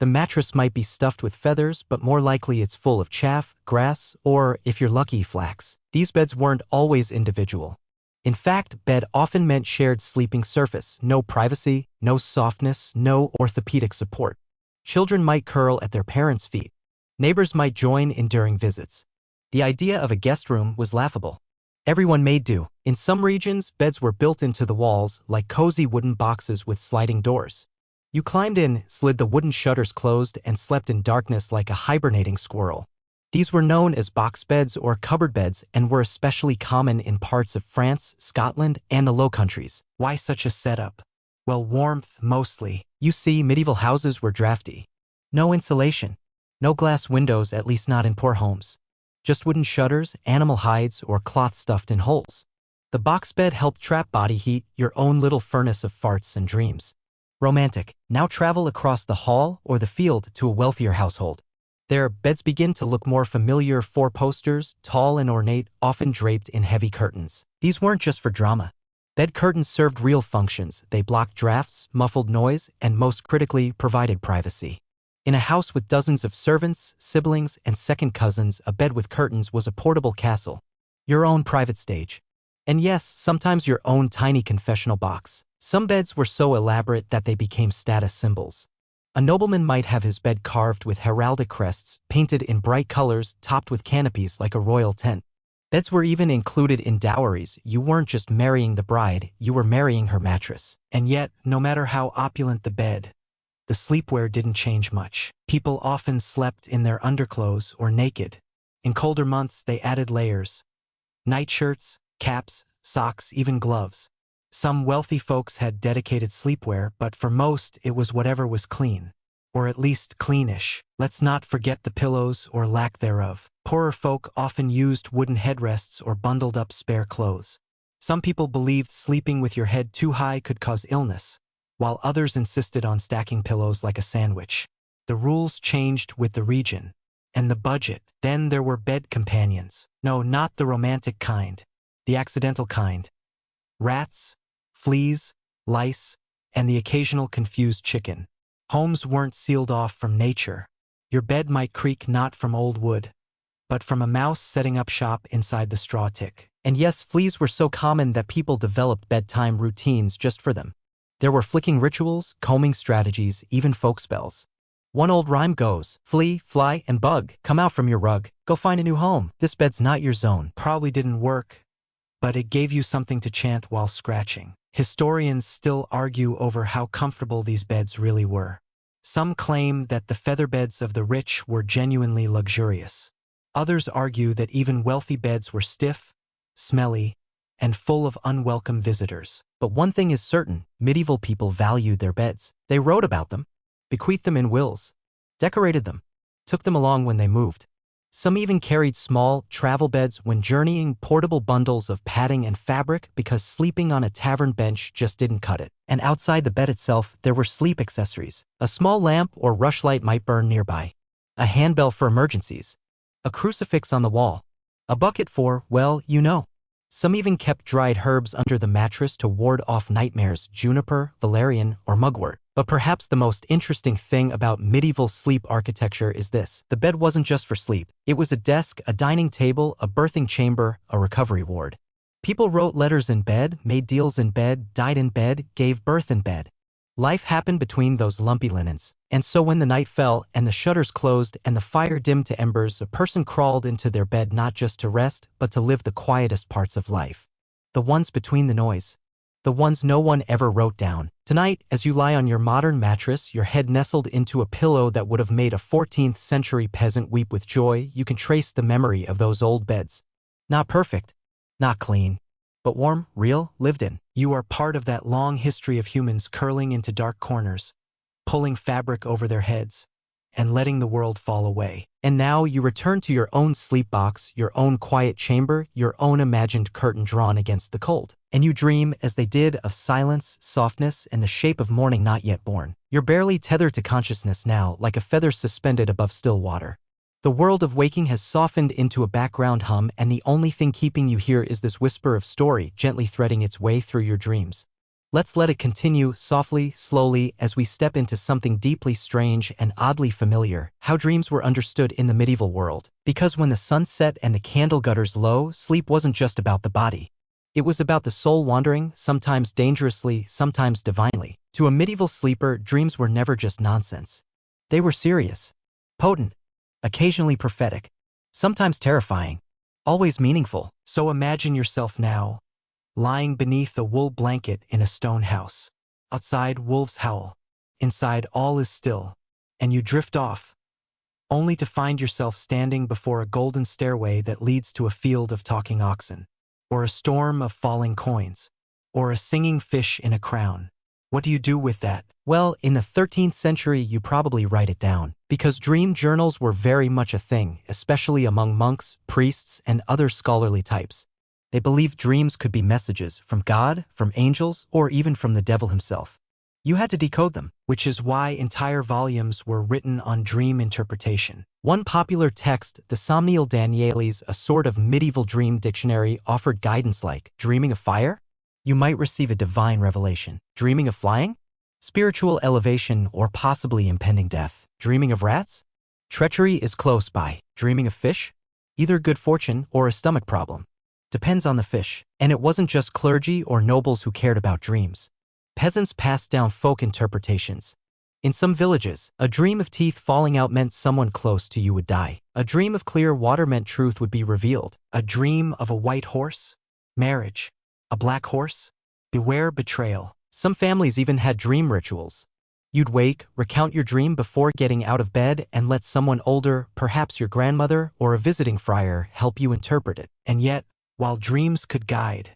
The mattress might be stuffed with feathers, but more likely it's full of chaff, grass, or, if you're lucky, flax. These beds weren't always individual. In fact, bed often meant shared sleeping surface, no privacy, no softness, no orthopedic support. Children might curl at their parents' feet. Neighbors might join in during visits. The idea of a guest room was laughable. Everyone made do. In some regions, beds were built into the walls, like cozy wooden boxes with sliding doors. You climbed in, slid the wooden shutters closed, and slept in darkness like a hibernating squirrel. These were known as box beds or cupboard beds and were especially common in parts of France, Scotland, and the Low Countries. Why such a setup? Well, warmth, mostly. You see, medieval houses were drafty. No insulation. No glass windows, at least not in poor homes. Just wooden shutters, animal hides, or cloth stuffed in holes. The box bed helped trap body heat, your own little furnace of farts and dreams. Romantic. Now travel across the hall or the field to a wealthier household. There, beds begin to look more familiar. Four posters, tall and ornate, often draped in heavy curtains. These weren't just for drama. Bed curtains served real functions. They blocked drafts, muffled noise, and most critically, provided privacy. In a house with dozens of servants, siblings, and second cousins, a bed with curtains was a portable castle. Your own private stage. And yes, sometimes your own tiny confessional box. Some beds were so elaborate that they became status symbols. A nobleman might have his bed carved with heraldic crests, painted in bright colors, topped with canopies like a royal tent. Beds were even included in dowries. You weren't just marrying the bride, you were marrying her mattress. And yet, no matter how opulent the bed, the sleepwear didn't change much. People often slept in their underclothes or naked. In colder months, they added layers. Nightshirts, caps, socks, even gloves. Some wealthy folks had dedicated sleepwear, but for most, it was whatever was clean. Or at least cleanish. Let's not forget the pillows or lack thereof. Poorer folk often used wooden headrests or bundled up spare clothes. Some people believed sleeping with your head too high could cause illness, while others insisted on stacking pillows like a sandwich. The rules changed with the region and the budget. Then there were bed companions. No, not the romantic kind. The accidental kind. Rats, fleas, lice, and the occasional confused chicken. Homes weren't sealed off from nature. Your bed might creak not from old wood, but from a mouse setting up shop inside the straw tick. And yes, fleas were so common that people developed bedtime routines just for them. There were flicking rituals, combing strategies, even folk spells. One old rhyme goes, flea, fly, and bug, come out from your rug, go find a new home. This bed's not your zone. Probably didn't work, but it gave you something to chant while scratching. Historians still argue over how comfortable these beds really were. Some claim that the feather beds of the rich were genuinely luxurious. Others argue that even wealthy beds were stiff, smelly, and full of unwelcome visitors. But one thing is certain, medieval people valued their beds. They wrote about them, bequeathed them in wills, decorated them, took them along when they moved. Some even carried small, travel beds when journeying, portable bundles of padding and fabric because sleeping on a tavern bench just didn't cut it. And outside the bed itself, there were sleep accessories. A small lamp or rushlight might burn nearby. A handbell for emergencies. A crucifix on the wall. A bucket for, well, you know. Some even kept dried herbs under the mattress to ward off nightmares, juniper, valerian, or mugwort. But perhaps the most interesting thing about medieval sleep architecture is this. The bed wasn't just for sleep. It was a desk, a dining table, a birthing chamber, a recovery ward. People wrote letters in bed, made deals in bed, died in bed, gave birth in bed. Life happened between those lumpy linens. And so when the night fell and the shutters closed and the fire dimmed to embers, a person crawled into their bed not just to rest, but to live the quietest parts of life. The ones between the noise. The ones no one ever wrote down. Tonight, as you lie on your modern mattress, your head nestled into a pillow that would have made a 14th century peasant weep with joy, you can trace the memory of those old beds. Not perfect, not clean, but warm, real, lived in. You are part of that long history of humans curling into dark corners, pulling fabric over their heads, and letting the world fall away. And now you return to your own sleep box, your own quiet chamber, your own imagined curtain drawn against the cold. And you dream, as they did, of silence, softness, and the shape of morning not yet born. You're barely tethered to consciousness now, like a feather suspended above still water. The world of waking has softened into a background hum, and the only thing keeping you here is this whisper of story gently threading its way through your dreams. Let's let it continue softly, slowly, as we step into something deeply strange and oddly familiar, how dreams were understood in the medieval world. Because when the sun set and the candle gutters low, sleep wasn't just about the body. It was about the soul wandering, sometimes dangerously, sometimes divinely. To a medieval sleeper, dreams were never just nonsense. They were serious, potent, occasionally prophetic, sometimes terrifying, always meaningful. So imagine yourself now, lying beneath a wool blanket in a stone house. Outside, wolves howl. Inside, all is still, and you drift off, only to find yourself standing before a golden stairway that leads to a field of talking oxen, or a storm of falling coins, or a singing fish in a crown. What do you do with that? Well, in the 13th century, you probably write it down, because dream journals were very much a thing, especially among monks, priests, and other scholarly types. They believed dreams could be messages from God, from angels, or even from the devil himself. You had to decode them, which is why entire volumes were written on dream interpretation. One popular text, the Somnial Danialis, a sort of medieval dream dictionary, offered guidance like, dreaming of fire? You might receive a divine revelation. Dreaming of flying? Spiritual elevation or possibly impending death. Dreaming of rats? Treachery is close by. Dreaming of fish? Either good fortune or a stomach problem. Depends on the fish. And it wasn't just clergy or nobles who cared about dreams. Peasants passed down folk interpretations. In some villages, a dream of teeth falling out meant someone close to you would die. A dream of clear water meant truth would be revealed. A dream of a white horse? Marriage. A black horse? Beware betrayal. Some families even had dream rituals. You'd wake, recount your dream before getting out of bed, and let someone older, perhaps your grandmother or a visiting friar, help you interpret it. And yet, while dreams could guide,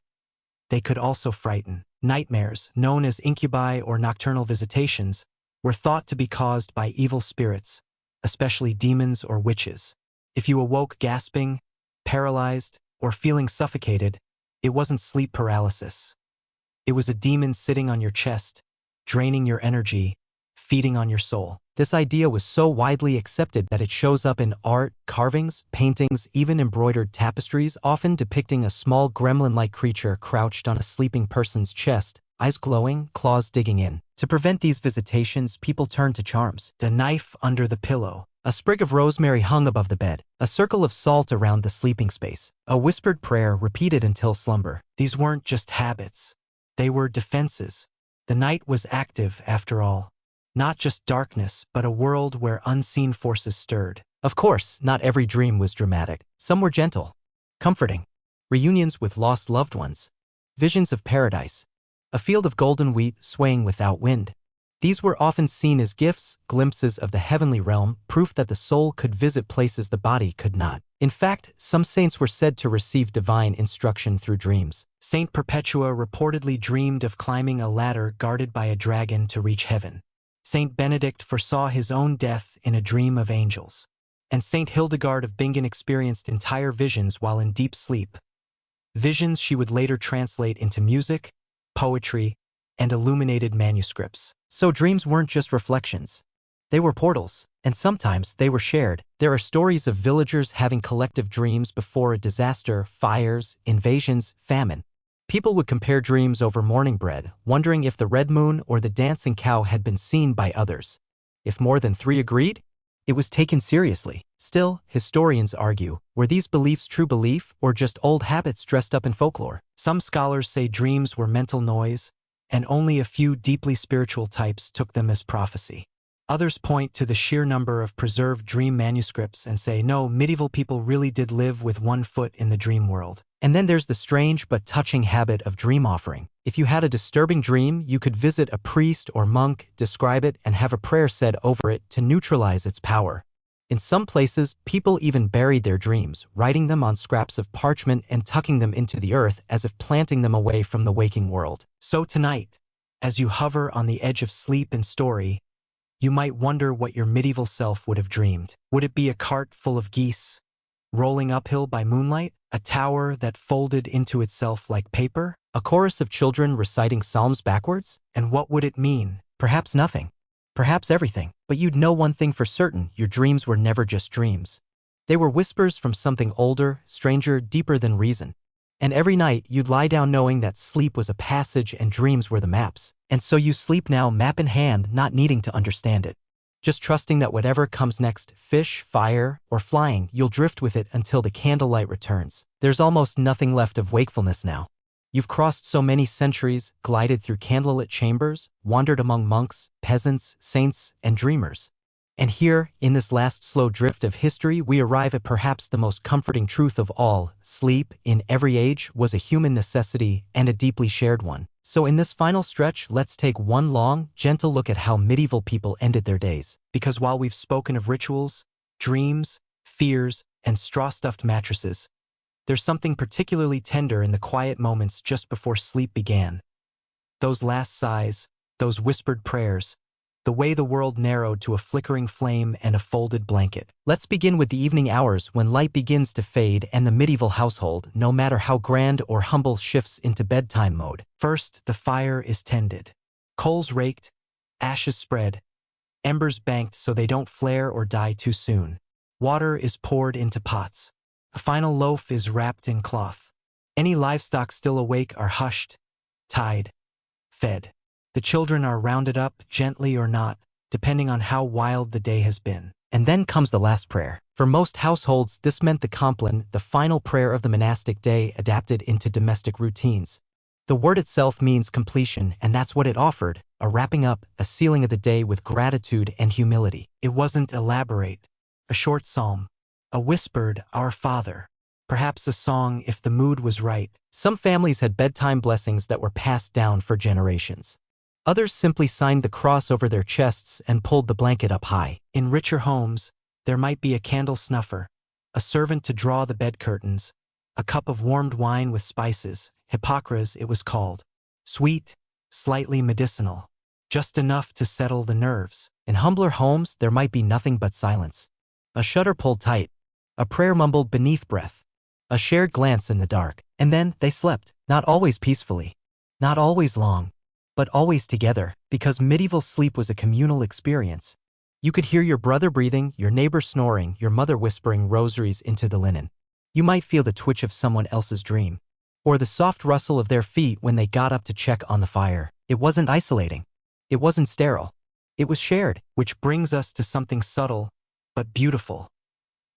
they could also frighten. Nightmares, known as incubi or nocturnal visitations, were thought to be caused by evil spirits, especially demons or witches. If you awoke gasping, paralyzed, or feeling suffocated, it wasn't sleep paralysis. It was a demon sitting on your chest, draining your energy, feeding on your soul. This idea was so widely accepted that it shows up in art, carvings, paintings, even embroidered tapestries, often depicting a small gremlin-like creature crouched on a sleeping person's chest, eyes glowing, claws digging in. To prevent these visitations, people turned to charms. The knife under the pillow. A sprig of rosemary hung above the bed. A circle of salt around the sleeping space. A whispered prayer repeated until slumber. These weren't just habits. They were defenses. The night was active, after all. Not just darkness, but a world where unseen forces stirred. Of course, not every dream was dramatic. Some were gentle, comforting. Reunions with lost loved ones. Visions of paradise. A field of golden wheat swaying without wind. These were often seen as gifts, glimpses of the heavenly realm, proof that the soul could visit places the body could not. In fact, some saints were said to receive divine instruction through dreams. Saint Perpetua reportedly dreamed of climbing a ladder guarded by a dragon to reach heaven. Saint Benedict foresaw his own death in a dream of angels. And Saint Hildegard of Bingen experienced entire visions while in deep sleep. Visions she would later translate into music, poetry, and illuminated manuscripts. So dreams weren't just reflections. They were portals, and sometimes they were shared. There are stories of villagers having collective dreams before a disaster, fires, invasions, famine. People would compare dreams over morning bread, wondering if the red moon or the dancing cow had been seen by others. If more than 3 agreed, it was taken seriously. Still, historians argue, were these beliefs true belief or just old habits dressed up in folklore? Some scholars say dreams were mental noise, and only a few deeply spiritual types took them as prophecy. Others point to the sheer number of preserved dream manuscripts and say, no, medieval people really did live with one foot in the dream world. And then there's the strange but touching habit of dream offering. If you had a disturbing dream, you could visit a priest or monk, describe it, and have a prayer said over it to neutralize its power. In some places, people even buried their dreams, writing them on scraps of parchment and tucking them into the earth as if planting them away from the waking world. So tonight, as you hover on the edge of sleep and story, you might wonder what your medieval self would have dreamed. Would it be a cart full of geese, rolling uphill by moonlight? A tower that folded into itself like paper? A chorus of children reciting psalms backwards? And what would it mean? Perhaps nothing. Perhaps everything. But you'd know one thing for certain, your dreams were never just dreams. They were whispers from something older, stranger, deeper than reason. And every night, you'd lie down knowing that sleep was a passage and dreams were the maps. And so you sleep now, map in hand, not needing to understand it. Just trusting that whatever comes next, fish, fire, or flying, you'll drift with it until the candlelight returns. There's almost nothing left of wakefulness now. You've crossed so many centuries, glided through candlelit chambers, wandered among monks, peasants, saints, and dreamers. And here, in this last slow drift of history, we arrive at perhaps the most comforting truth of all. Sleep, in every age, was a human necessity and a deeply shared one. So in this final stretch, let's take one long, gentle look at how medieval people ended their days. Because while we've spoken of rituals, dreams, fears, and straw-stuffed mattresses, there's something particularly tender in the quiet moments just before sleep began. Those last sighs, those whispered prayers, the way the world narrowed to a flickering flame and a folded blanket. Let's begin with the evening hours when light begins to fade and the medieval household, no matter how grand or humble, shifts into bedtime mode. First, the fire is tended. Coals raked, ashes spread, embers banked so they don't flare or die too soon. Water is poured into pots. A final loaf is wrapped in cloth. Any livestock still awake are hushed, tied, fed. The children are rounded up, gently or not, depending on how wild the day has been. And then comes the last prayer. For most households, this meant the Compline, the final prayer of the monastic day adapted into domestic routines. The word itself means completion, and that's what it offered, a wrapping up, a sealing of the day with gratitude and humility. It wasn't elaborate, a short psalm, a whispered, Our Father, perhaps a song if the mood was right. Some families had bedtime blessings that were passed down for generations. Others simply signed the cross over their chests and pulled the blanket up high. In richer homes, there might be a candle snuffer, a servant to draw the bed curtains, a cup of warmed wine with spices, Hippocras it was called, sweet, slightly medicinal, just enough to settle the nerves. In humbler homes, there might be nothing but silence. A shutter pulled tight, a prayer mumbled beneath breath, a shared glance in the dark. And then they slept, not always peacefully, not always long, but always together, because medieval sleep was a communal experience. You could hear your brother breathing, your neighbor snoring, your mother whispering rosaries into the linen. You might feel the twitch of someone else's dream, or the soft rustle of their feet when they got up to check on the fire. It wasn't isolating. It wasn't sterile. It was shared, which brings us to something subtle, but beautiful.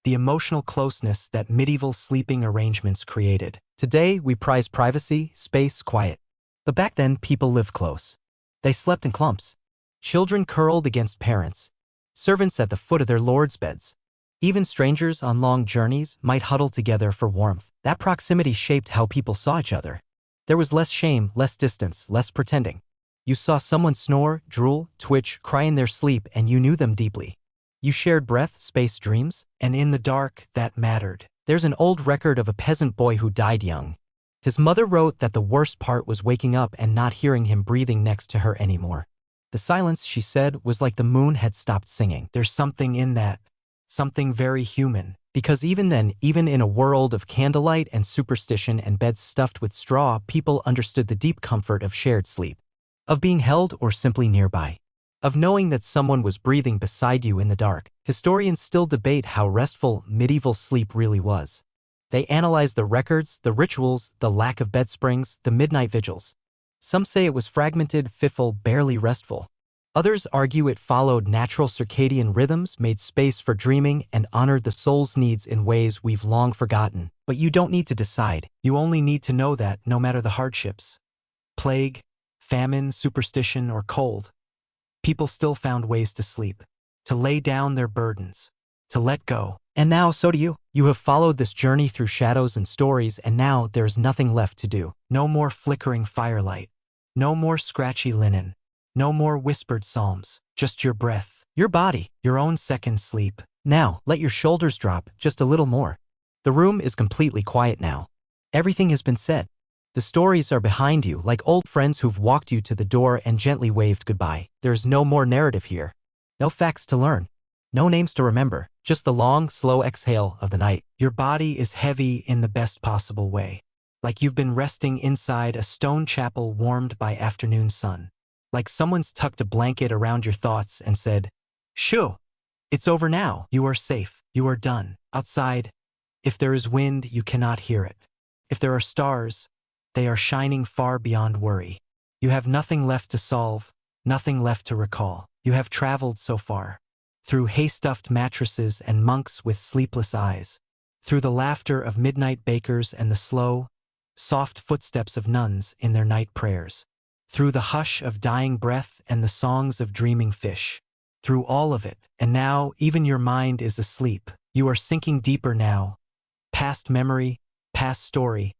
The emotional closeness that medieval sleeping arrangements created. Today, we prize privacy, space, quiet. But back then, people lived close. They slept in clumps. Children curled against parents. Servants at the foot of their lords' beds. Even strangers on long journeys might huddle together for warmth. That proximity shaped how people saw each other. There was less shame, less distance, less pretending. You saw someone snore, drool, twitch, cry in their sleep, and you knew them deeply. You shared breath, space, dreams, and in the dark, that mattered. There's an old record of a peasant boy who died young. His mother wrote that the worst part was waking up and not hearing him breathing next to her anymore. The silence, she said, was like the moon had stopped singing. There's something in that, something very human. Because even then, even in a world of candlelight and superstition and beds stuffed with straw, people understood the deep comfort of shared sleep, of being held or simply nearby, of knowing that someone was breathing beside you in the dark. Historians still debate how restful medieval sleep really was. They analyze the records, the rituals, the lack of bed springs, the midnight vigils. Some say it was fragmented, fitful, barely restful. Others argue it followed natural circadian rhythms, made space for dreaming, and honored the soul's needs in ways we've long forgotten. But you don't need to decide. You only need to know that, no matter the hardships, plague, famine, superstition, or cold, people still found ways to sleep, to lay down their burdens, to let go. And now, so do you. You have followed this journey through shadows and stories, and now there is nothing left to do. No more flickering firelight. No more scratchy linen. No more whispered psalms. Just your breath, your body, your own second sleep. Now, let your shoulders drop just a little more. The room is completely quiet now. Everything has been said. The stories are behind you, like old friends who've walked you to the door and gently waved goodbye. There is no more narrative here. No facts to learn. No names to remember. Just the long, slow exhale of the night. Your body is heavy in the best possible way. Like you've been resting inside a stone chapel warmed by afternoon sun. Like someone's tucked a blanket around your thoughts and said, "Shoo, it's over now. You are safe. You are done." Outside, if there is wind, you cannot hear it. If there are stars, they are shining far beyond worry. You have nothing left to solve, nothing left to recall. You have traveled so far. Through hay-stuffed mattresses and monks with sleepless eyes. Through the laughter of midnight bakers and the slow, soft footsteps of nuns in their night prayers. Through the hush of dying breath and the songs of dreaming fish. Through all of it, and now even your mind is asleep. You are sinking deeper now. Past memory, past story,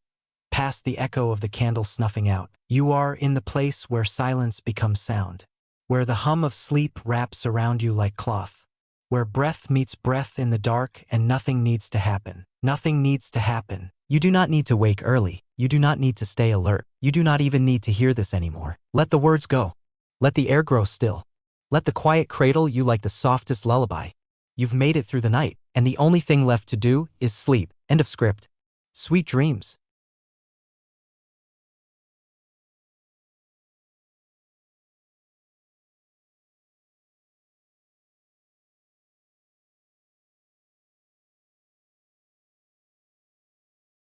past the echo of the candle snuffing out. You are in the place where silence becomes sound. Where the hum of sleep wraps around you like cloth. Where breath meets breath in the dark and nothing needs to happen. Nothing needs to happen. You do not need to wake early. You do not need to stay alert. You do not even need to hear this anymore. Let the words go. Let the air grow still. Let the quiet cradle you like the softest lullaby. You've made it through the night, and the only thing left to do is sleep. End of script. Sweet dreams.